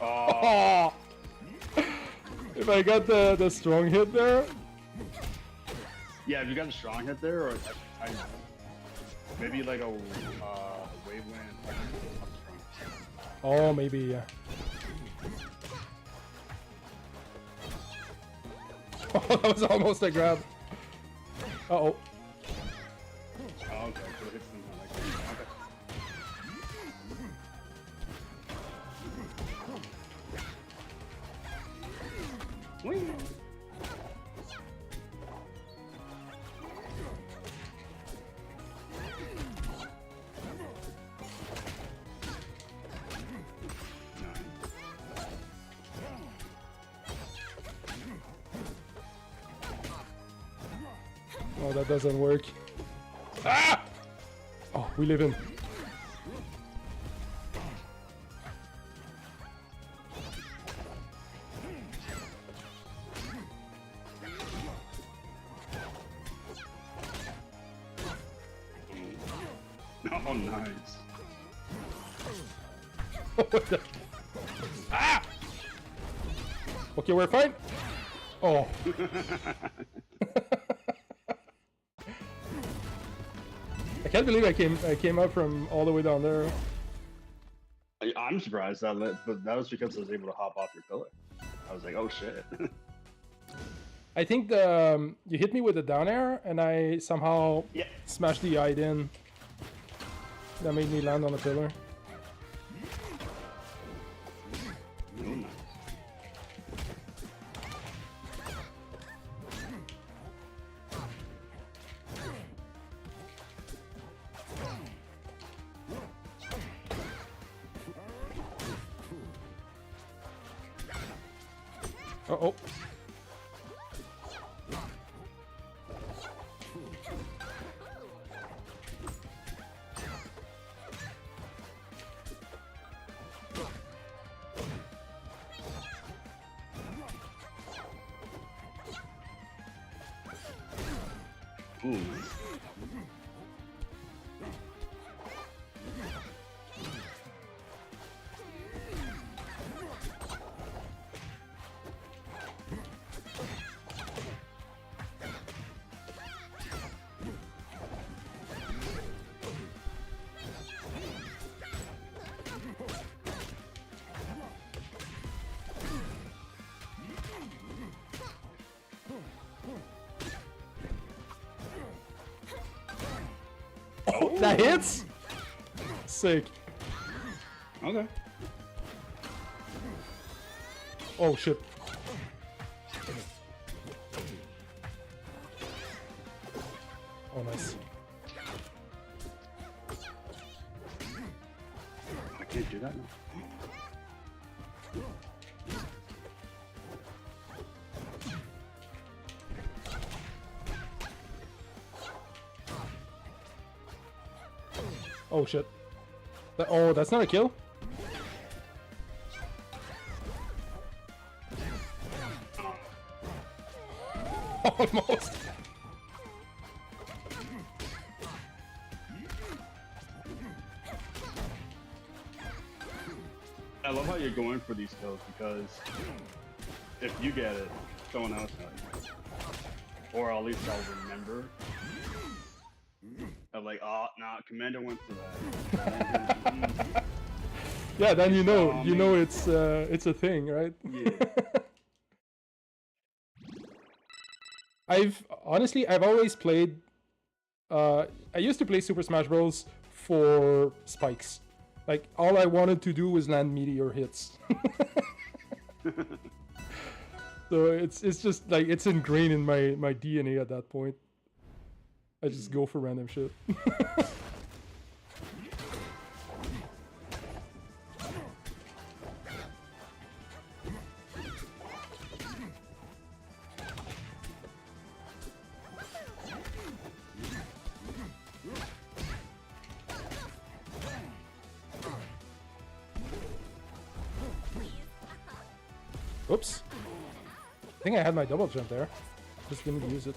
Oh. If I got the strong hit there. Yeah, if you got a strong hit there, or maybe like a waveland. Oh, maybe, yeah. Oh, that was almost a grab. Uh-oh. Oh, okay, so it hits them like that. Okay. Oh, that doesn't work. Ah! Oh, we live in. Oh, nice. What the? Ah! Okay, we're fine. Oh. I can't believe I came up from all the way down there. I'm surprised but that was because I was able to hop off your pillar. I was like, oh shit. I think you hit me with the down air, and I somehow smashed the eye in. That made me land on the pillar. Uh-oh. Ooh. Oh, that hits? Sick. Okay. Oh shit. Oh, nice. I can't do that now. Oh shit. Oh, that's not a kill? Almost. I love how you're going for these kills because if you get it, someone else might. Or at least I'll remember. I'm like, oh, nah, Commander went for that. Yeah, then you know it's a thing, right? Yeah. I've always played. I used to play Super Smash Bros. For spikes. Like all I wanted to do was land meteor hits. So it's just like it's ingrained in my DNA at that point. I just go for random shit. Oops. I think I had my double jump there. Just didn't use it.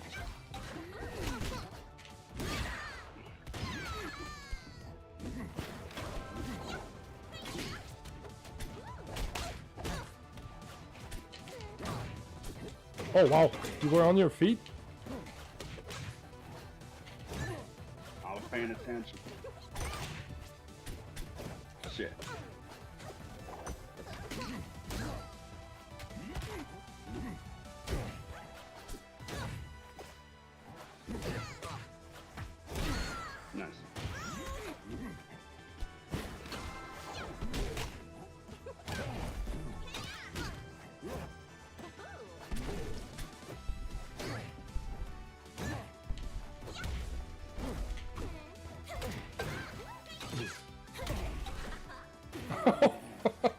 Oh wow, you were on your feet? I was paying attention. Shit. Nice.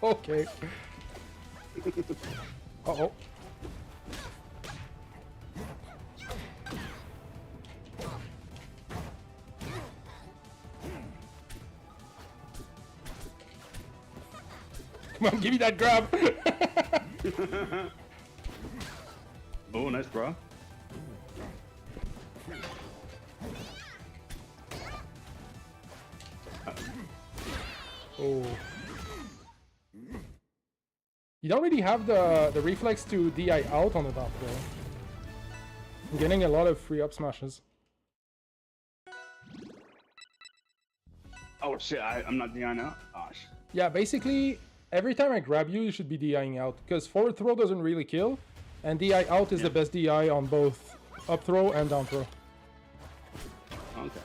Okay. Uh-oh. Come on, give me that grab. Oh, nice, bro. Oh. You don't really have the reflex to DI out on the top though. I'm getting a lot of free up smashes. Oh shit, I'm not DI now. Oh shit. Yeah, basically every time I grab you, you should be DIing out because forward throw doesn't really kill, and DI out is the best DI on both up throw and down throw. Okay.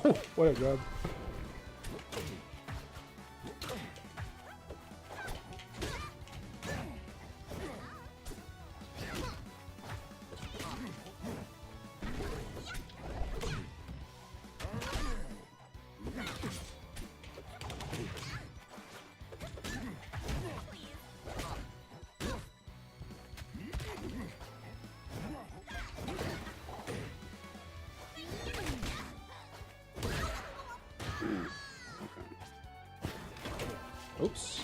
Oh, what a grab. Oops.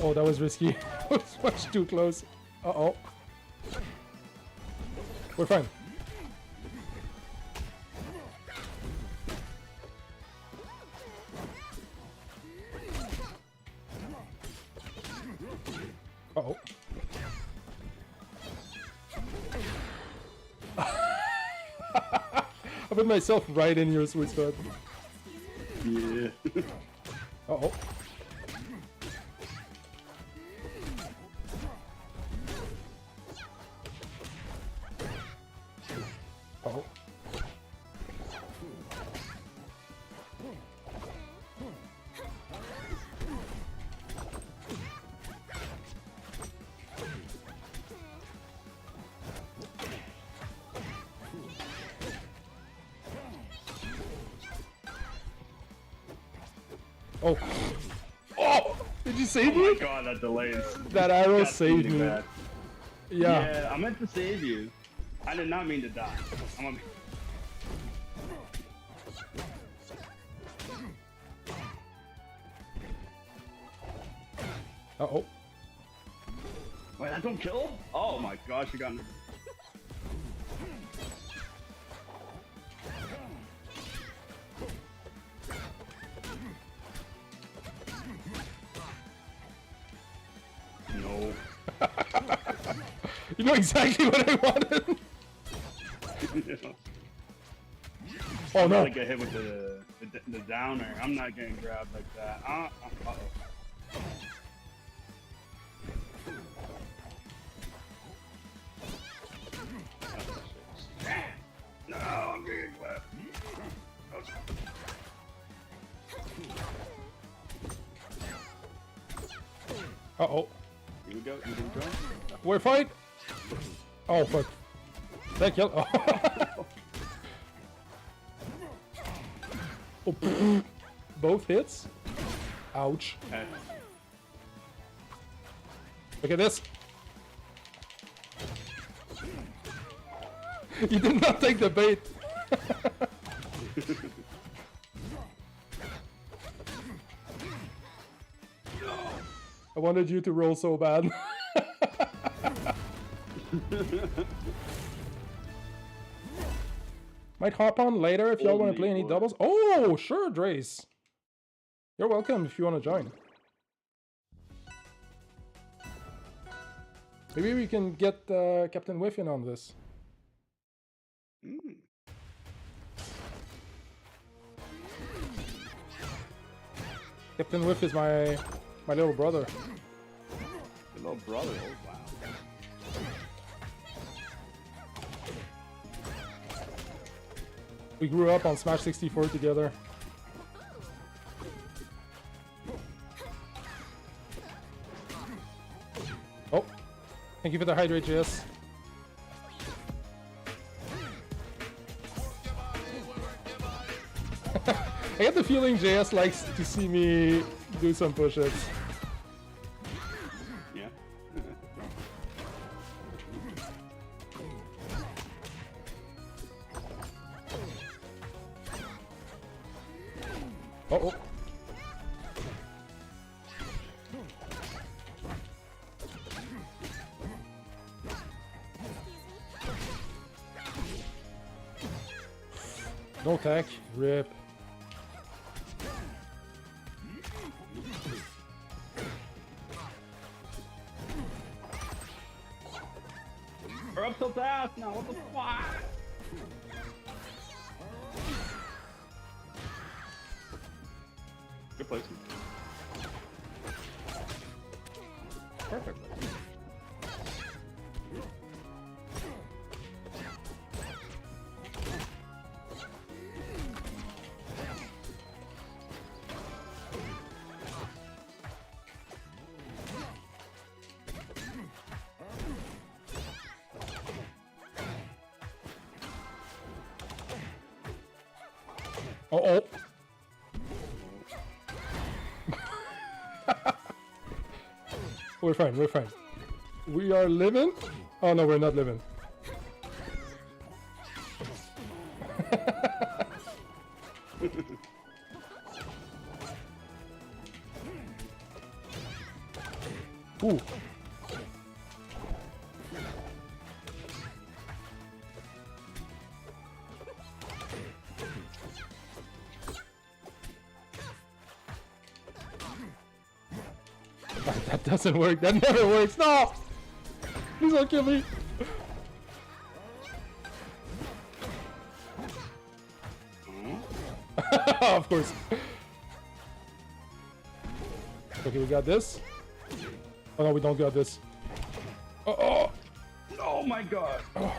Oh, that was risky. That was much too close. Uh-oh. We're fine. Uh-oh. I put myself right in your sweet spot. Yeah. Uh-oh. Uh-oh. Oh. Oh! Did you save Oh my me? god, that delays. That arrow Got saved really me. bad. Yeah. Yeah, I meant to save you. I did not mean to die. I'm gonna... Uh-oh. Wait, that don't kill? Oh my gosh, you got me. No. You know exactly what I wanted. Oh I'm no. gonna get hit with the downer. I'm not getting grabbed like that. Uh-oh. No, I'm getting grabbed. Uh-oh. Here we go. You can join. We're fine. Oh, fuck. That killed. Oh. Oh, pfft. Both hits? Ouch. Okay. Look at this. You did not take the bait. I wanted you to roll so bad. Might hop on later if y'all want to play any doubles. Oh, sure, Drace. You're welcome if you want to join. Maybe we can get Captain Whiff in on this. Mm. Captain Whiff is my little brother. Your little brother. Oh, wow. We grew up on Smash 64 together. Oh, thank you for the hydrate, JS. I get the feeling JS likes to see me do some push-ups. Yeah. Uh-oh. No attack. Rip. We're up till fast now. What the fuck? Good placement. Perfect. Uh-oh. We're fine, we're fine. We are living? Oh no, we're not living. Ooh. That doesn't work. That never works. No! Please don't kill me. Of course. Okay, we got this. Oh no, we don't got this. Oh! Oh my god. Oh.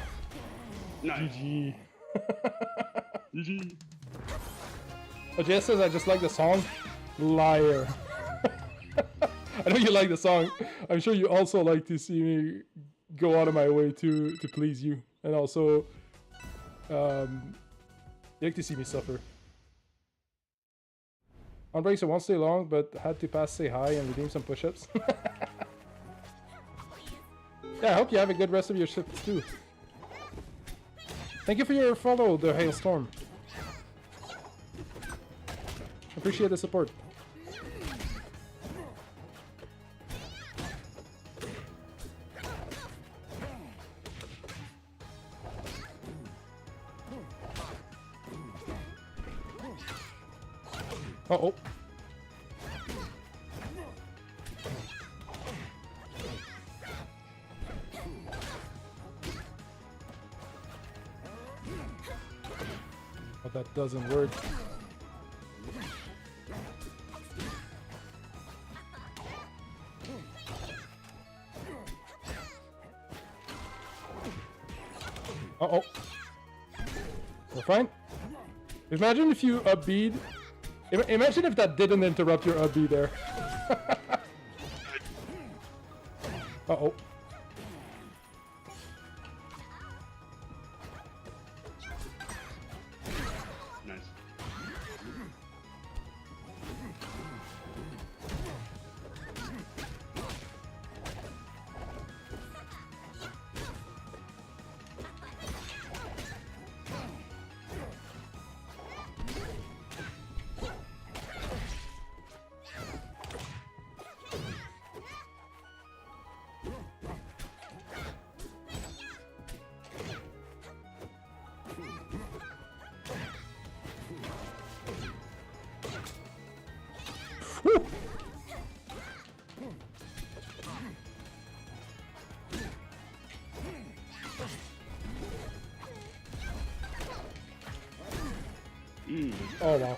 Nice. GG. GG. Oh, Jess says I just like the song. Liar. I know you like the song. I'm sure you also like to see me go out of my way to please you. And also, you like to see me suffer. On breaks, I won't stay long, but had to pass say hi and redeem some push-ups. Yeah, I hope you have a good rest of your shift too. Thank you for your follow, the Hailstorm. Appreciate the support. Uh-oh. But that doesn't work. Uh-oh. We're fine. Imagine if you upbeat. Imagine if that didn't interrupt your upbeat there. Uh-oh. Nice. Woo! Oh wow.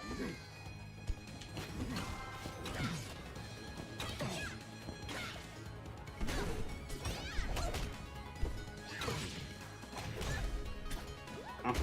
Oh.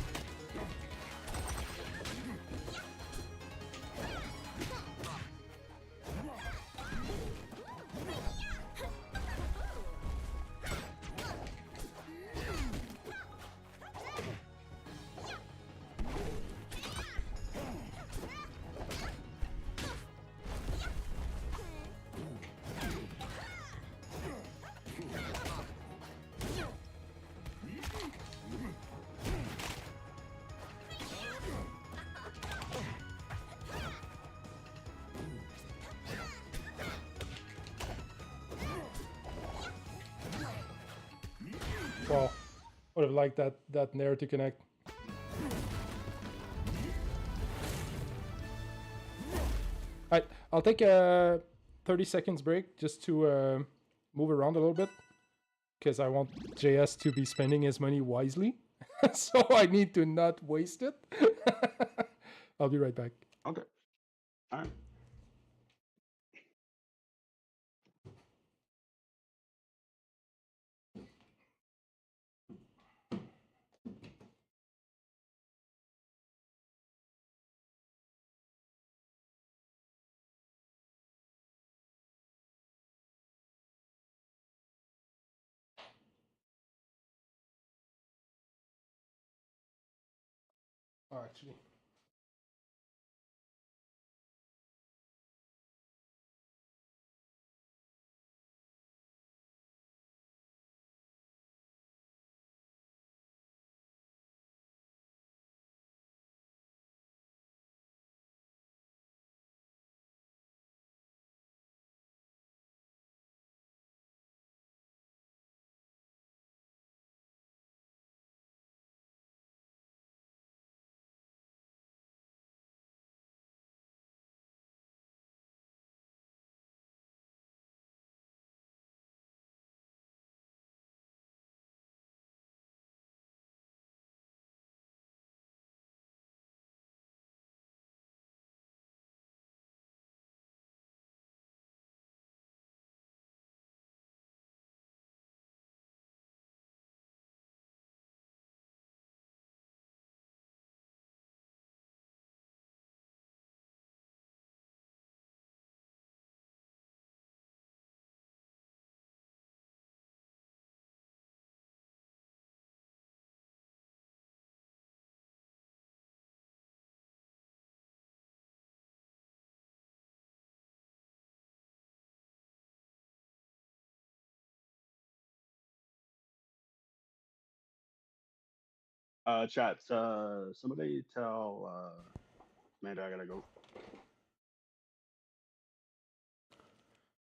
Wow, would have liked that Nair to connect. Alright, I'll take a 30 seconds break just to move around a little bit, because I want JS to be spending his money wisely. So I need to not waste it. I'll be right back. Okay. All right. Oh, actually. Chat. Somebody tell Amanda I gotta go.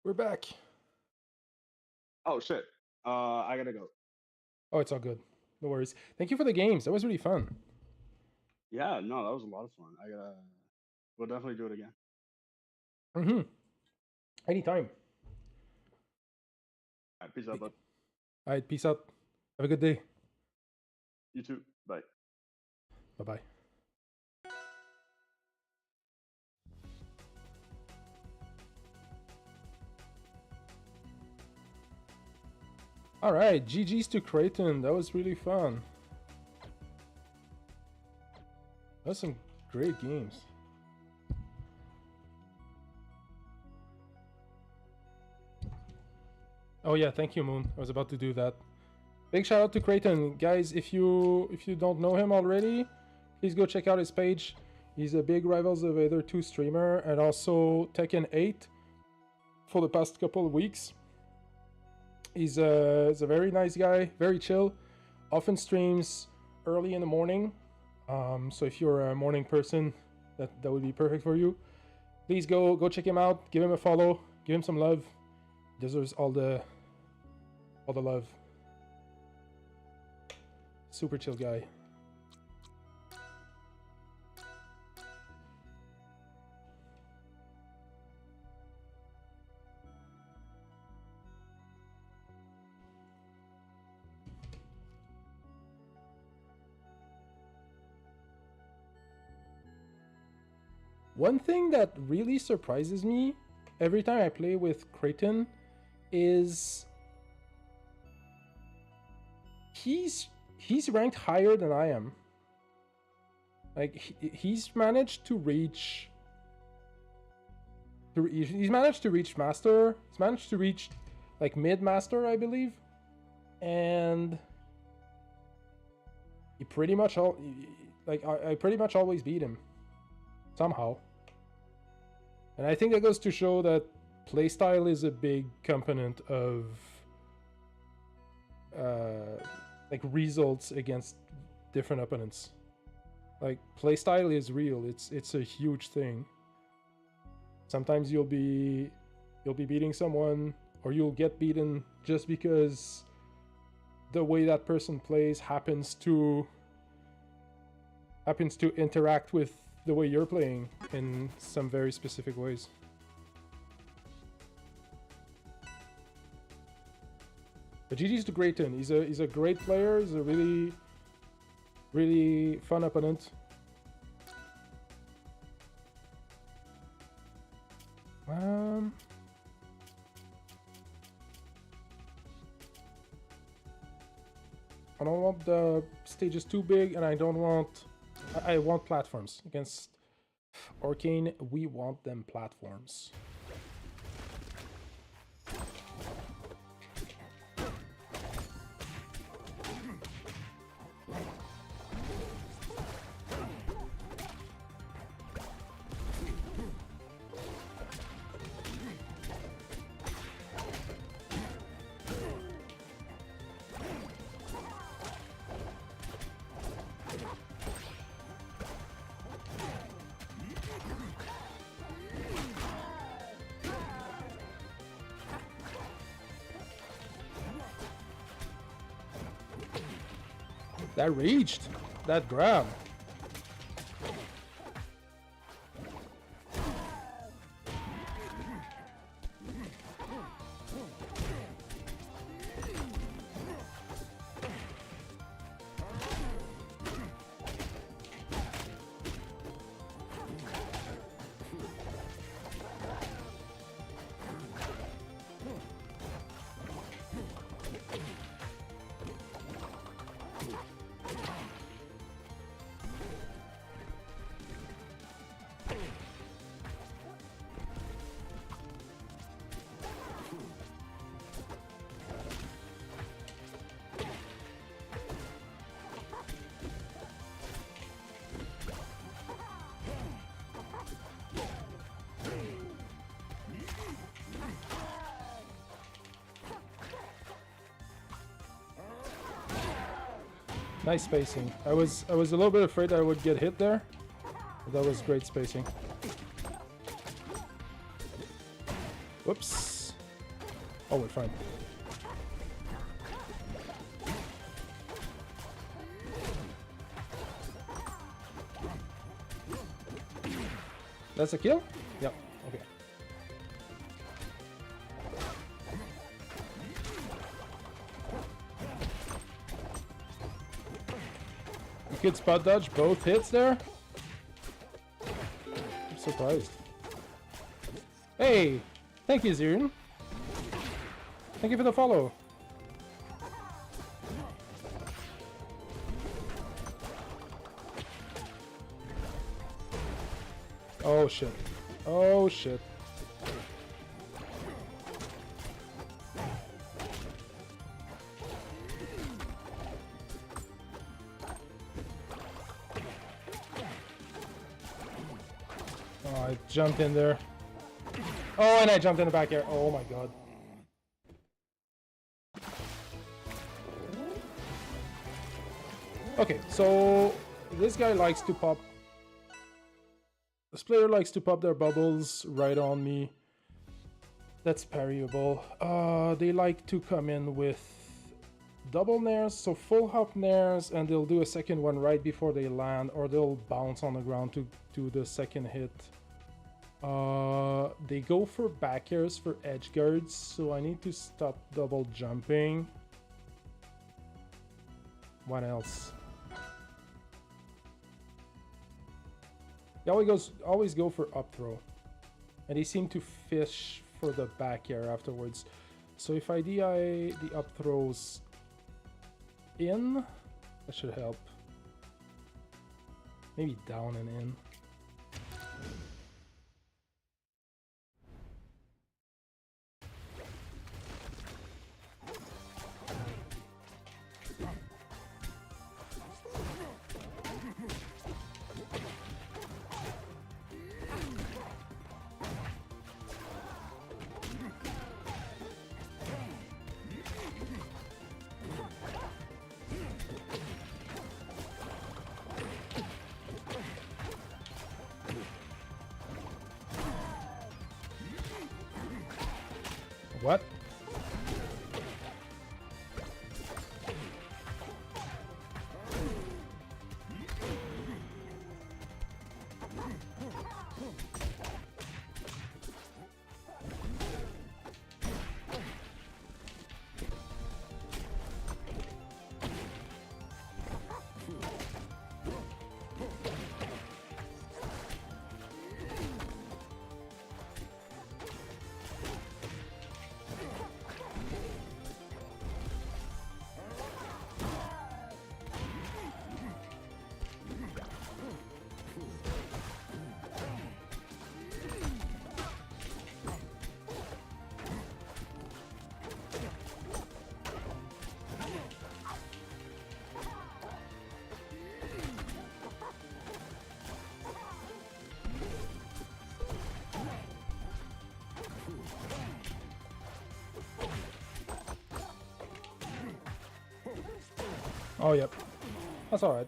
We're back. Oh shit. I gotta go. Oh, it's all good. No worries. Thank you for the games. That was really fun. Yeah, no, that was a lot of fun. We'll definitely do it again. Mm-hmm. Anytime. All right, peace out, bud. All right, peace out. Have a good day. You too. Bye. Bye-bye. All right, GG's to Creighton. That was really fun. That's some great games. Oh yeah, thank you, Moon. I was about to do that. Big shout out to Creighton, guys. If you don't know him already, please go check out his page. He's a big Rivals of Aether 2 streamer and also Tekken 8 for the past couple of weeks. He's a very nice guy, very chill. Often streams early in the morning. So if you're a morning person, that would be perfect for you. Please go check him out. Give him a follow. Give him some love. He deserves all the love. Super chill guy. One thing that really surprises me every time I play with Creighton is he's ranked higher than I am. Like he's managed to reach master. He's managed to reach like mid master, I believe, and he pretty much I pretty much always beat him somehow. And I think that goes to show that playstyle is a big component of like results against different opponents. Like playstyle is real. It's a huge thing. Sometimes you'll be beating someone, or you'll get beaten just because the way that person plays happens to interact with the way you're playing in some very specific ways. But GG's the great one. He's a great player. He's a really fun opponent. I don't want the stages too big, and I don't want... I want platforms. Against Arcane, we want them platforms. That reached! That grab! Nice spacing. I was a little bit afraid I would get hit there, but that was great spacing. Whoops. Oh, we're fine. That's a kill? Yep. Okay. You could spot dodge both hits there? I'm surprised. Hey! Thank you, Zirin. Thank you for the follow. Oh shit. Oh shit. Oh, I jumped in there. Oh, and I jumped in the back air. Oh my god. Okay, so this guy likes to pop. This player likes to pop their bubbles right on me. That's parryable. They like to come in with double nairs, so full hop nairs, and they'll do a second one right before they land, or they'll bounce on the ground to do the second hit. They go for back airs for edge guards, so I need to stop double jumping. What else? They always go for up throw, and they seem to fish for the back air afterwards. So if I DI the up throws in, that should help. Maybe down and in. What? Oh, yep. That's alright.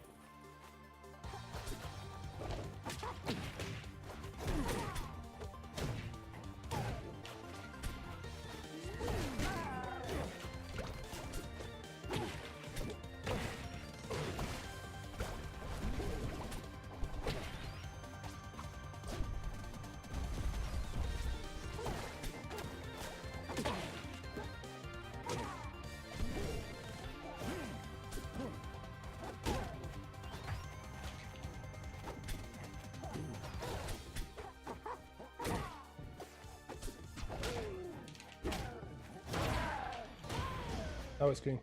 That was clean.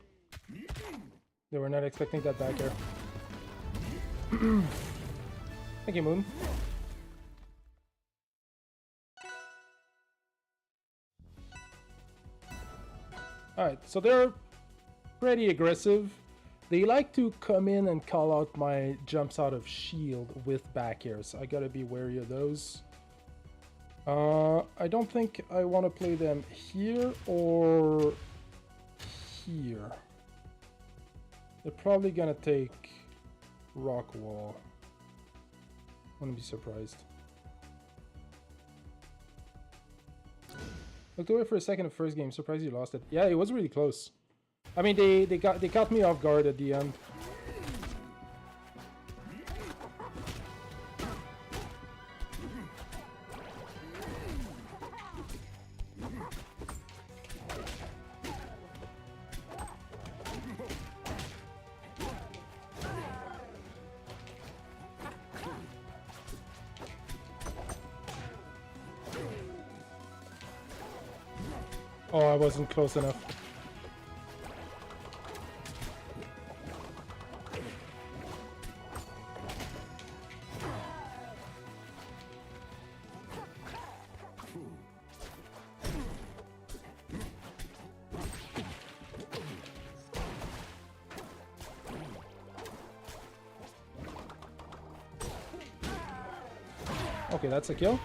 They were not expecting that back air. Thank you, Moon. Alright, so they're pretty aggressive. They like to come in and call out my jumps out of shield with back airs. I gotta be wary of those. I don't think I want to play them here or here. They're probably gonna take rock wall. Wouldn't be surprised. Looked away for a second the first game. Surprised you lost it. Yeah, it was really close. I mean, they caught me off guard at the end. Oh, I wasn't close enough. Okay, that's a kill.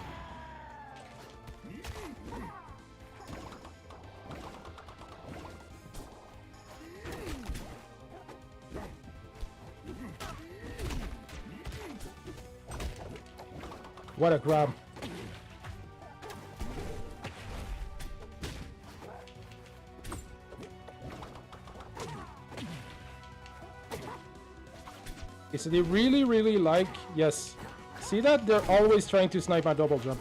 What a grab. Okay, so they really like, yes. See that? They're always trying to snipe my double jump.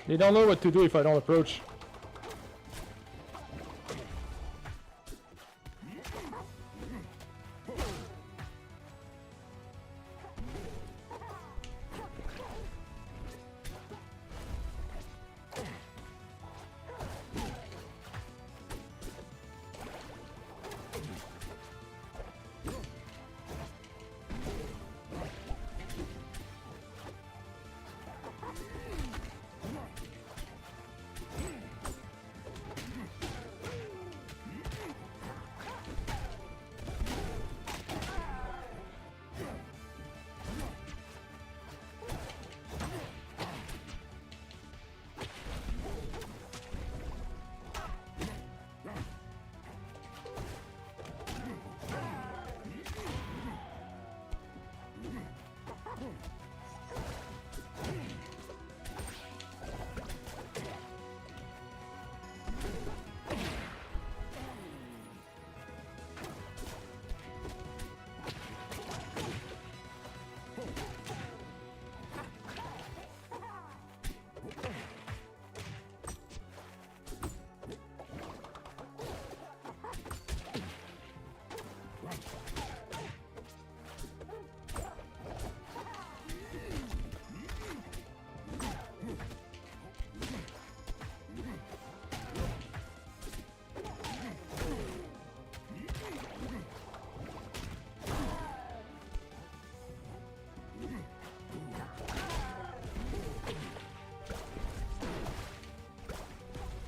They don't know what to do if I don't approach.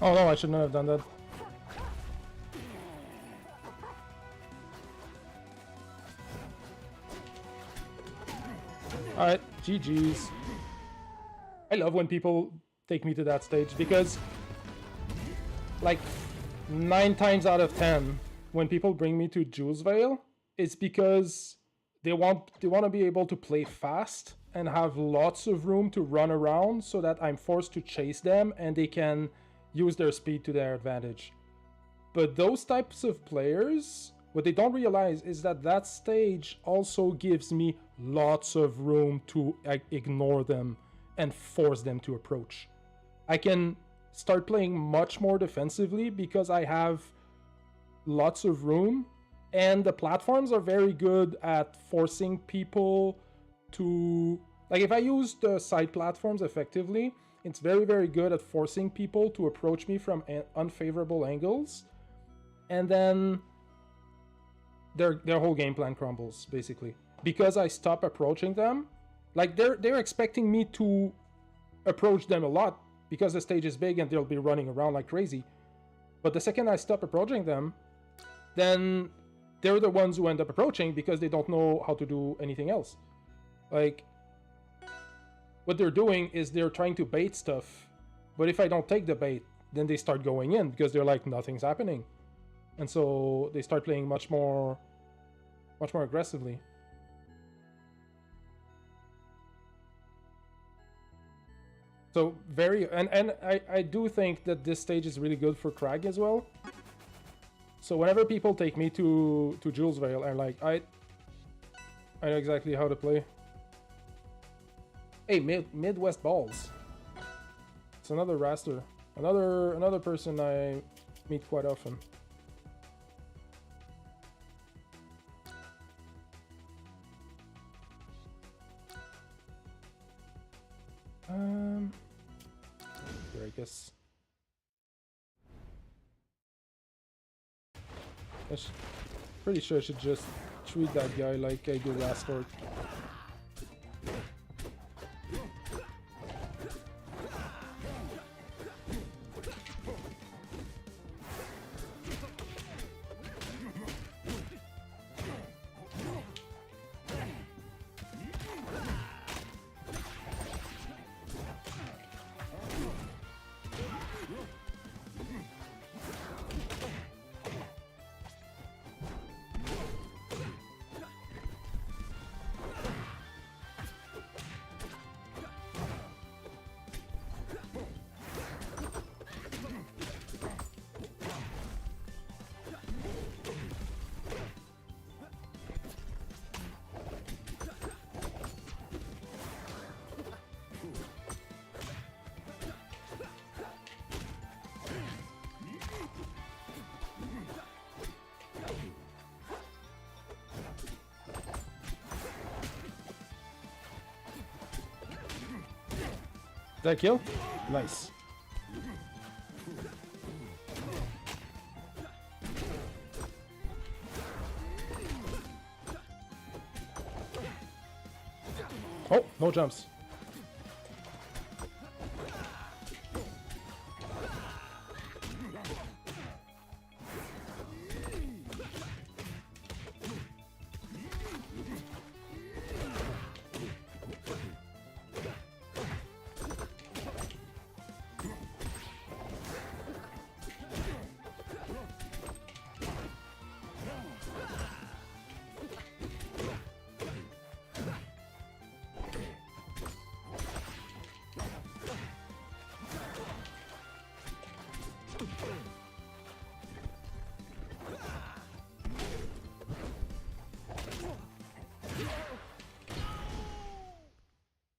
Oh no, I should not have done that. Alright, GG's. I love when people take me to that stage because, like, 9 times out of 10, when people bring me to Jules Vale, it's because they want to be able to play fast and have lots of room to run around so that I'm forced to chase them and they can use their speed to their advantage. But those types of players, what they don't realize is that that stage also gives me lots of room to ignore them and force them to approach. I can start playing much more defensively because I have lots of room, and the platforms are very good at forcing people to, like, if I use the side platforms effectively, it's very, very good at forcing people to approach me from unfavorable angles, and then their whole game plan crumbles, basically. Because I stop approaching them, like, they're expecting me to approach them a lot because the stage is big and they'll be running around like crazy. But the second I stop approaching them, then they're the ones who end up approaching because they don't know how to do anything else. Like, what they're doing is they're trying to bait stuff, but if I don't take the bait, then they start going in because they're like, nothing's happening. And so they start playing much more aggressively. So I do think that this stage is really good for Crag as well. So whenever people take me to Jules Vale, I'm like, I know exactly how to play. Hey, Midwest Balls. It's another raster. Another person I meet quite often. Here, I guess. Pretty sure I should just treat that guy like I did last orc. Did I kill? Nice. Oh, no jumps.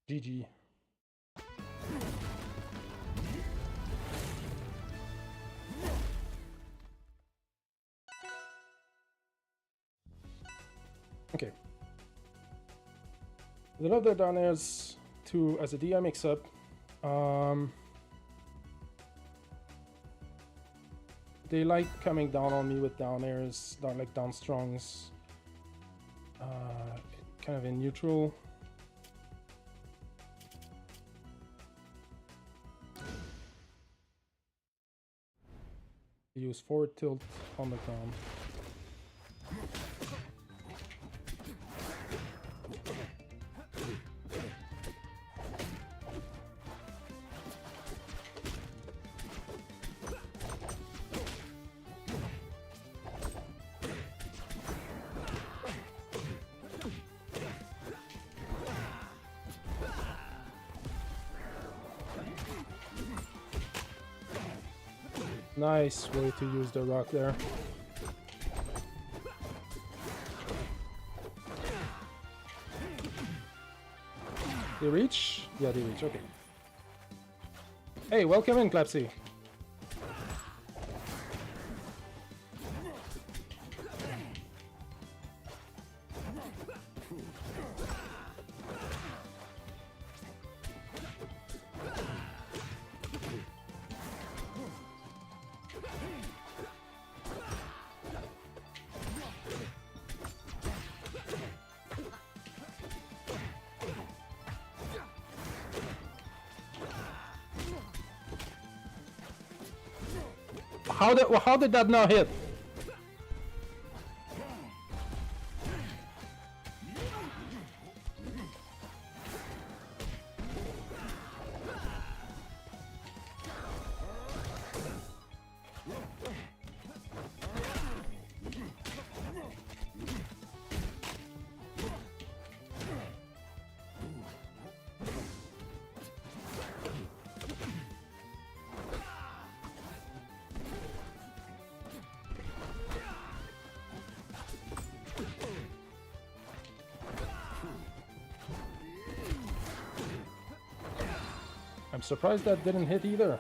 GG. Okay. The other down airs to as a DI mix up. They like coming down on me with down airs, down strongs, kind of in neutral. Use forward tilt on the ground. Nice way to use the rock there. They reach? Yeah, they reach. Okay. Hey, welcome in, Clapsy. How did that not hit? I'm surprised that didn't hit either.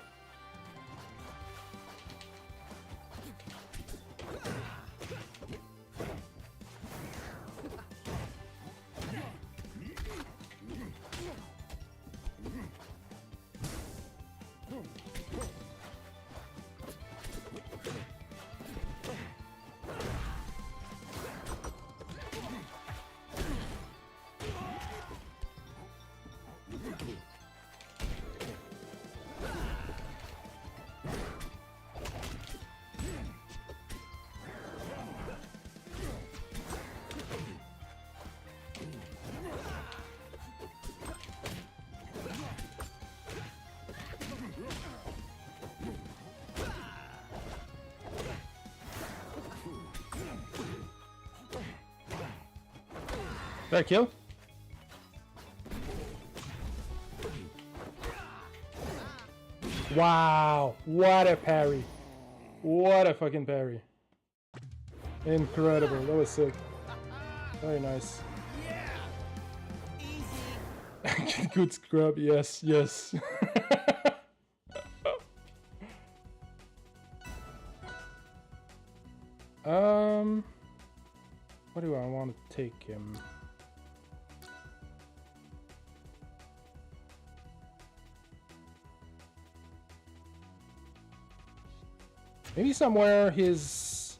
Fair kill. Wow, what a parry. What a fucking parry. Incredible, that was sick. Very nice. Good scrub, yes, yes. What do I want to take him? Maybe somewhere his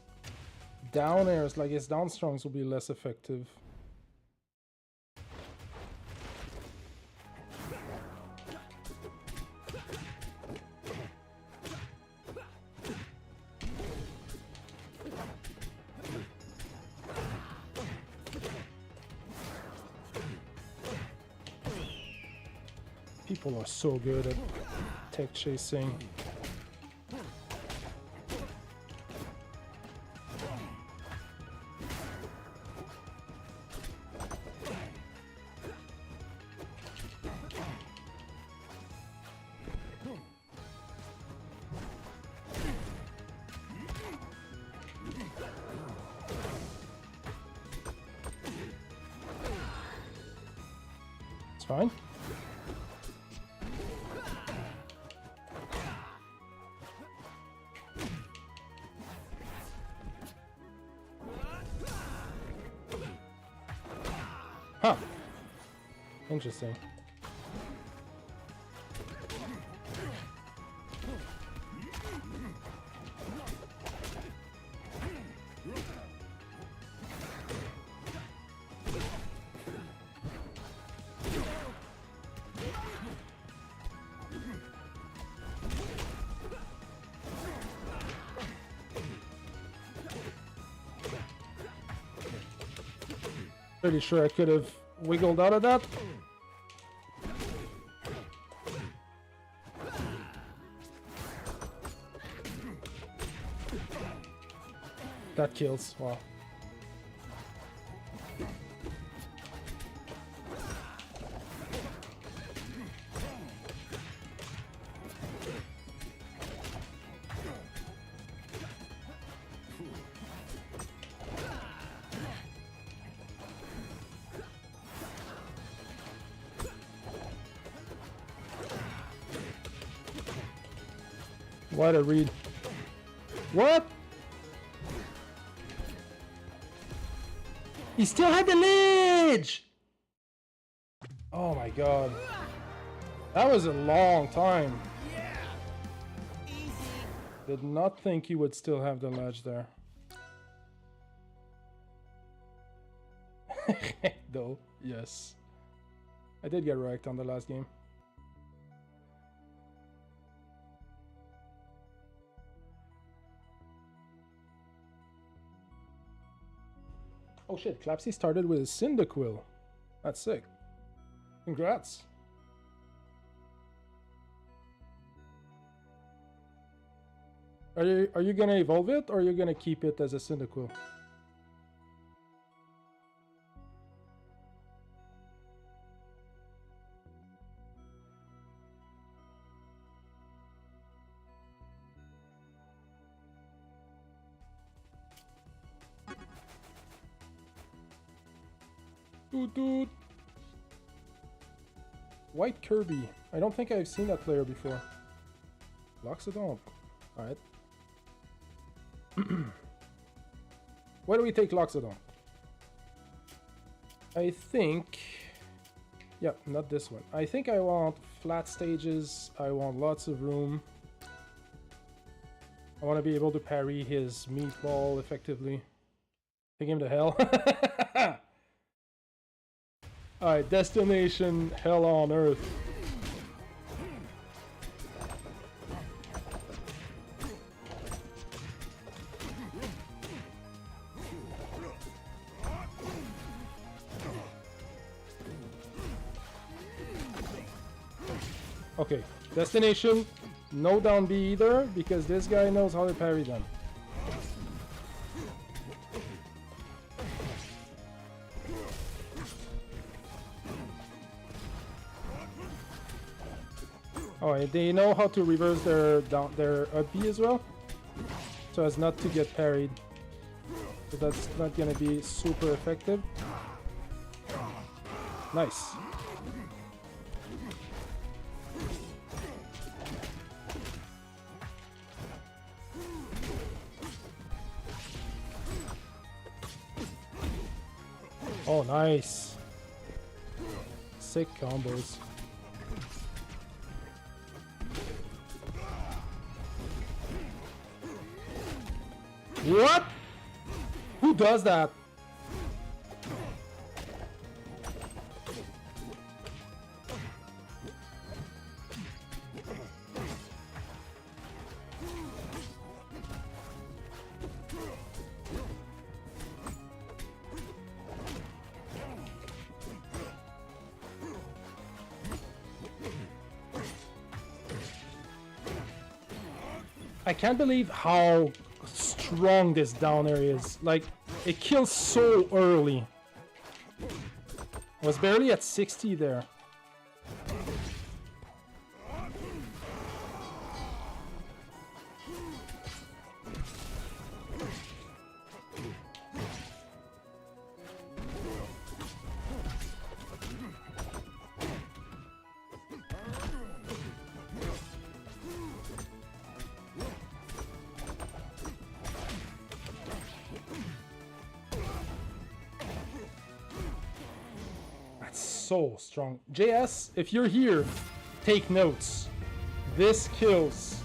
down airs, like his down strongs, will be less effective. People are so good at tech chasing. It's fine. Huh. Interesting. Pretty sure I could have wiggled out of that. That kills. Wow. What a read. What? He still had the ledge! Oh my god. That was a long time. Did not think he would still have the ledge there. Though, yes. I did get wrecked on the last game. Oh shit, Clapsy started with a Cyndaquil. That's sick. Congrats. Are you gonna evolve it or are you gonna keep it as a Cyndaquil? Doot doot. White Kirby. I don't think I've seen that player before. Loxodon. Alright. Where do we take Loxodon? I think... Yeah, not this one. I think I want flat stages. I want lots of room. I want to be able to parry his meatball effectively. Take him to hell. Alright, destination hell on earth. Okay, destination, no down B either, because this guy knows how to parry them. Alright, they know how to reverse their up B as well, so as not to get parried. So that's not gonna be super effective. Nice. Oh, nice. Sick combos. What? Who does that? I can't believe how strong this down air is. Like, it kills so early. I was barely at 60 there. So strong. JS, if you're here, take notes. This kills.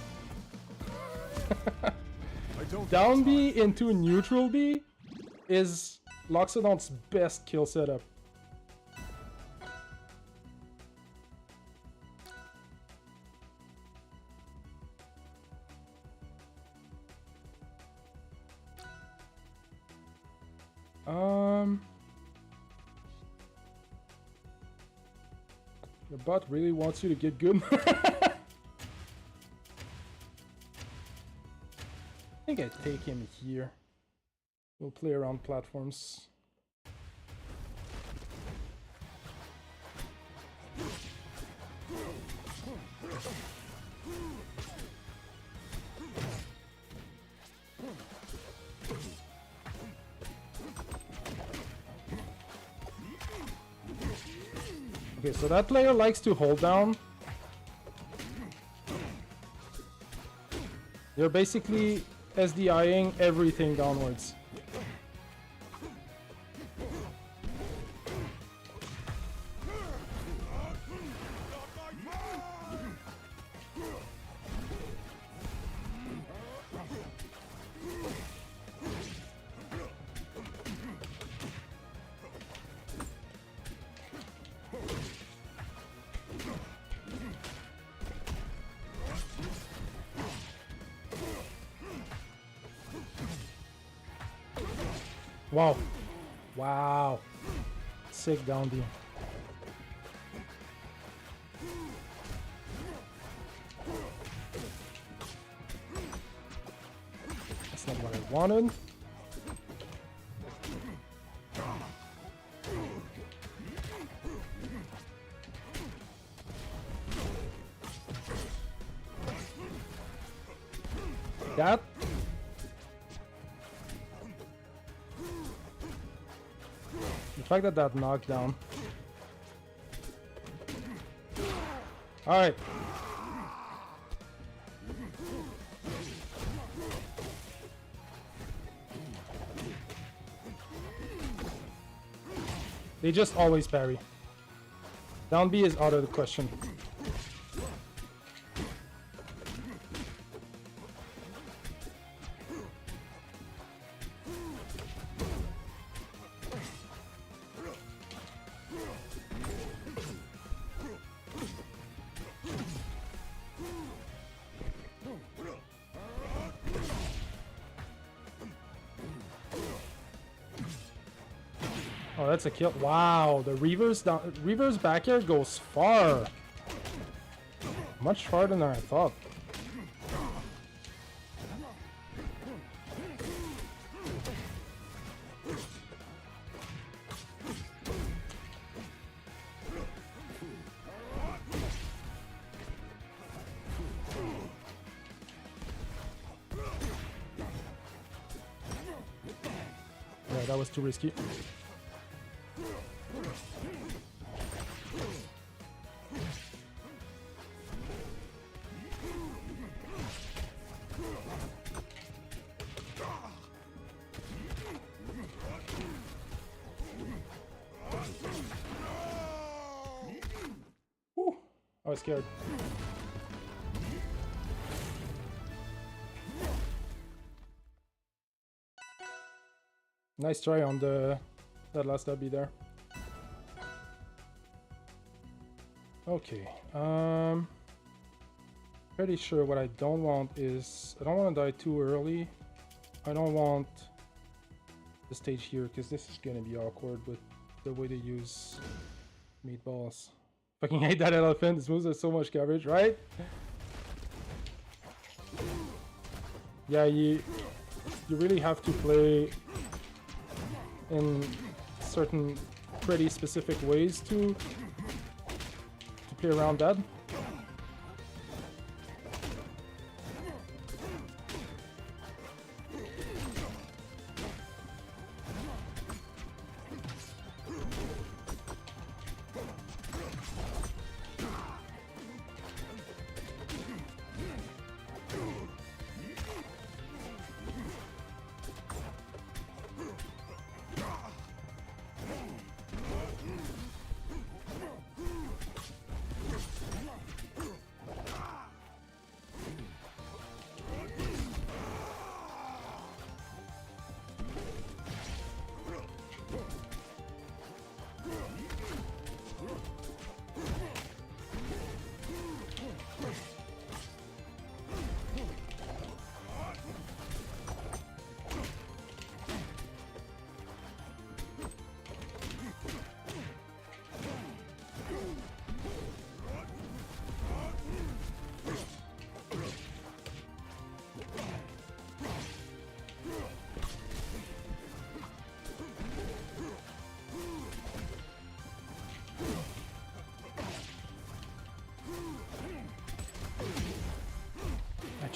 Down B into neutral B is Loxodon's best kill setup. Your bot really wants you to get good. I think I take him here. We'll play around platforms. Okay, so that player likes to hold down. They're basically SDIing everything downwards. Wow. Wow. Sick down D. That's not what I wanted. That. The fact that that knocked down. Alright. They just always parry. Down B is out of the question. Oh, that's a kill. Wow, the reverse back air goes far. Much farther than I thought. Yeah, that was too risky. Whew, I was scared. Nice try on that last W there. Okay, pretty sure what I don't want is I don't want to die too early. I don't want the stage here because this is gonna be awkward with the way they use meatballs. Fucking hate that elephant. This moves has so much coverage, right? Yeah, you really have to play in certain pretty specific ways to play around that.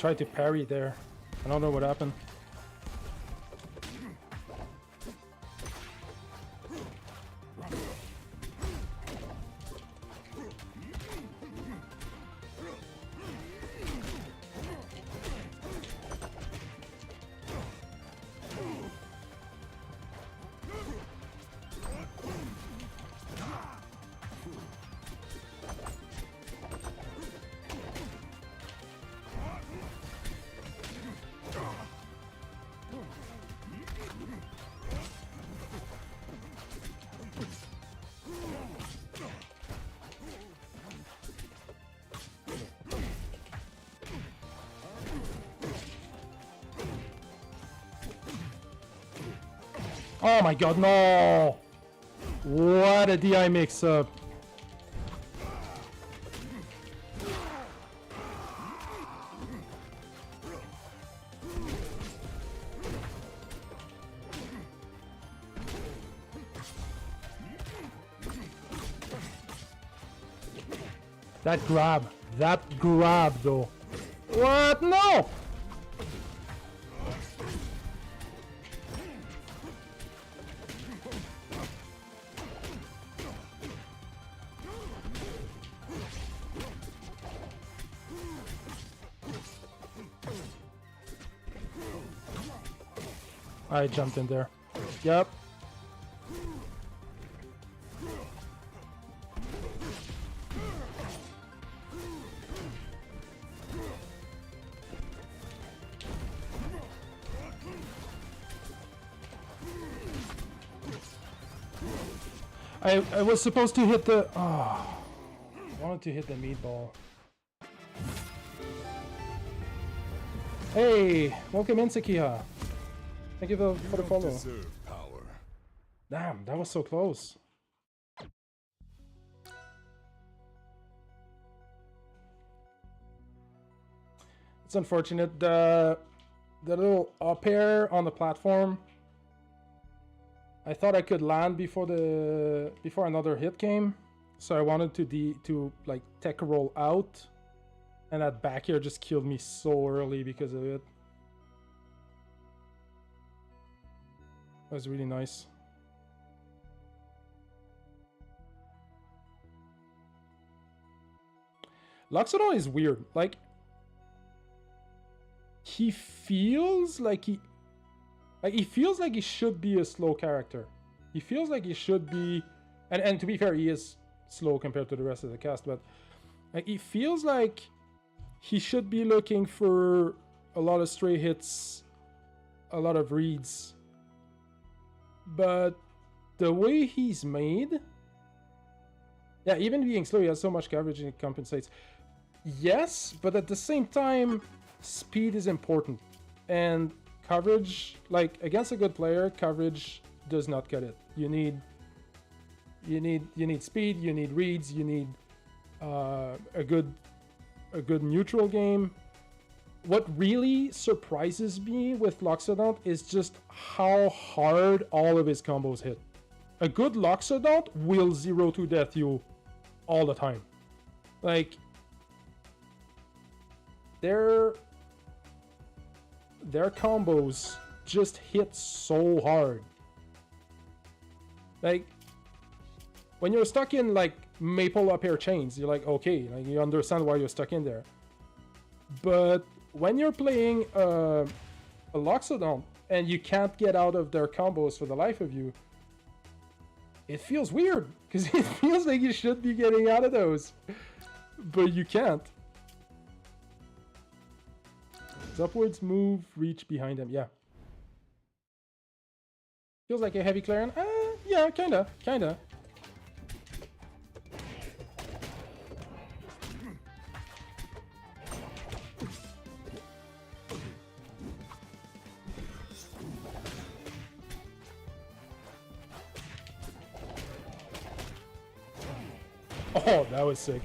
tried to parry there. I don't know what happened. Oh my god, no! What a DI mix-up. That grab though. What? No! I jumped in there. Yep. I was supposed to hit the... Oh, I wanted to hit the meatball. Hey, welcome in, Sakiha. Thank you for the follow. Damn, that was so close. It's unfortunate. The little up air on the platform. I thought I could land before another hit came, so I wanted to like tech roll out, and that back air just killed me so early because of it. That was really nice. Loxodon is weird. Like, he feels like he should be a slow character. He feels like he should be, and to be fair, he is slow compared to the rest of the cast, but like he feels like he should be looking for a lot of stray hits, a lot of reads. But the way he's made, yeah, even being slow, he has so much coverage and it compensates. Yes, but at the same time, speed is important. And coverage, like against a good player, coverage does not cut it. You need speed, you need reads, you need a good neutral game. What really surprises me with Loxodon is just how hard all of his combos hit. A good Loxodon will 0 to death you all the time. Like, their combos just hit so hard. Like, when you're stuck in like maple up air chains, you're like, okay, like you understand why you're stuck in there. But when you're playing a Loxodon and you can't get out of their combos for the life of you, it feels weird because it feels like you should be getting out of those, but you can't. His upwards move, reach behind him. Yeah. Feels like a heavy Clarion. Yeah, kinda. Oh, that was sick.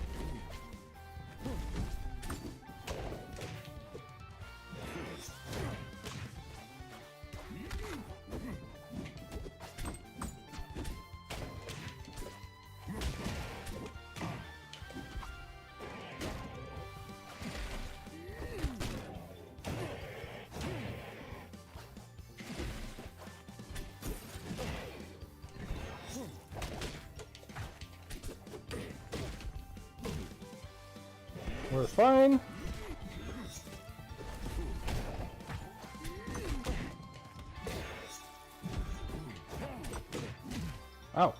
We're fine. Ow.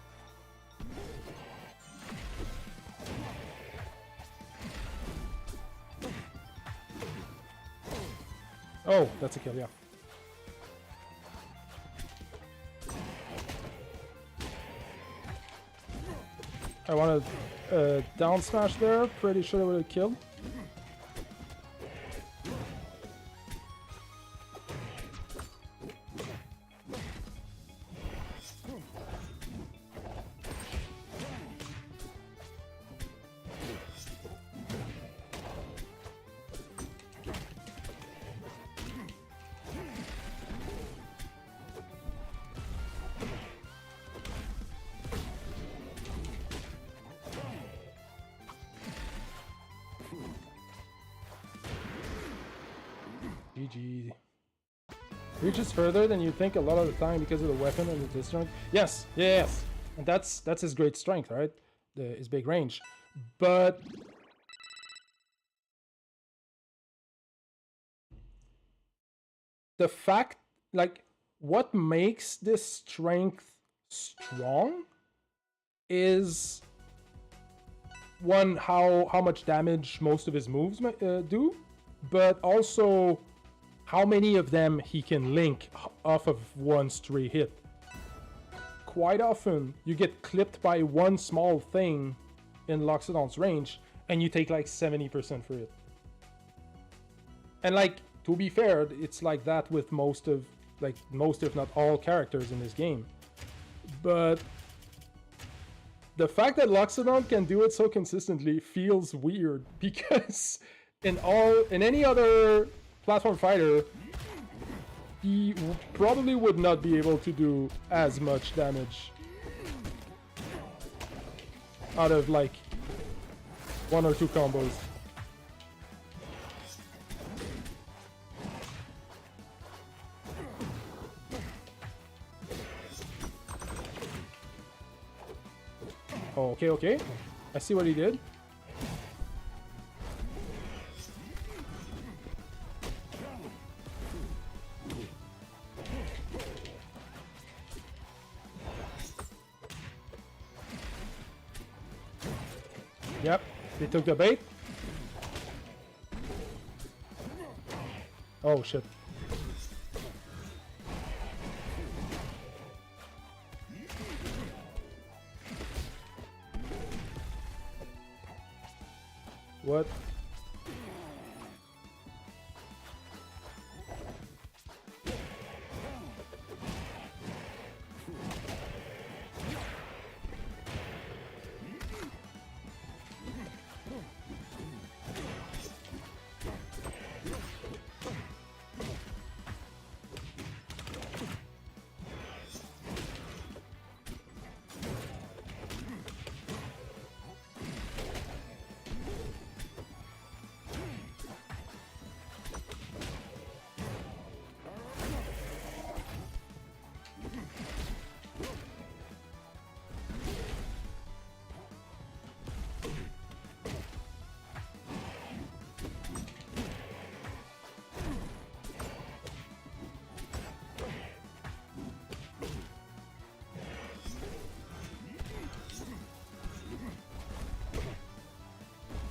Oh, that's a kill, yeah. I wanted a down smash there. Pretty sure it would have killed. GG. Reaches further than you think a lot of the time because of the weapon and the disjunct. Yes, yes, and that's his great strength, right? His big range. But the fact, like, what makes this strength strong is one, how much damage most of his moves do, but also how many of them he can link off of one stray hit. Quite often, you get clipped by one small thing in Loxodon's range, and you take like 70% for it. And like, to be fair, it's like that with most if not all characters in this game. But the fact that Loxodon can do it so consistently feels weird, because in any other platform fighter, he probably would not be able to do as much damage out of like 1 or 2 combos. Oh, okay. I see what he did. Yep, they took the bait. Oh shit. What?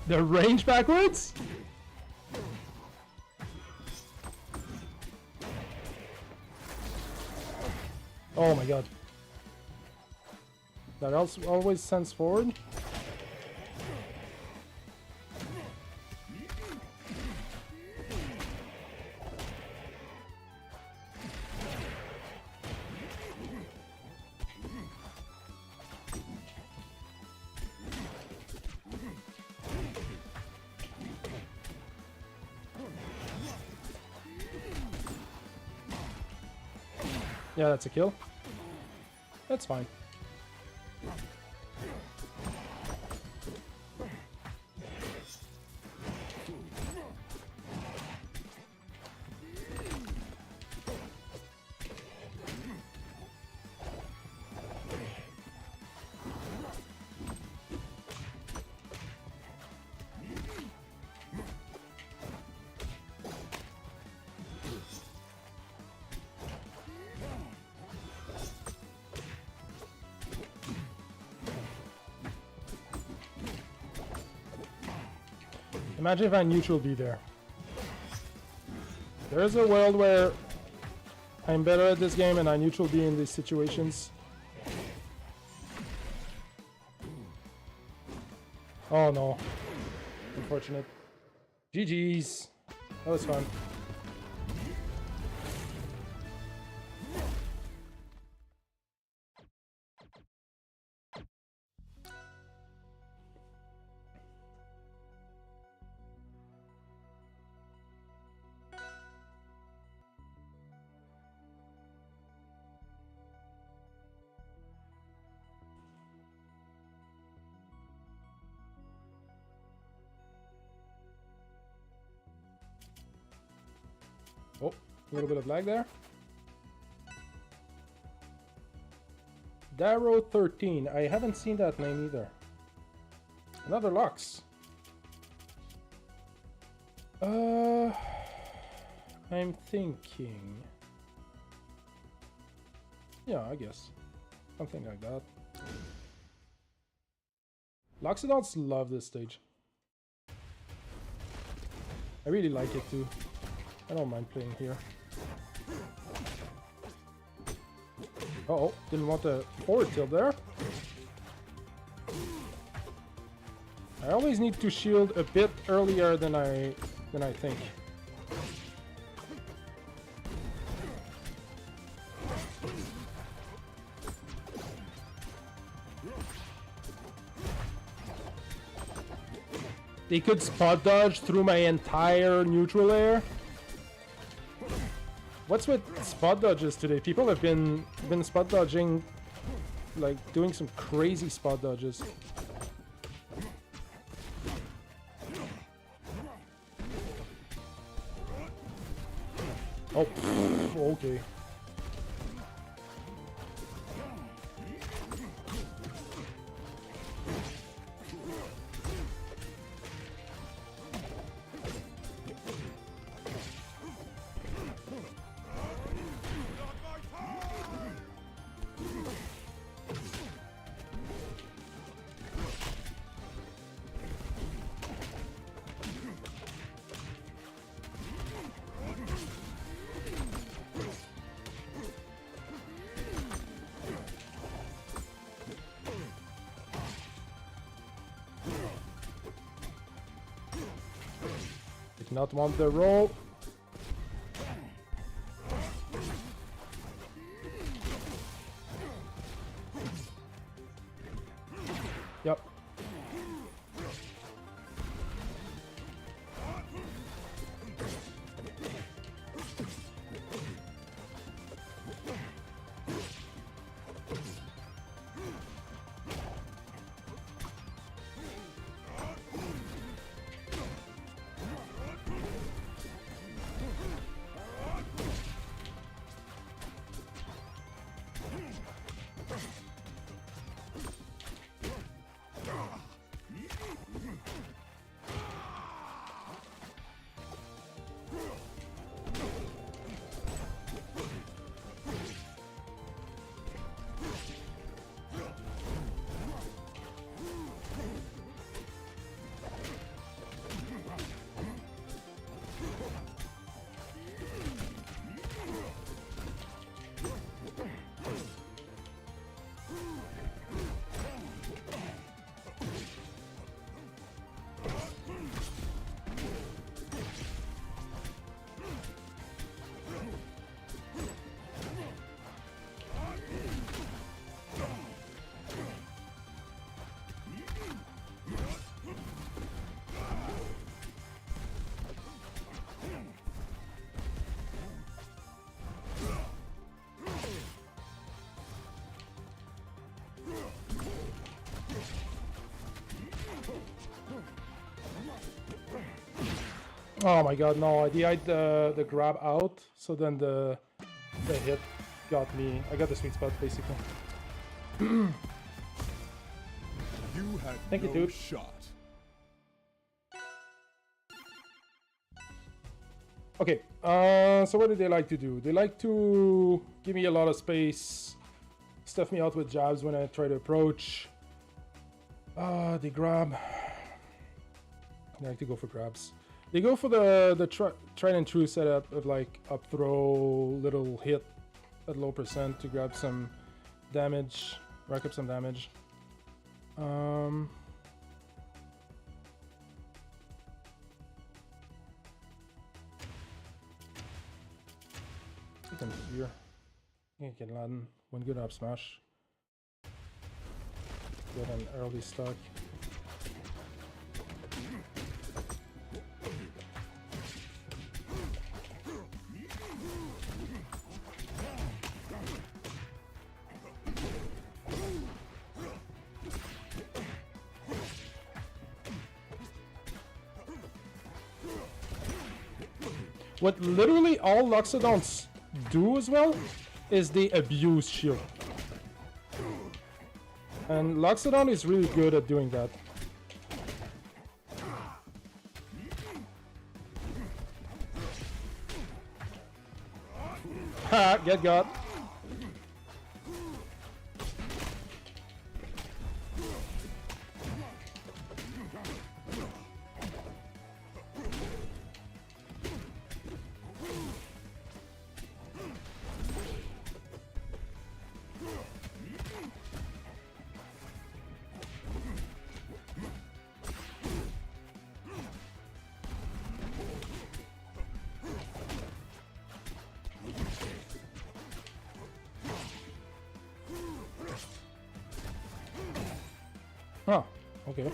The range backwards? Oh my god. That always sends forward. Yeah, that's a kill. That's fine. Imagine if I neutral be there. There's a world where I'm better at this game and I neutral be in these situations. Oh no. Unfortunate. GG's. That was fun. Oh, a little bit of lag there. Darrow 13. I haven't seen that name either. Another Lux. I'm thinking. Yeah, I guess. Something like that. Loxodons love this stage. I really like it too. I don't mind playing here. Uh-oh, didn't want the forward tilt there. I always need to shield a bit earlier than I think. They could spot dodge through my entire neutral air. What's with spot dodges today? People have been spot dodging, like doing some crazy spot dodges. Oh, okay. Did not want the roll. Yep. Oh my god, no, I DI'd the grab out, so then the hit got me. I got the sweet spot basically. You had Thank you, no dude. shot. Okay, so what do they like to do? They like to give me a lot of space, stuff me out with jabs when I try to approach. They grab. They like to go for grabs. They go for the tried and true setup of like up throw, little hit at low percent to grab some damage, rack up some damage. Get them here. I can land one good up smash. Get an early stock. What literally all Loxodons do as well is they abuse shield. And Loxodon is really good at doing that. Ha! Get got. Huh, okay.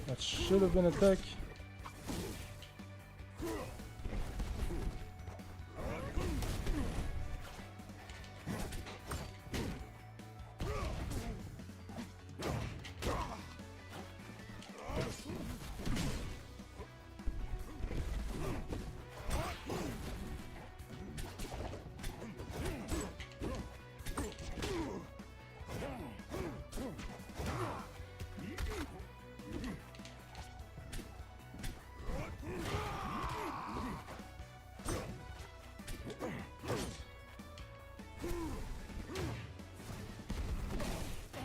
That should have been a tech.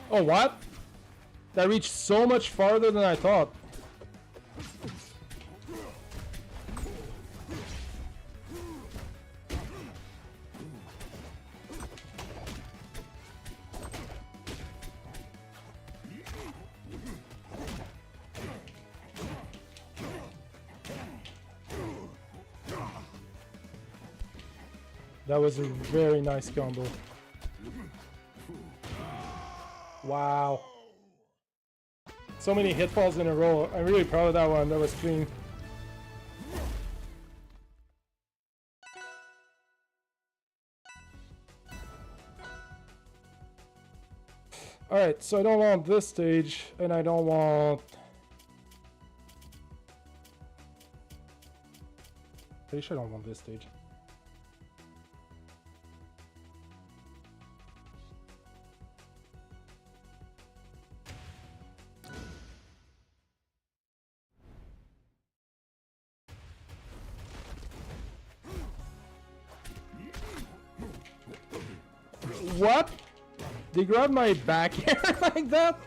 Oh, what? That reached so much farther than I thought. That was a very nice combo. Wow. So many hitfalls in a row. I'm really proud of that one. That was clean. Alright, so I don't want this stage, and I don't want... Pretty sure I don't want this stage. What? They grabbed my back hair like that?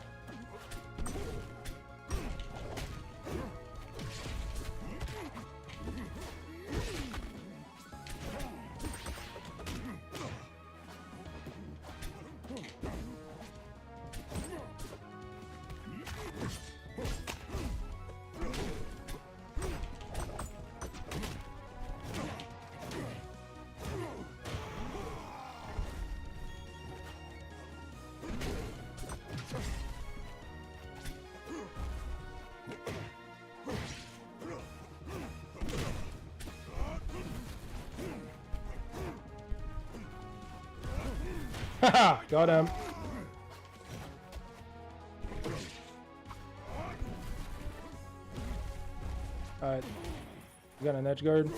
Haha, got him. Alright, we got an edge guard.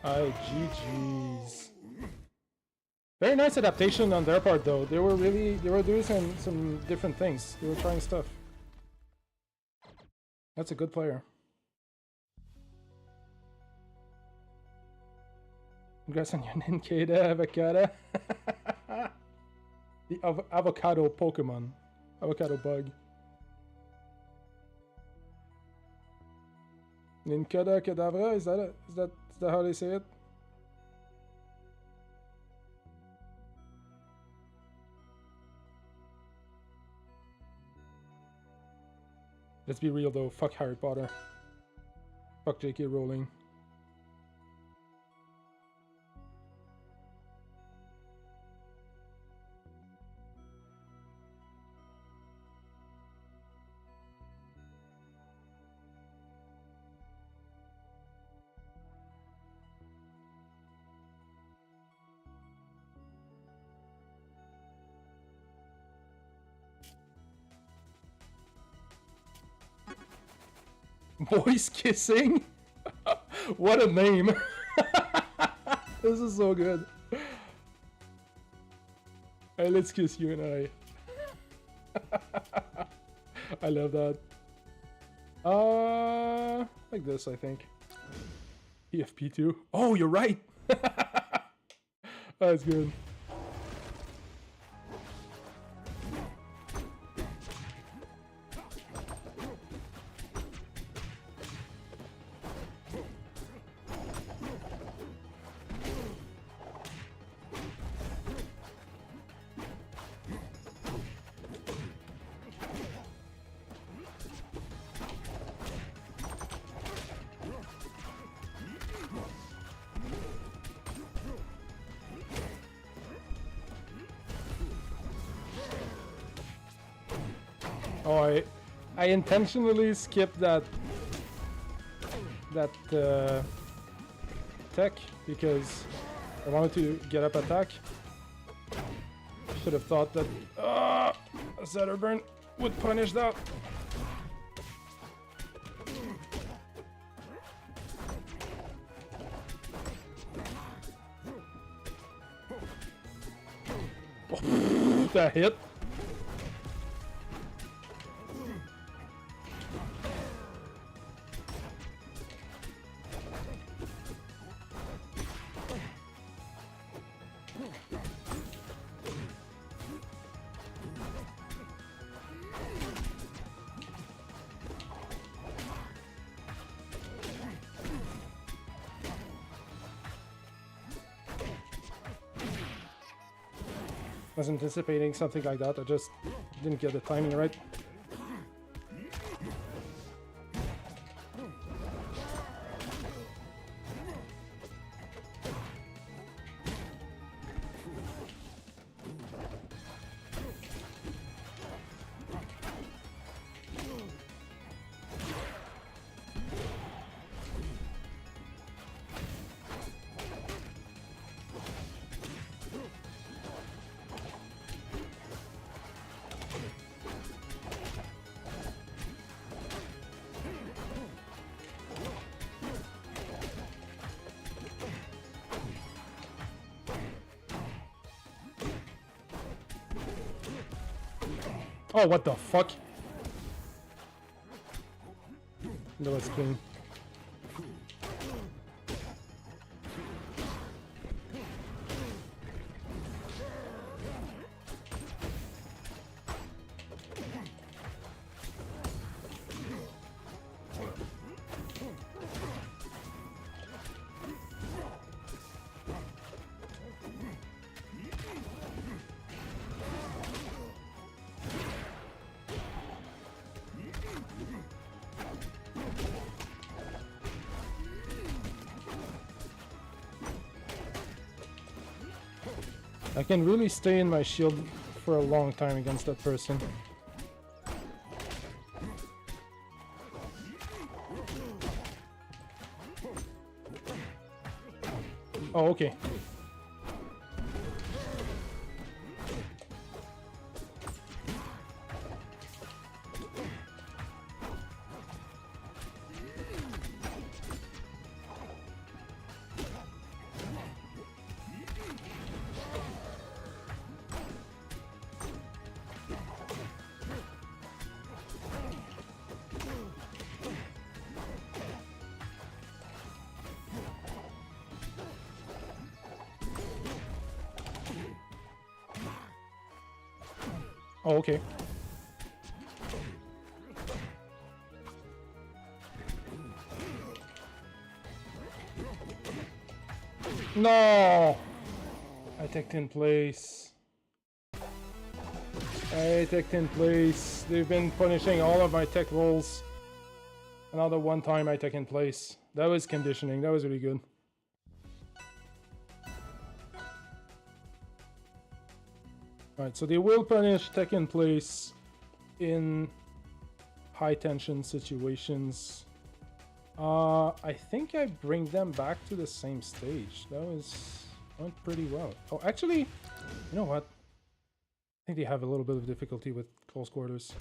Aye, GG's. Very nice adaptation on their part, though. They were doing some different things. They were trying stuff. That's a good player. Congrats on your Ninkada avocado. The avocado Pokemon. Avocado bug. Ninkada Kadavra, is that how they say it? Let's be real though, fuck Harry Potter. Fuck J.K. Rowling. Boys kissing? What a name. This is so good. Hey, let's kiss you and I. I love that. Like this, I think. EFP2. Oh, you're right. That's good. Oh, I intentionally skipped that tech because I wanted to get up attack. Should have thought that a Zetterburn would punish that. Oh, that hit. I was anticipating something like that, I just didn't get the timing right. Oh, what the fuck? No, it's clean. I can really stay in my shield for a long time against that person. Oh, okay. Oh, okay. No! I teched in place. I teched in place. They've been punishing all of my tech rolls. Another one time I tech in place. That was conditioning. That was really good. Alright, so they will punish tech in place in high tension situations. I think I bring them back to the same stage. That went pretty well. Oh, actually, you know what? I think they have a little bit of difficulty with close quarters.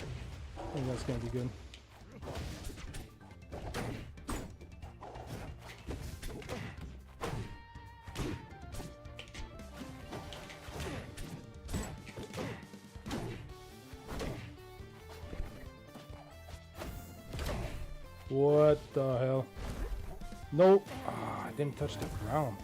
I think that's gonna be good. What the hell? Nope. Ah, I didn't touch the ground.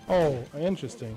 Oh, interesting.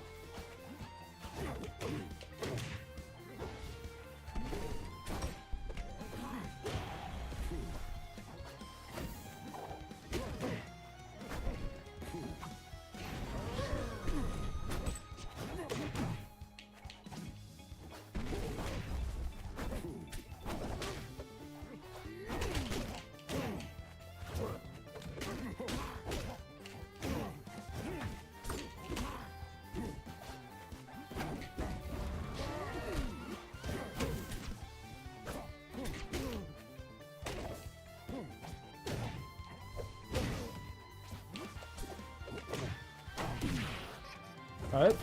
Alright.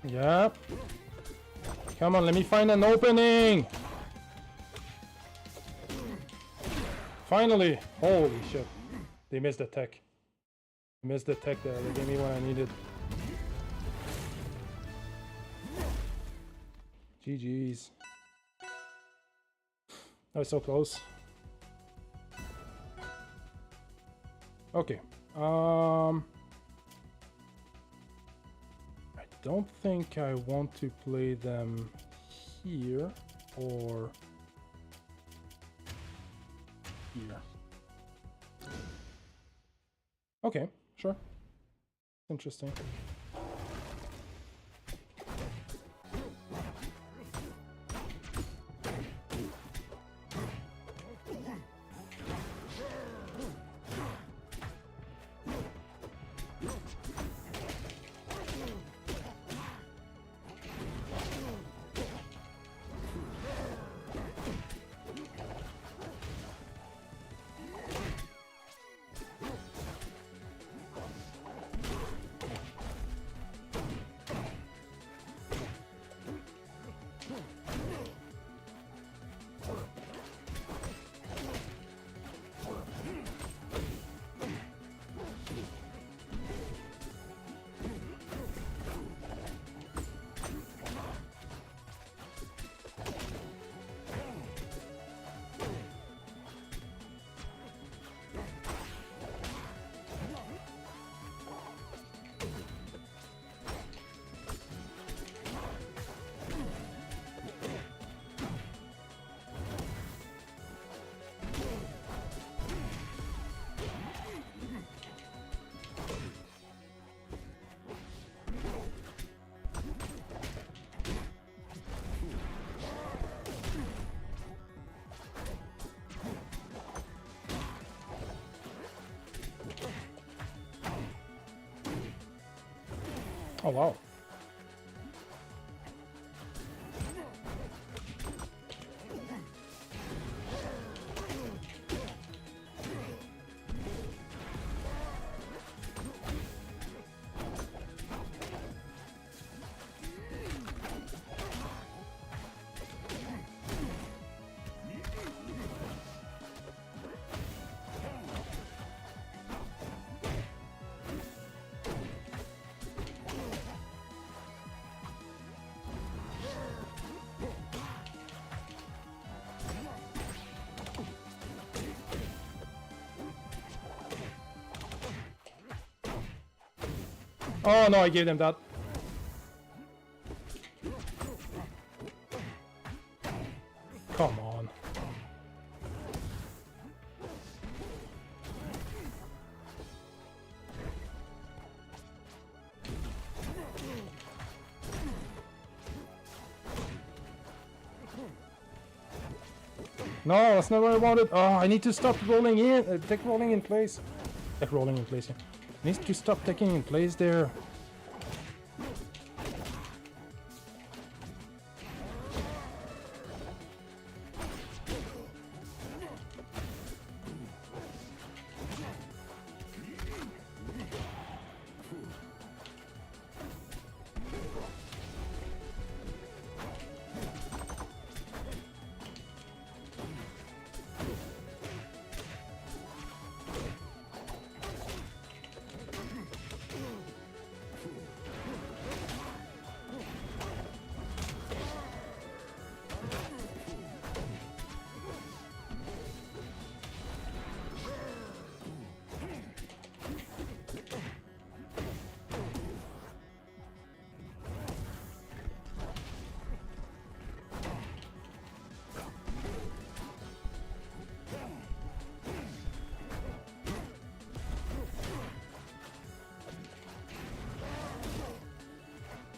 Yep. Come on, let me find an opening. Finally. Holy shit. They missed the tech. They missed the tech there. They gave me what I needed. GG's. That was so close. Okay. I don't think I want to play them here or here. Okay, sure. Interesting. Oh wow. Oh no, I gave them that. Come on. No, that's not what I wanted. Oh, I need to stop rolling in. Take rolling in place. Take rolling in place. Yeah. Needs to stop taking in place there.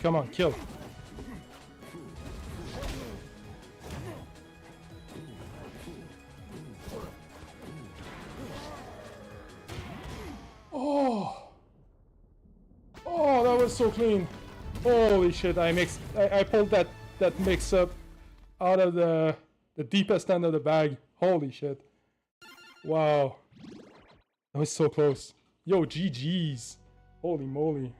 Come on, kill. Oh, that was so clean. Holy shit! I pulled that mix up out of the deepest end of the bag. Holy shit! Wow, that was so close. Yo, GG's. Holy moly.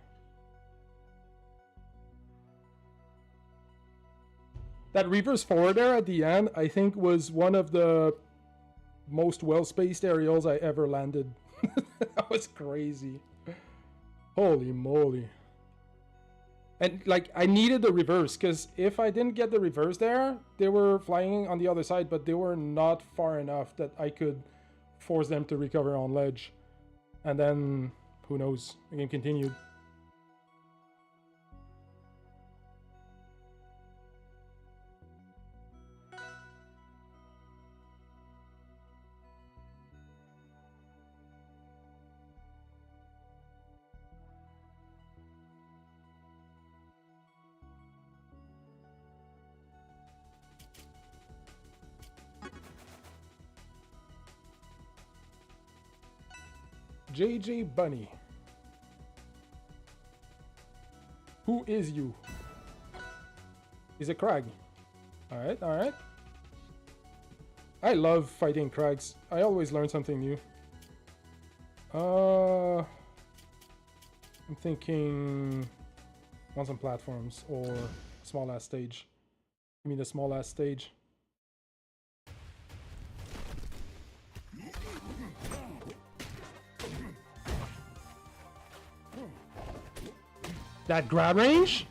That reverse forward there at the end, I think, was one of the most well-spaced aerials I ever landed. That was crazy. Holy moly. And, like, I needed the reverse, because if I didn't get the reverse there, they were flying on the other side, but they were not far enough that I could force them to recover on ledge. And then, who knows, the game continued. JJ Bunny. Who is you? He's a Crag. Alright, alright. I love fighting Crags. I always learn something new. I'm thinking on some platforms or small ass stage. You mean the small ass stage? That grab range?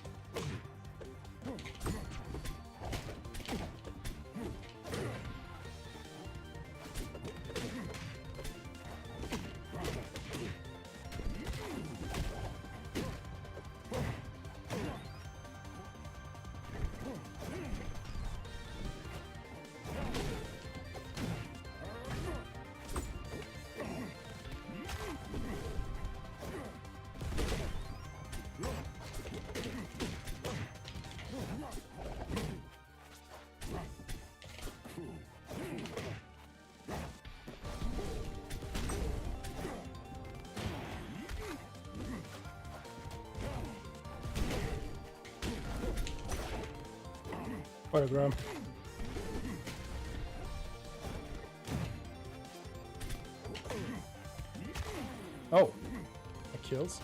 Quite a gram. Oh, that kills.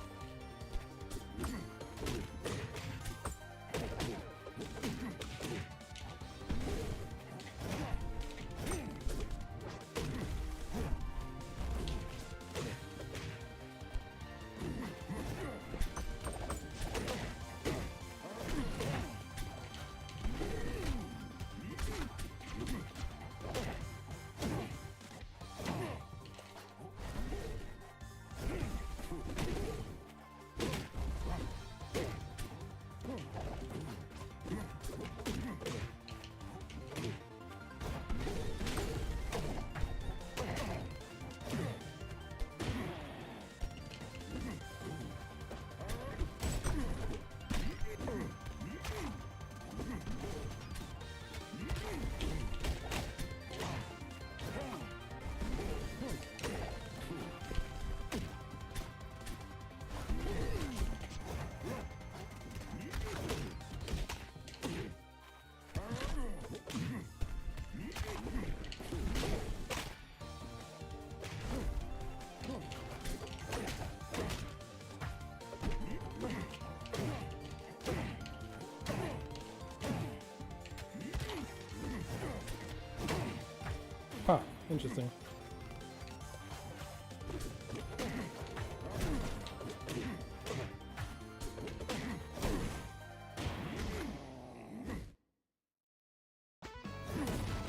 Huh, interesting.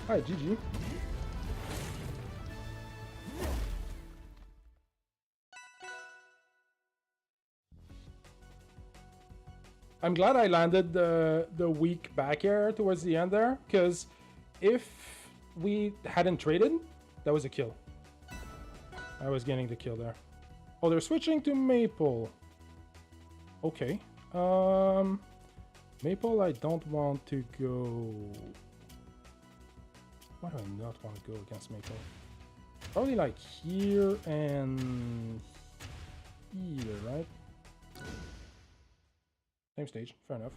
Alright, GG. I'm glad I landed the weak back air towards the end there, because if we hadn't traded, that was a kill. I was getting the kill there. Oh, they're switching to Maple. Okay. Maple, I don't want to go... Why do I not want to go against Maple? Probably like here and here, right? Same stage, fair enough.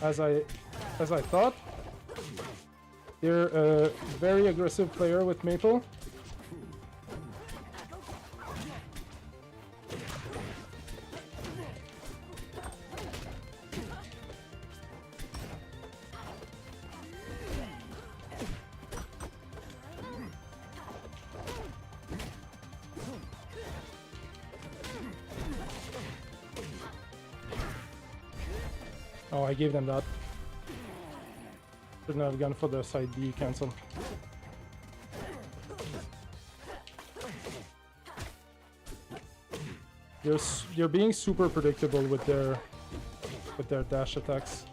As I thought, they're a very aggressive player with Maple. Oh, I gave them that. Shouldn't have gone for the side B cancel. They're being super predictable with their dash attacks.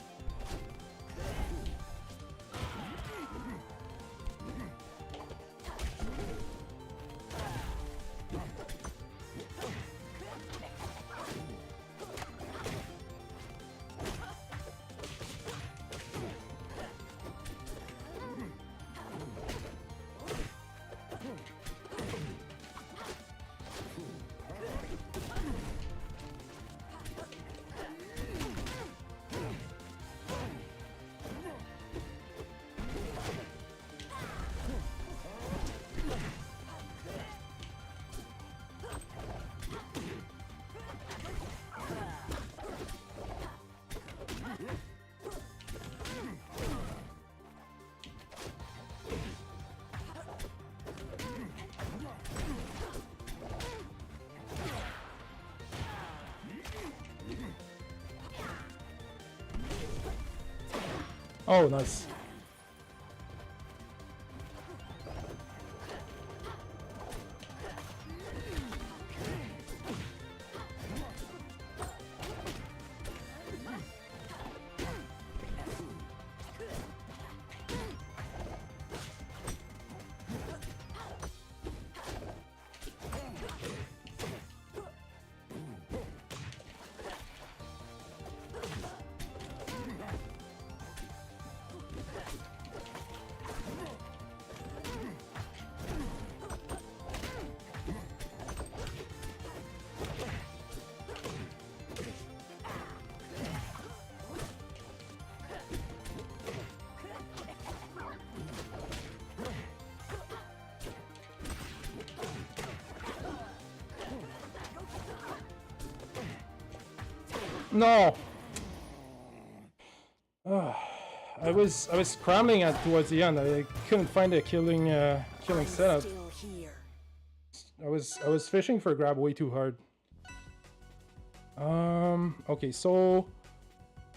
Oh, nice. No. I was scrambling at towards the end. I couldn't find a killing setup. Still here. I was fishing for a grab way too hard. Okay, so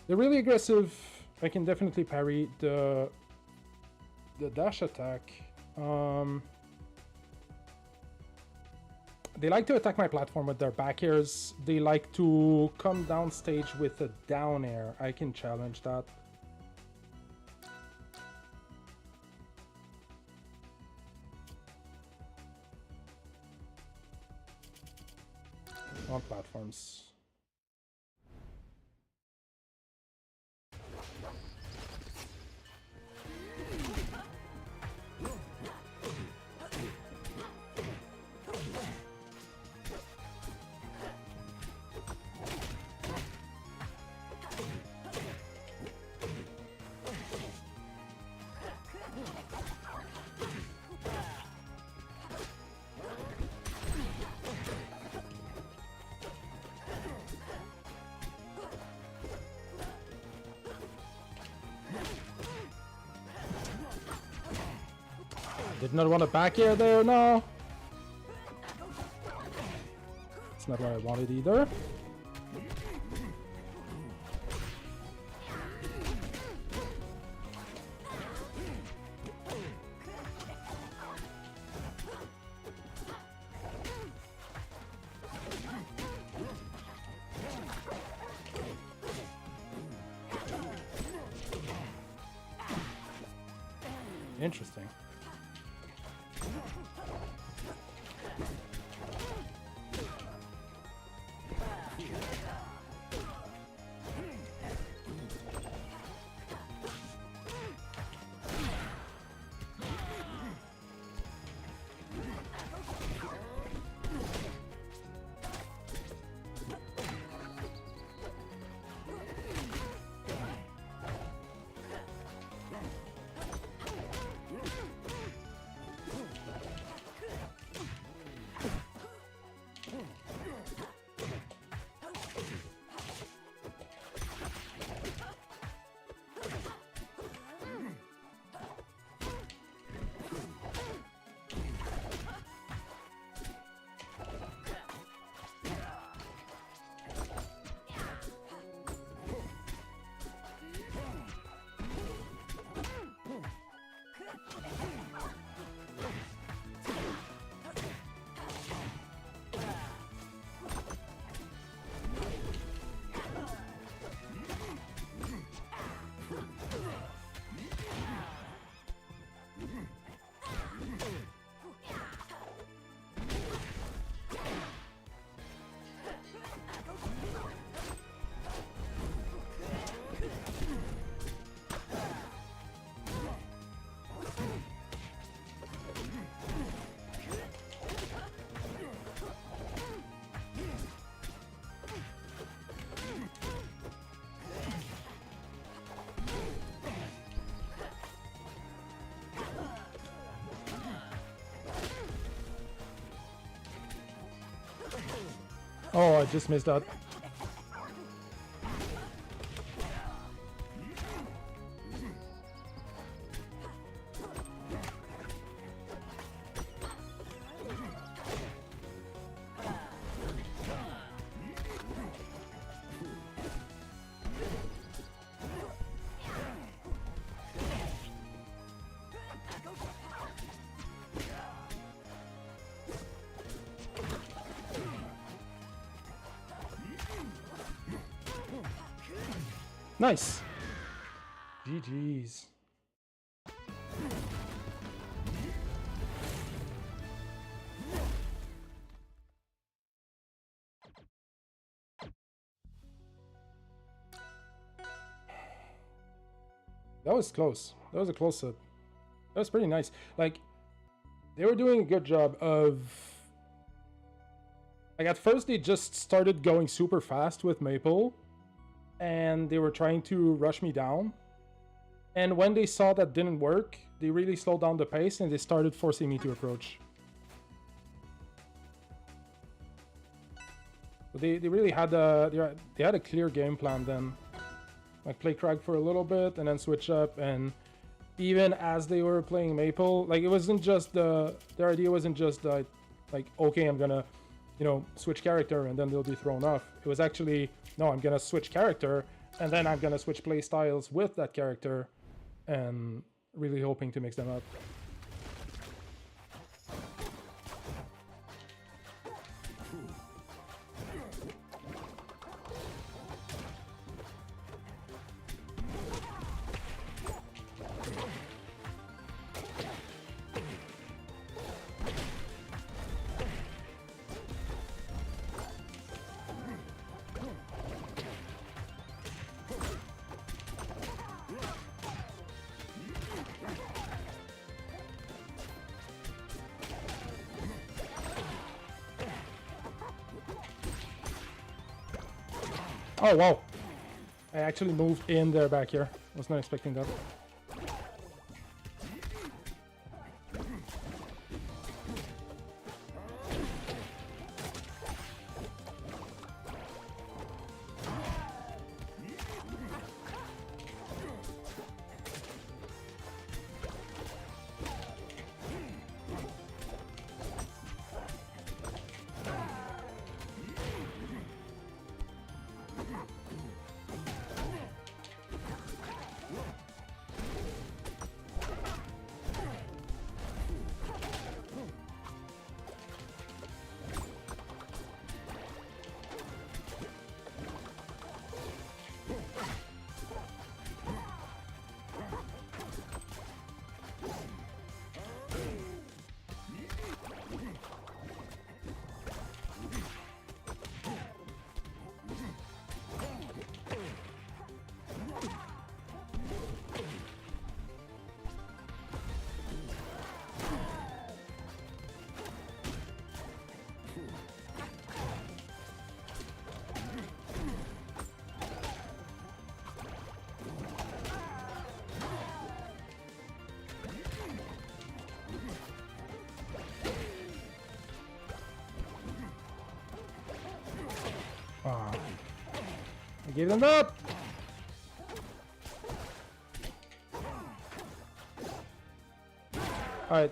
they're really aggressive. I can definitely parry the dash attack. They like to attack my platform with their back airs. They like to come down stage with a down air. I can challenge that. On platforms. Did not want a back air there, no. It's not what I wanted either. Interesting. Oh, I just missed that. Nice. GG's. That was close. That was a close set. That was pretty nice. Like, they were doing a good job of... Like, at first they just started going super fast with Maple, and they were trying to rush me down. And when they saw that didn't work, they really slowed down the pace and they started forcing me to approach. But they really had they had a clear game plan then. Like play Crag for a little bit and then switch up, and even as they were playing Maple, like it wasn't just their idea wasn't just like okay, I'm gonna, you know, switch character and then they'll be thrown off. It was actually no, I'm gonna switch character and then I'm gonna switch play styles with that character, and really hoping to mix them up. Oh wow! I actually moved in there back here. Was not expecting that. I gave them that! Alright.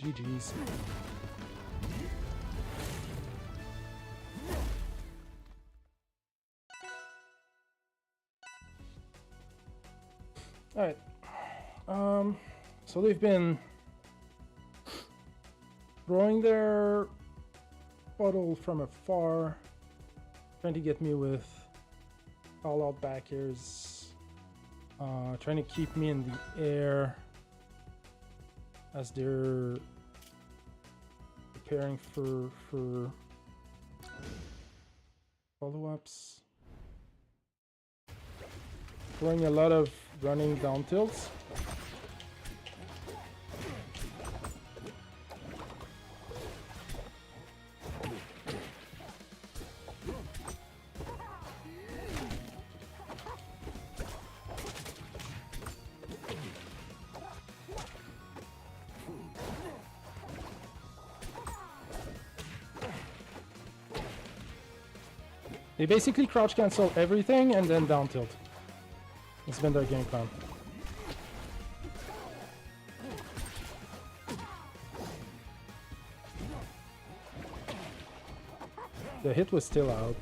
GG's. Alright. So they've been throwing their bottle from afar, trying to get me with all out back airs, trying to keep me in the air as they're preparing for follow-ups. Throwing a lot of running down tilts. They basically crouch cancel everything and then down tilt. It's been their game plan. The hit was still out.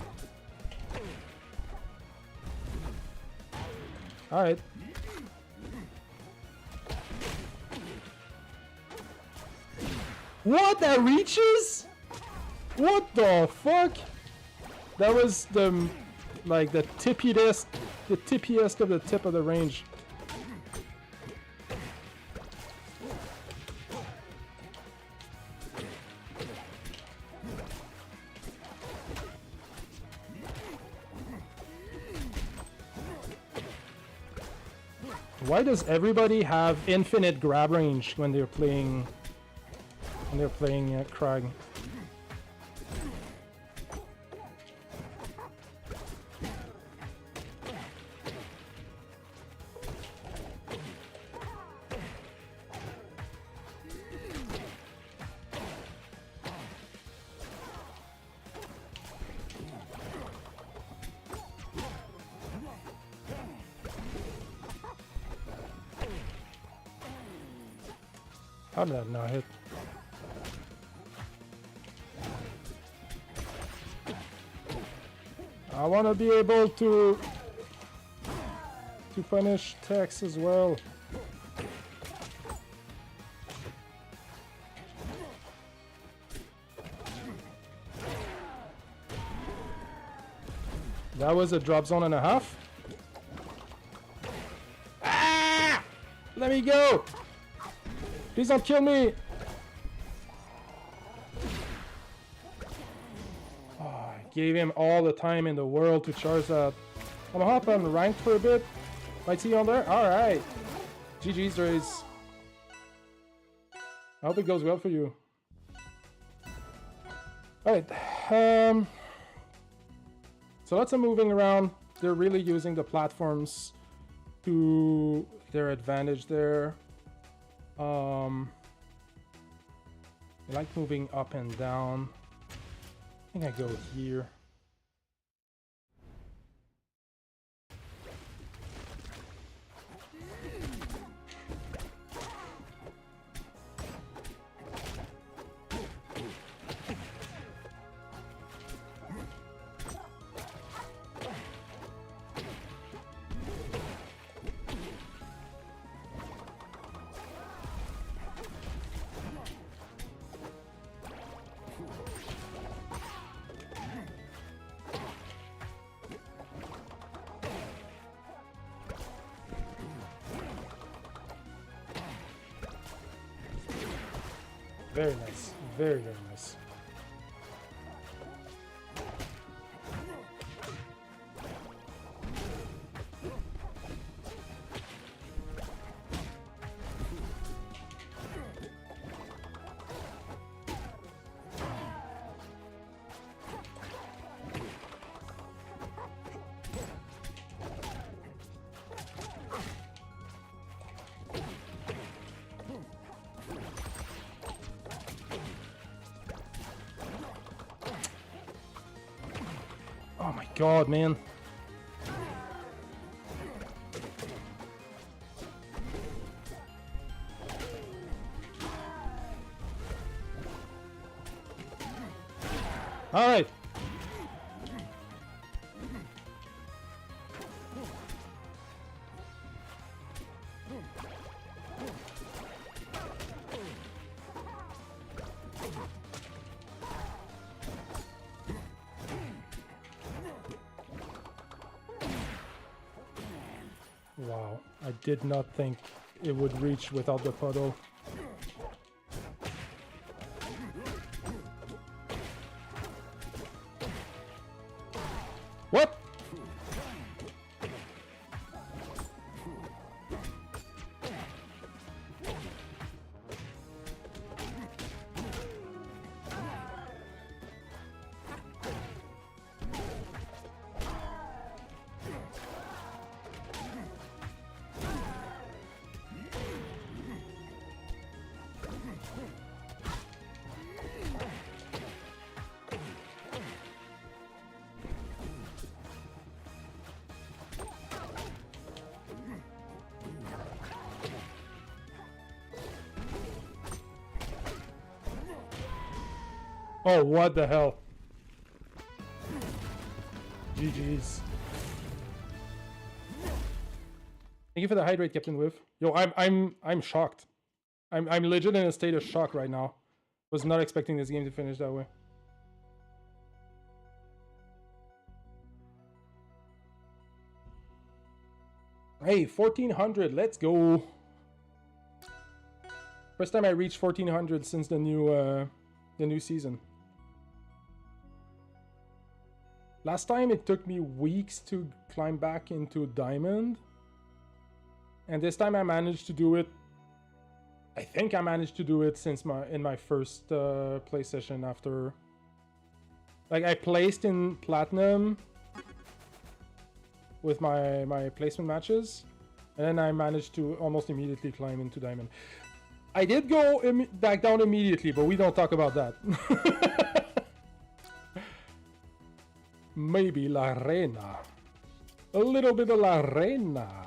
Alright. What? That reaches? What the fuck? That was the like the tippiest of the tip of the range. Why does everybody have infinite grab range when they're playing Krag? How did that not hit? I want to be able to punish Tex as well. That was a drop zone and a half. Ah! Let me go! Please don't kill me! Oh, I gave him all the time in the world to charge that. I'm gonna hop on ranked for a bit. Might see you on there? Alright. GG's, Rays. I hope it goes well for you. Alright. So lots of moving around. They're really using the platforms to their advantage there. I like moving up and down. I think I go here. Very nice. Very, very nice. Oh my god, man. All right. Wow, I did not think it would reach without the puddle. What? Oh, what the hell? GG's. Thank you for the hydrate, Captain Whiff. Yo, I'm shocked. I'm legit in a state of shock right now. Was not expecting this game to finish that way. Hey, 1400, let's go. First time I reached 1400 since the new season. Last time it took me weeks to climb back into Diamond. And this time I managed to do it. I think I managed to do it since in my first play session after. Like I placed in Platinum with my placement matches, and then I managed to almost immediately climb into Diamond. I did go back down immediately, but we don't talk about that. Maybe La Reina. A little bit of La Reina.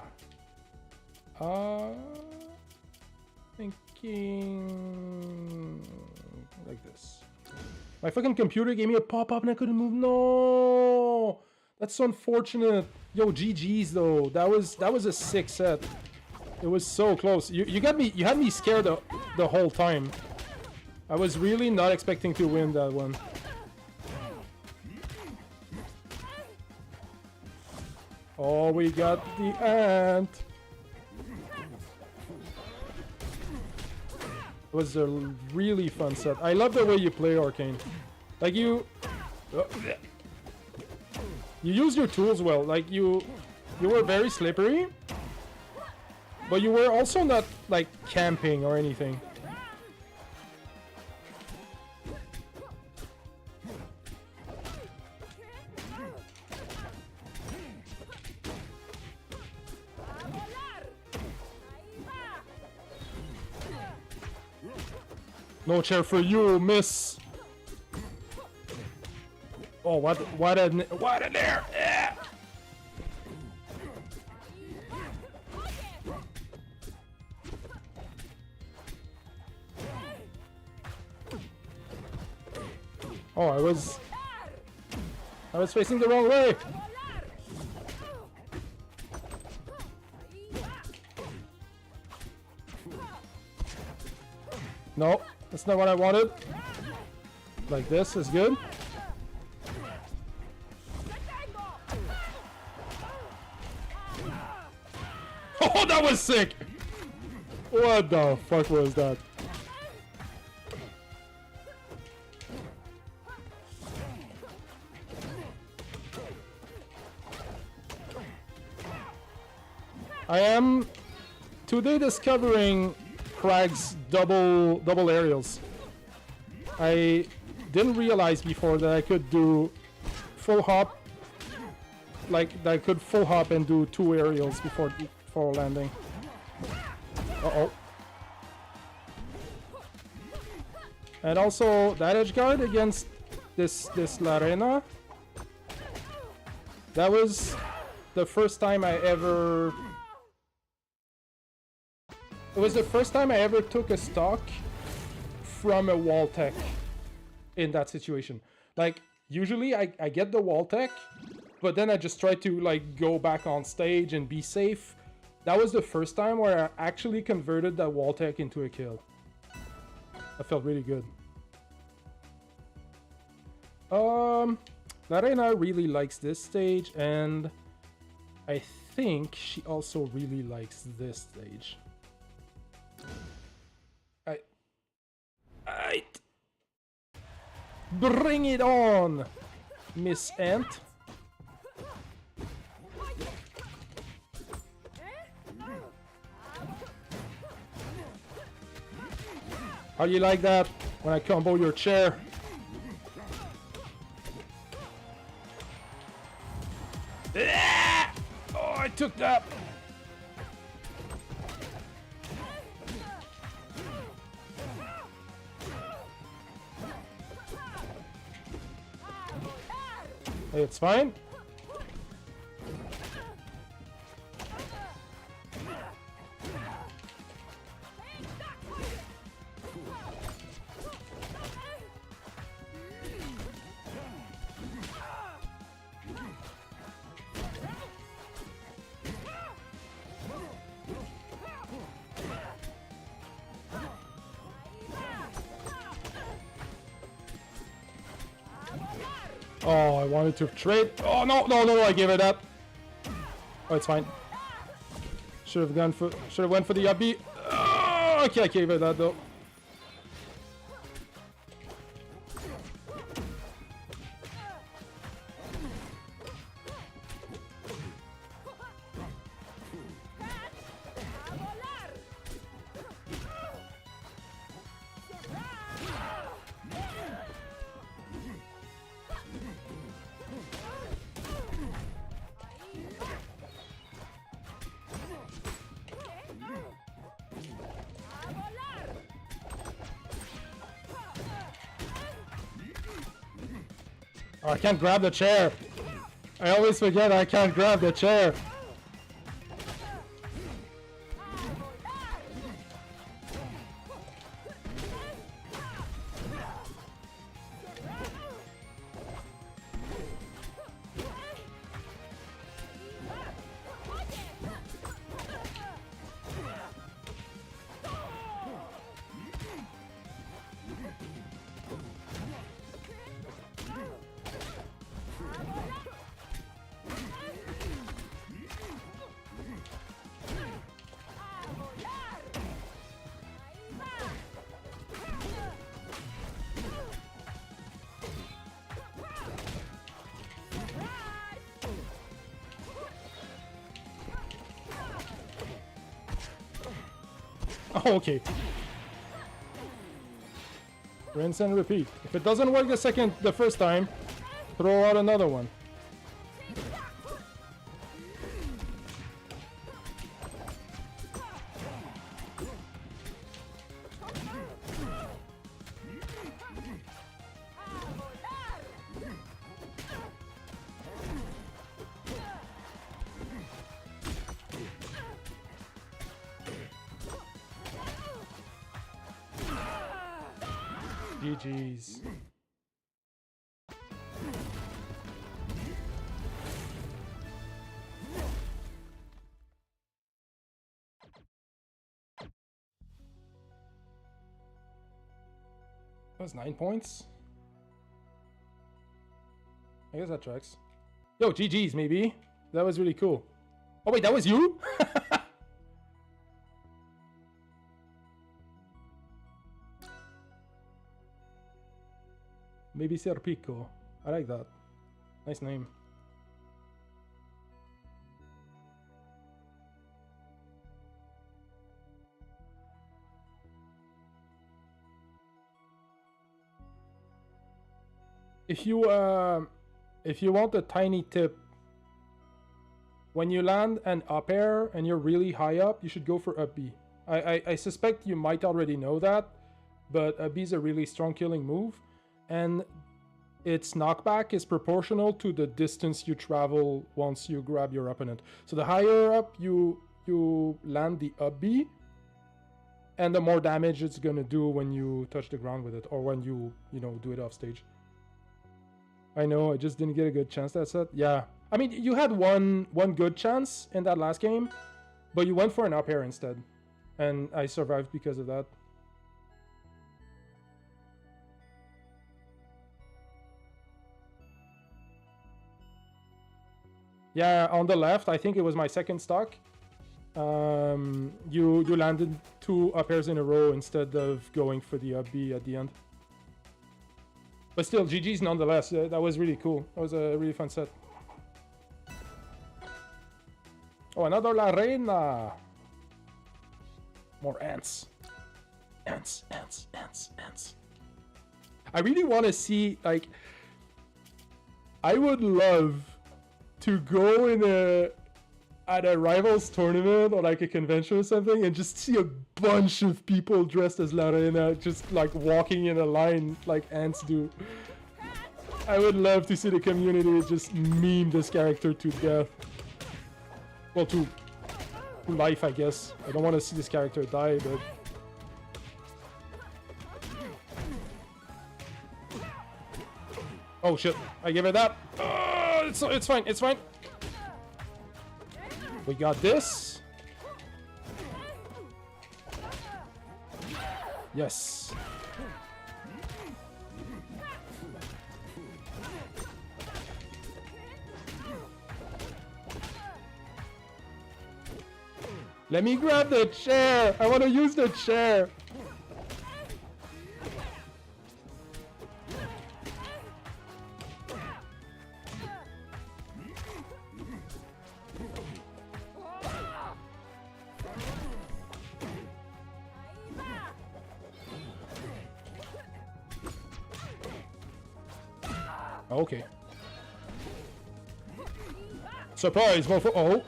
Thinking like this. My fucking computer gave me a pop-up and I couldn't move. No, that's so unfortunate. Yo, GG's though. That was a sick set. It was so close. You had me scared the whole time. I was really not expecting to win that one. Oh, we got the ant. It was a really fun set. I love the way you play Arcane. Like you use your tools well. Like you were very slippery, but you were also not like camping or anything. No chair for you, miss. Oh, what an air! Yeah. Oh, I was facing the wrong way. No, that's not what I wanted. Like this is good. Oh, that was sick! What the fuck was that? I am today discovering Crag's double aerials. I didn't realize before that I could do full hop, like that I could full hop and do 2 aerials before landing. Uh-oh. And also that edge guard against this La Reina. That was the first time I ever. It was the first time I ever took a stock from a wall tech in that situation. Like, usually I get the wall tech, but then I just try to, like, go back on stage and be safe. That was the first time where I actually converted that wall tech into a kill. That felt really good. La Reina really likes this stage, and I think she also really likes this stage. Bring it on, Miss Ant. How do you like that when I combo your chair? Oh, I took that. It's fine. Oh, I wanted to trade. Oh, no, no, no, I gave it up. Oh, it's fine. Should have went for the up B. Oh, okay, I gave it that though. Oh, I can't grab the chair. I always forget I can't grab the chair. Oh, okay. Rinse and repeat. If it doesn't work the first time, throw out another one. GG's. That's 9 points. I guess that tracks. Yo, GG's maybe. That was really cool. Oh wait, that was you? Maybe Serpico. I like that. Nice name. If you want a tiny tip, when you land an up air and you're really high up, you should go for up B. I suspect you might already know that, but up B is a really strong killing move, and its knockback is proportional to the distance you travel once you grab your opponent. So the higher up you land the up B, and the more damage it's gonna do when you touch the ground with it, or when you do it off stage. I know, I just didn't get a good chance that set. Yeah, I mean, you had one good chance in that last game, but you went for an up air instead, and I survived because of that. Yeah, on the left, I think it was my second stock. You landed 2 up airs in a row instead of going for the up B at the end. But still, GG's nonetheless. That was really cool. That was a really fun set. Oh, another La Reina. More ants. Ants, ants, ants, ants. I really want to see, like, I would love to go at a Rivals tournament or like a convention or something and just see a bunch of people dressed as La Reina just like walking in a line like ants do. I would love to see the community just meme this character to death. Well, to life, I guess. I don't want to see this character die, but... Oh shit, I gave it that. It's fine, it's fine. We got this. Yes. Let me grab the chair. I want to use the chair. Okay. Surprise, motherfucker. Oh.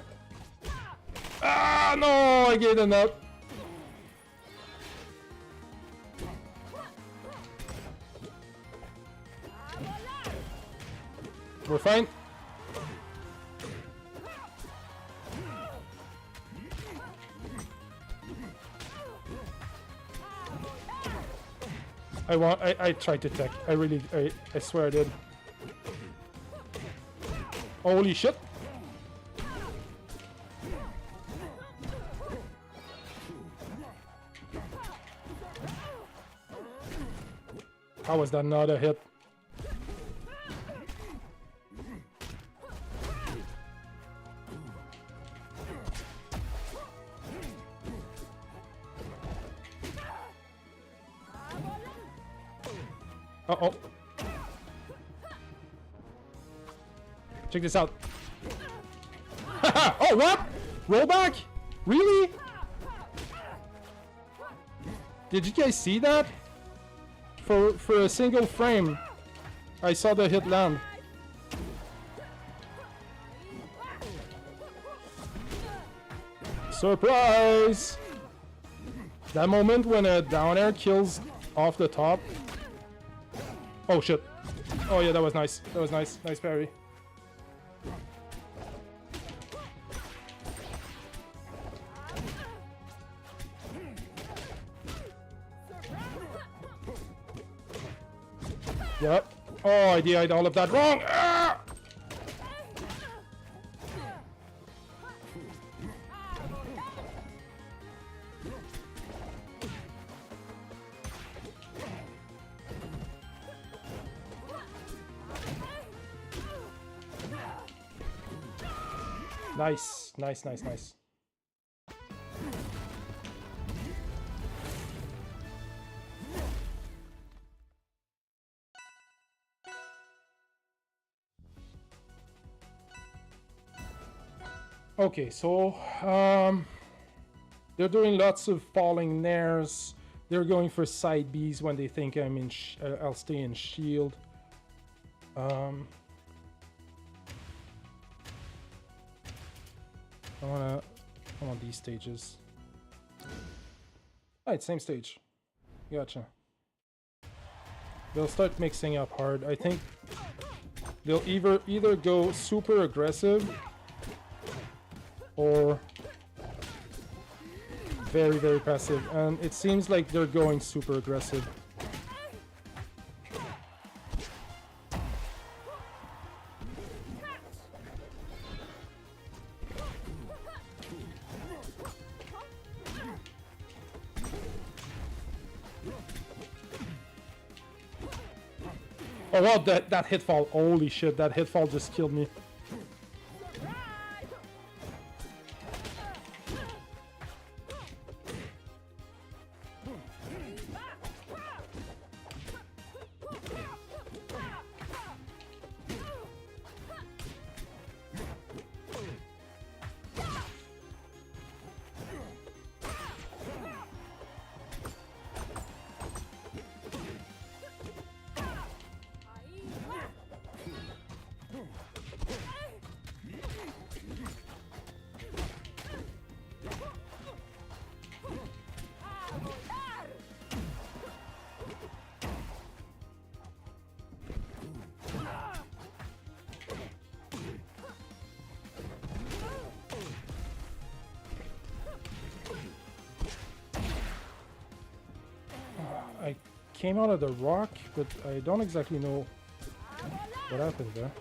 Ah, no, I gave them up. We're fine. I tried to tech. I swear I did. Holy shit. How was that not a hit? Uh-oh. Check this out. Oh, what? Rollback? Really? Did you guys see that? For a single frame, I saw the hit land. Surprise! That moment when a down air kills off the top. Oh shit. Oh yeah, that was nice. That was nice. Nice parry. Yep. Oh, I did all of that wrong. Ah! Nice, nice, nice, nice. Okay, so they're doing lots of falling nairs. They're going for side Bs when they think I'm in. I'll stay in shield. I want these stages. Alright, same stage. Gotcha. They'll start mixing up hard. I think they'll either go super aggressive or very, very passive. And it seems like they're going super aggressive. Oh wow, that hitfall, holy shit, that hitfall just killed me. I came out of the rock, but I don't exactly know what happened there.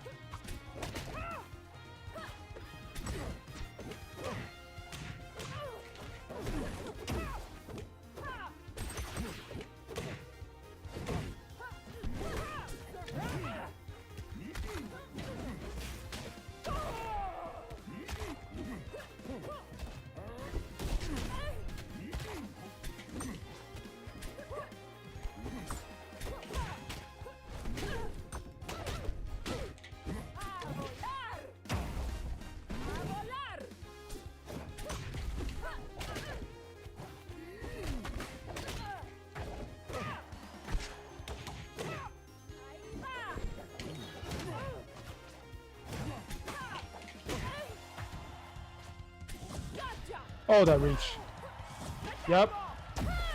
Oh, that reach. Yep.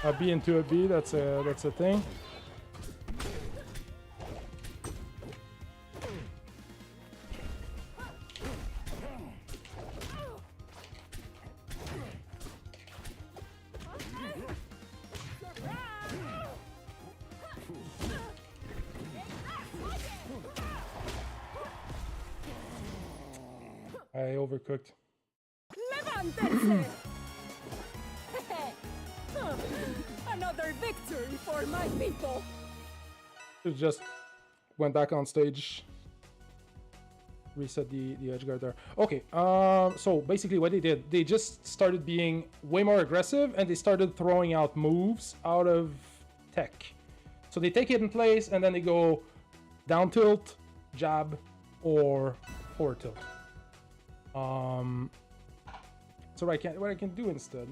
A B into a B. That's a thing. I overcooked. Levántense. Another victory for my people. It just went back on stage. Reset the edge guard there. Okay, so basically what they did, they just started being way more aggressive and they started throwing out moves out of tech. So they take it in place and then they go down tilt, jab, or forward tilt. So what I can do instead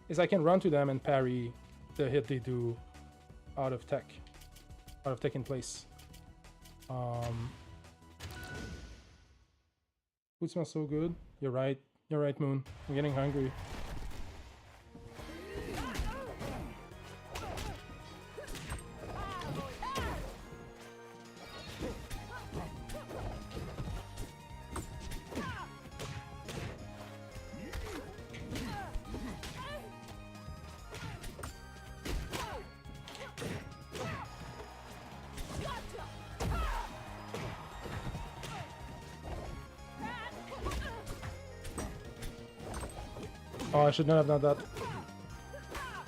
is I can run to them and parry the hit they do out of tech in place. Food smells so good. You're right, Moon. I'm getting hungry. Oh, I should not have done that.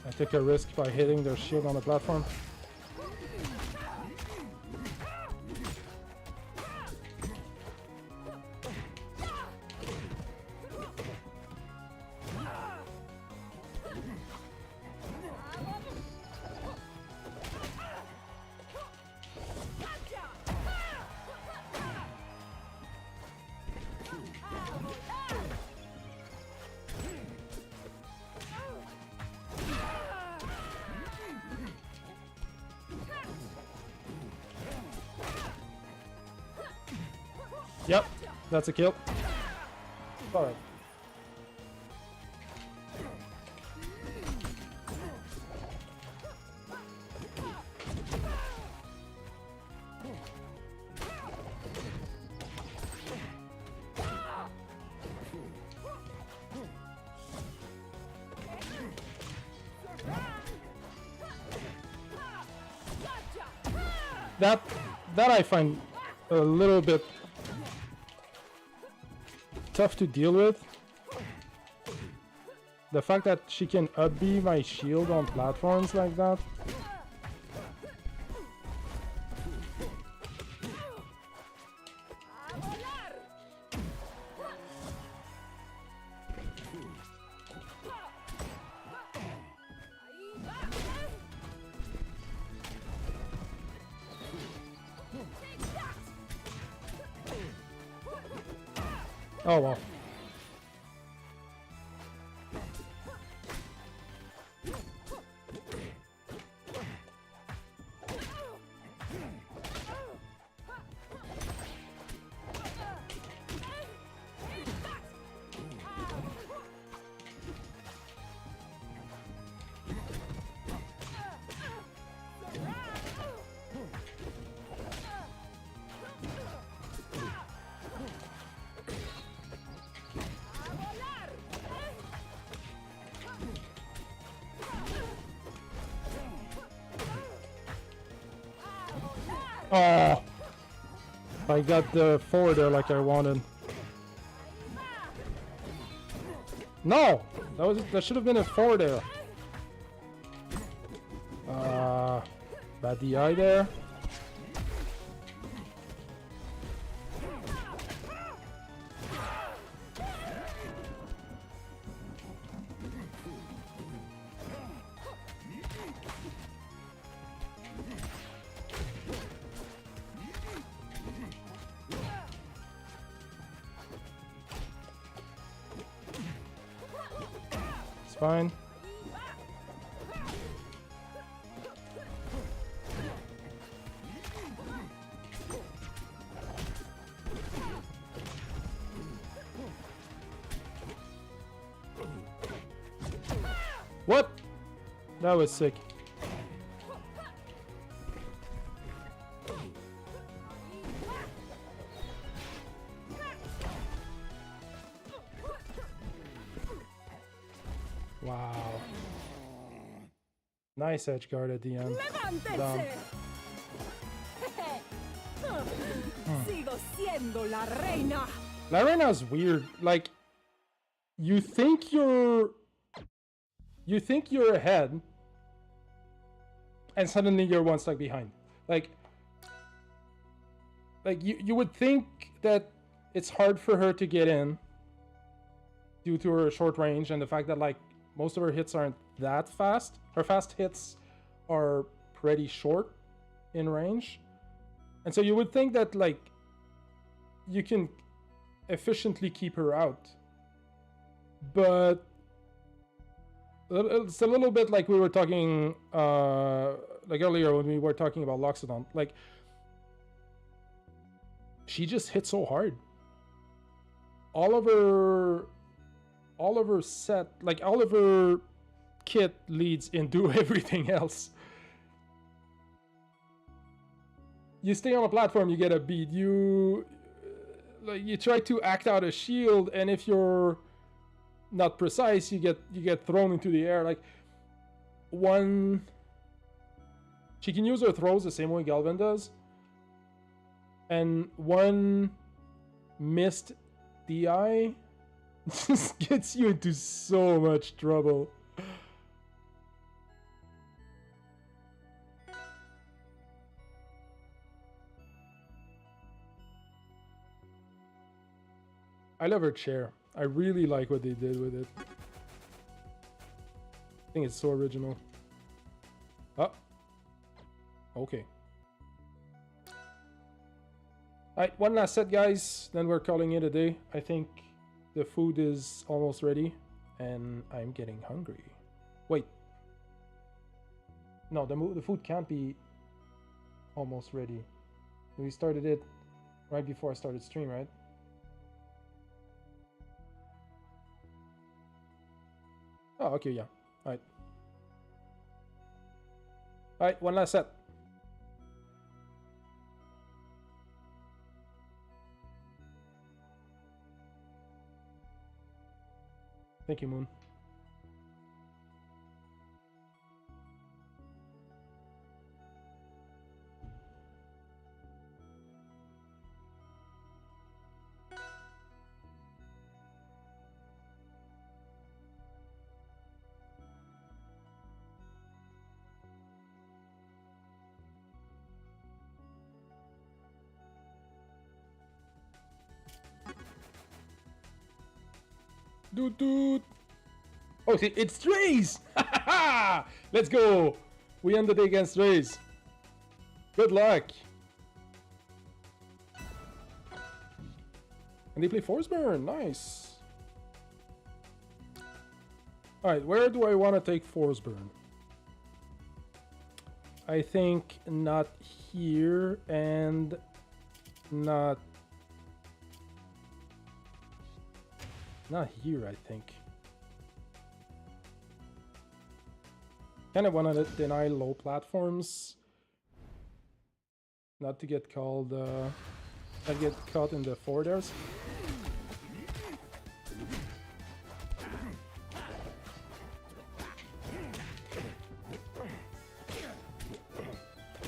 I took a risk by hitting their shield on the platform. Yep, that's a kill. Alright. That I find a little bit tough to deal with. The fact that she can up-B my shield on platforms like that. Oh well. Oh, I got the forward there like I wanted. No, that should have been a forward there. Bad DI there. Fine. What? That was sick. Wow. Nice edge guard at the end. Dumb. ¡Levántense! Sigo siendo la reina. La Reina's weird. Like, you think you're ahead, and suddenly you're one step behind. Like you would think that it's hard for her to get in due to her short range and the fact that like most of her hits aren't that fast. Her fast hits are pretty short in range, and so you would think that like you can efficiently keep her out, but it's a little bit like we were talking like earlier when we were talking about Loxodon. Like, she just hit so hard. All of her set, like all of her kit leads into everything else. You stay on a platform, you get a beat. You try to act out a shield, and if you're not precise, you get thrown into the air. Like, she can use her throws the same way Galvin does, and one missed DI just gets you into so much trouble. I love her chair. I really like what they did with it. I think it's so original. Oh. Okay. Alright, one last set, guys. Then we're calling it a day. I think the food is almost ready. And I'm getting hungry. Wait. No, the food can't be almost ready. We started it right before I started stream, right? Oh, okay, yeah. Alright. Alright, one last set. Thank you, Moon. Dude. Oh, see, it's Strays! Let's go! We end the day against Strays. Good luck! And they play Force Burn, nice! Alright, where do I want to take Force Burn? I think not here and not here, I think. Kind of want to deny low platforms. Not to get called, not get caught in the forwarders.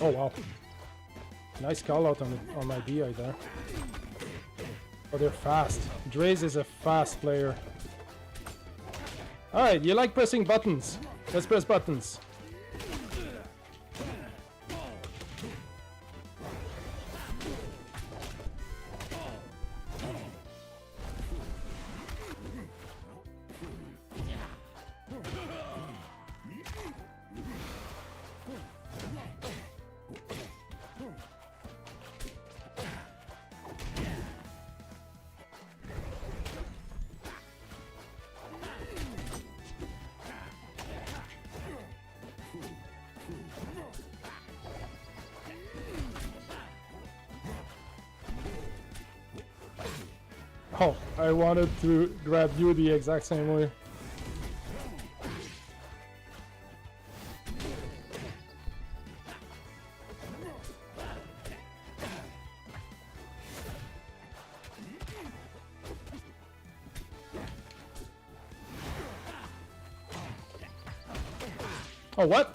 Oh wow. Nice call out on my BI there. Oh, they're fast. Draze is a fast player. Alright, you like pressing buttons. Let's press buttons. Oh, I wanted to grab you the exact same way. Oh, what?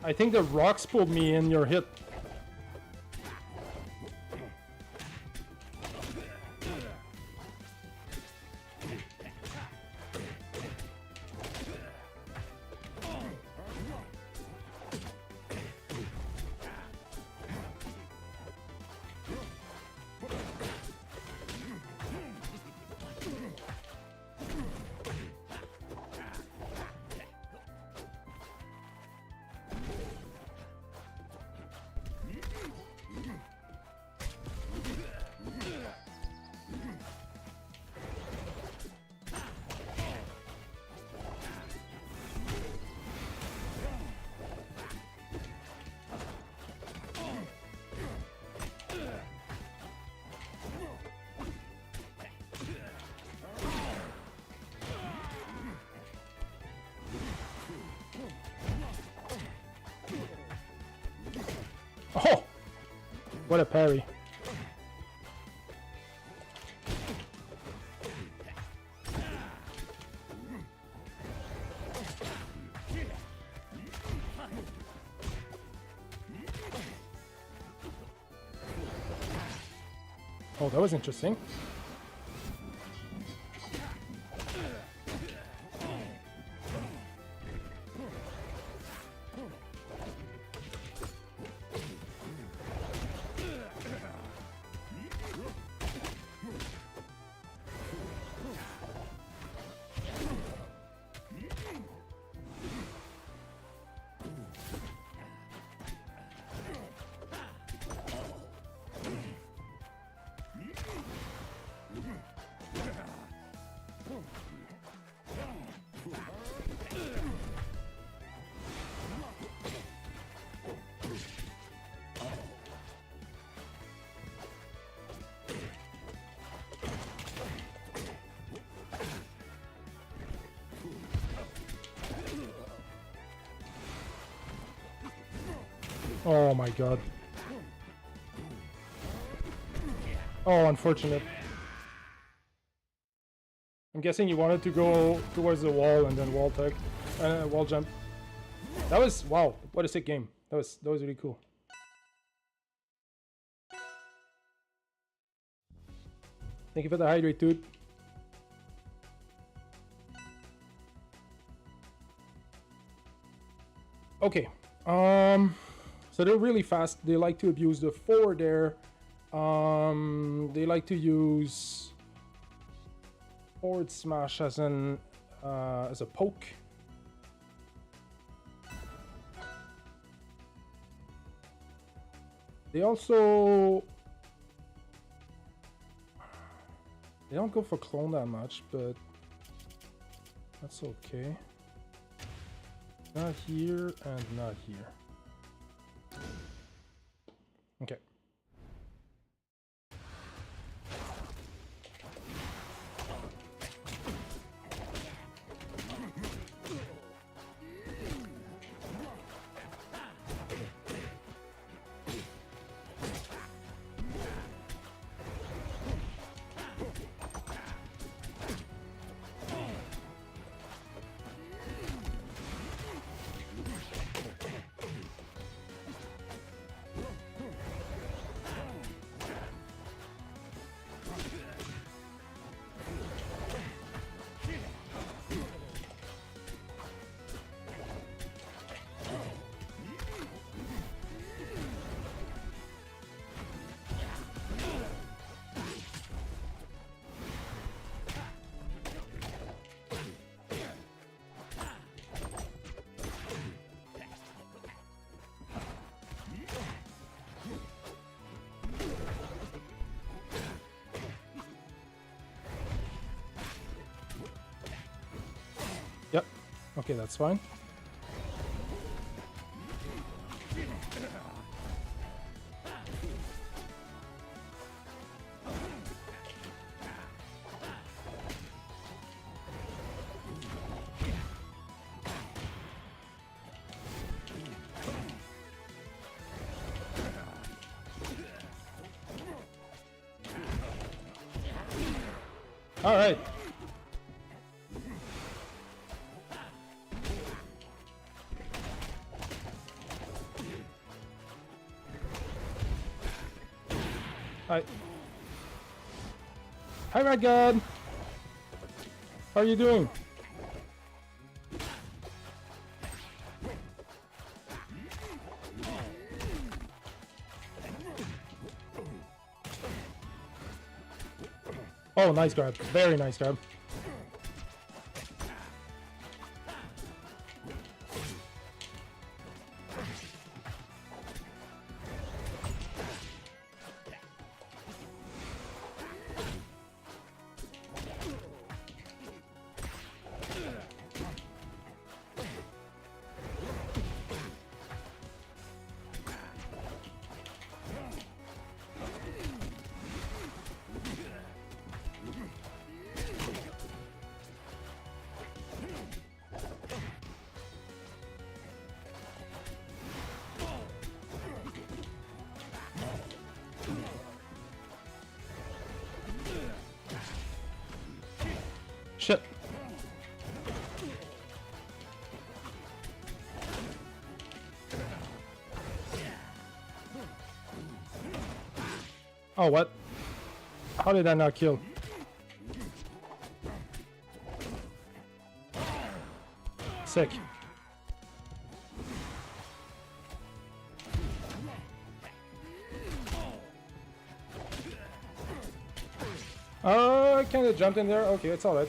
I think the rocks pulled me in your hit. Oh! What a parry. Oh, that was interesting. Oh my god. Oh, unfortunate. I'm guessing you wanted to go towards the wall and then wall tag, wall jump. That was, wow, what a sick game. That was really cool. Thank you for the hydrate, dude. Okay, so they're really fast. They like to abuse the forward there. They like to use forward smash as an as a poke. They also don't go for clone that much, but that's okay. Not here and not here. Okay. Yep. Okay, that's fine. All right. Hi, Rat God. How are you doing? Oh, nice grab. Very nice grab. Shit. Oh, what? How did that not kill? Sick. I kind of jumped in there. Okay, it's alright.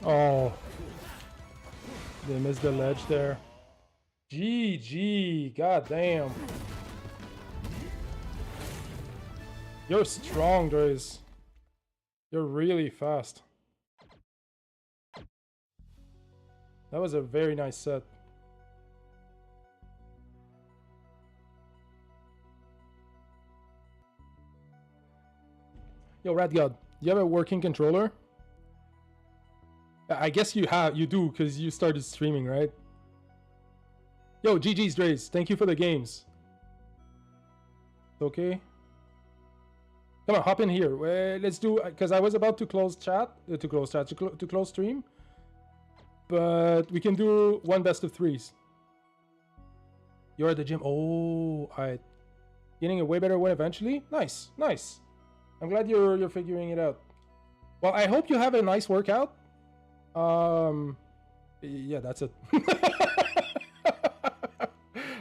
Oh, they missed the ledge there. GG, god damn. You're strong, Draze. You're really fast. That was a very nice set. Yo, Radgod, you have a working controller? I guess you do, because you started streaming, right? Yo, GG's Draze, thank you for the games. Okay. Come on, hop in here. Let's do, because I was about to close chat, to close stream. But we can do one best of threes. You're at the gym. Oh, alright. Getting a way better one eventually. Nice, nice. I'm glad you're figuring it out. Well, I hope you have a nice workout. Yeah, that's it.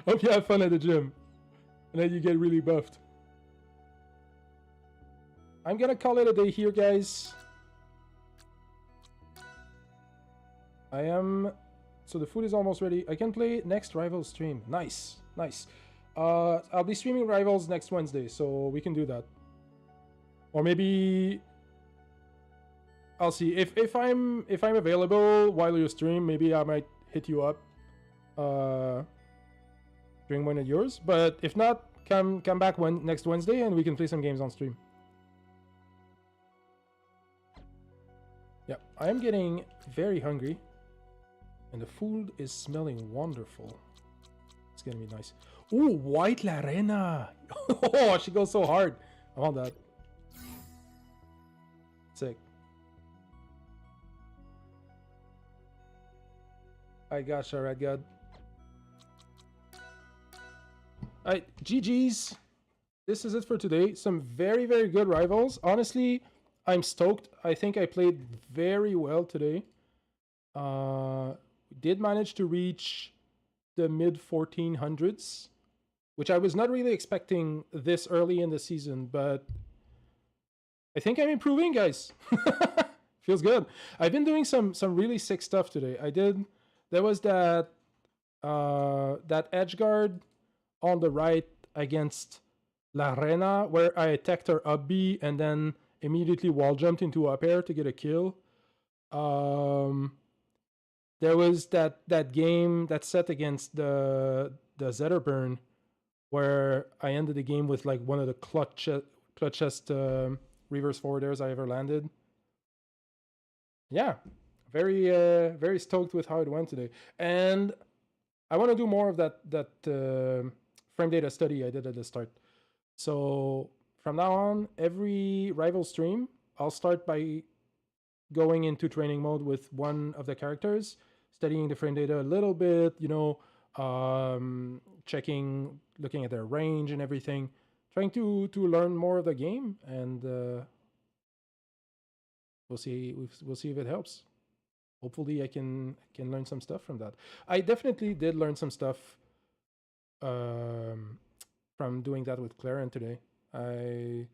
Hope you have fun at the gym. And then you get really buffed. I'm gonna call it a day here, guys. So the food is almost ready. I can play next Rivals stream. Nice, nice. I'll be streaming Rivals next Wednesday, so we can do that. Or maybe I'll see if I'm available while you stream. Maybe I might hit you up during one of yours. But if not, come back next Wednesday and we can play some games on stream. Yeah, I am getting very hungry, and the food is smelling wonderful. It's gonna be nice. Ooh, White La Reina. Oh, she goes so hard. I want that. Sick. I gotcha, Red God. Alright, GG's. This is it for today. Some very, very good Rivals. Honestly, I'm stoked. I think I played very well today. Did manage to reach the mid 1400s, which I was not really expecting this early in the season, but I think I'm improving, guys. Feels good. I've been doing some really sick stuff today. There was that edge guard on the right against La Reina where I attacked her up B and then immediately wall jumped into up air to get a kill. there was that game that set against the Zetterburn, where I ended the game with like one of the clutchest reverse forward airs I ever landed. Yeah, very stoked with how it went today, and I want to do more of that frame data study I did at the start. So from now on, every rival stream, I'll start by going into training mode with one of the characters, studying the frame data a little bit, checking, looking at their range and everything, trying to learn more of the game, and we'll see if it helps. Hopefully I can learn some stuff from that. I definitely did learn some stuff from doing that with Claren today. I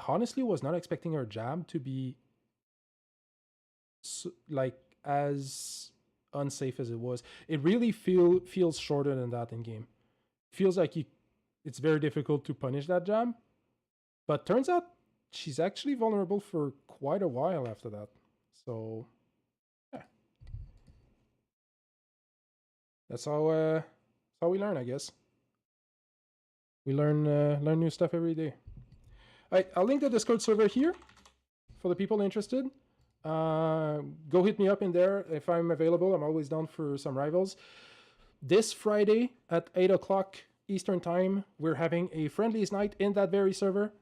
honestly was not expecting her jab to be like as unsafe as it was. It really feels shorter than that in game. Feels like it's very difficult to punish that jab, but turns out she's actually vulnerable for quite a while after that. So yeah, that's how we learn, I guess. We learn new stuff every day. All right, I'll link the Discord server here for the people interested. Go hit me up in there if I'm available. I'm always down for some rivals. This Friday at 8 o'clock Eastern time, we're having a friendlies night in that very server.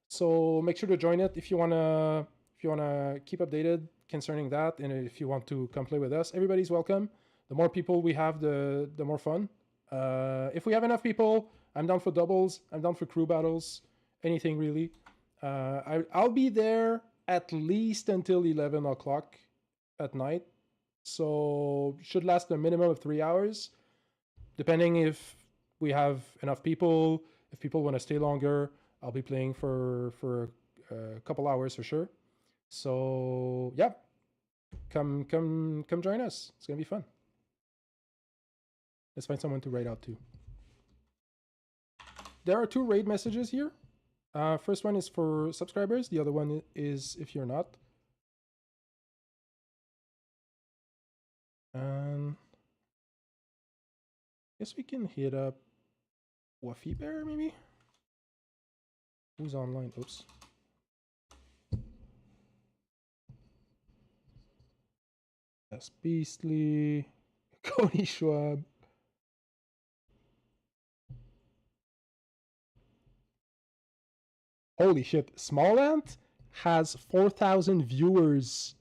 So make sure to join it if you wanna keep updated concerning that, and if you want to come play with us. Everybody's welcome. The more people we have, the more fun. If we have enough people, I'm down for doubles. I'm down for crew battles. Anything really. I'll be there at least until 11 o'clock at night. So should last a minimum of 3 hours. Depending if we have enough people. If people want to stay longer, I'll be playing for a couple hours for sure. So yeah, come join us. It's gonna be fun. Let's find someone to raid out to. There are 2 raid messages here. First one is for subscribers. The other one is if you're not. And I guess we can hit up Waffy Bear maybe. Who's online? Oops. That's Beastly. Cody Schwab. Holy shit, Smallland has 4,000 viewers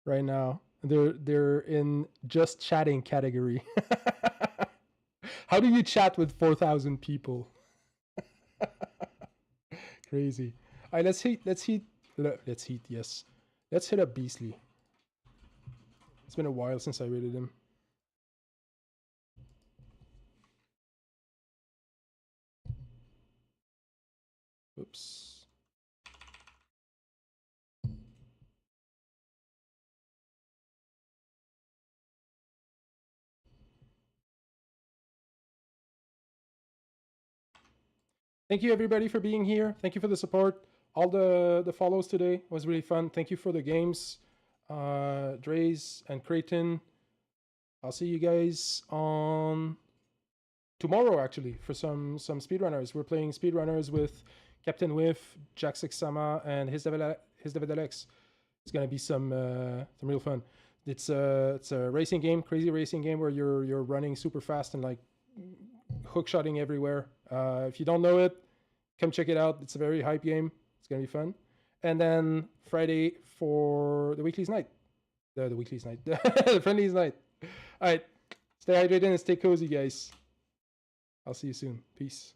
right now. They're in just chatting category. How do you chat with 4,000 people? Crazy. All right, let's hit, yes. Let's hit up Beastly. It's been a while since I rated him. Oops. Thank you everybody for being here. Thank you for the support. All the follows today was really fun. Thank you for the games, Dre's and Creighton. I'll see you guys on tomorrow actually for some speedrunners. We're playing speedrunners with Captain Whiff, Jack Sixama, and his David Alex. It's gonna be some real fun. It's a racing game, crazy racing game where you're running super fast and like hookshotting everywhere. If you don't know it, come check it out. It's a very hype game. It's gonna be fun. And then Friday for the weekly's night. The weekly's night. The friendly's night. All right. Stay hydrated and stay cozy, guys. I'll see you soon. Peace.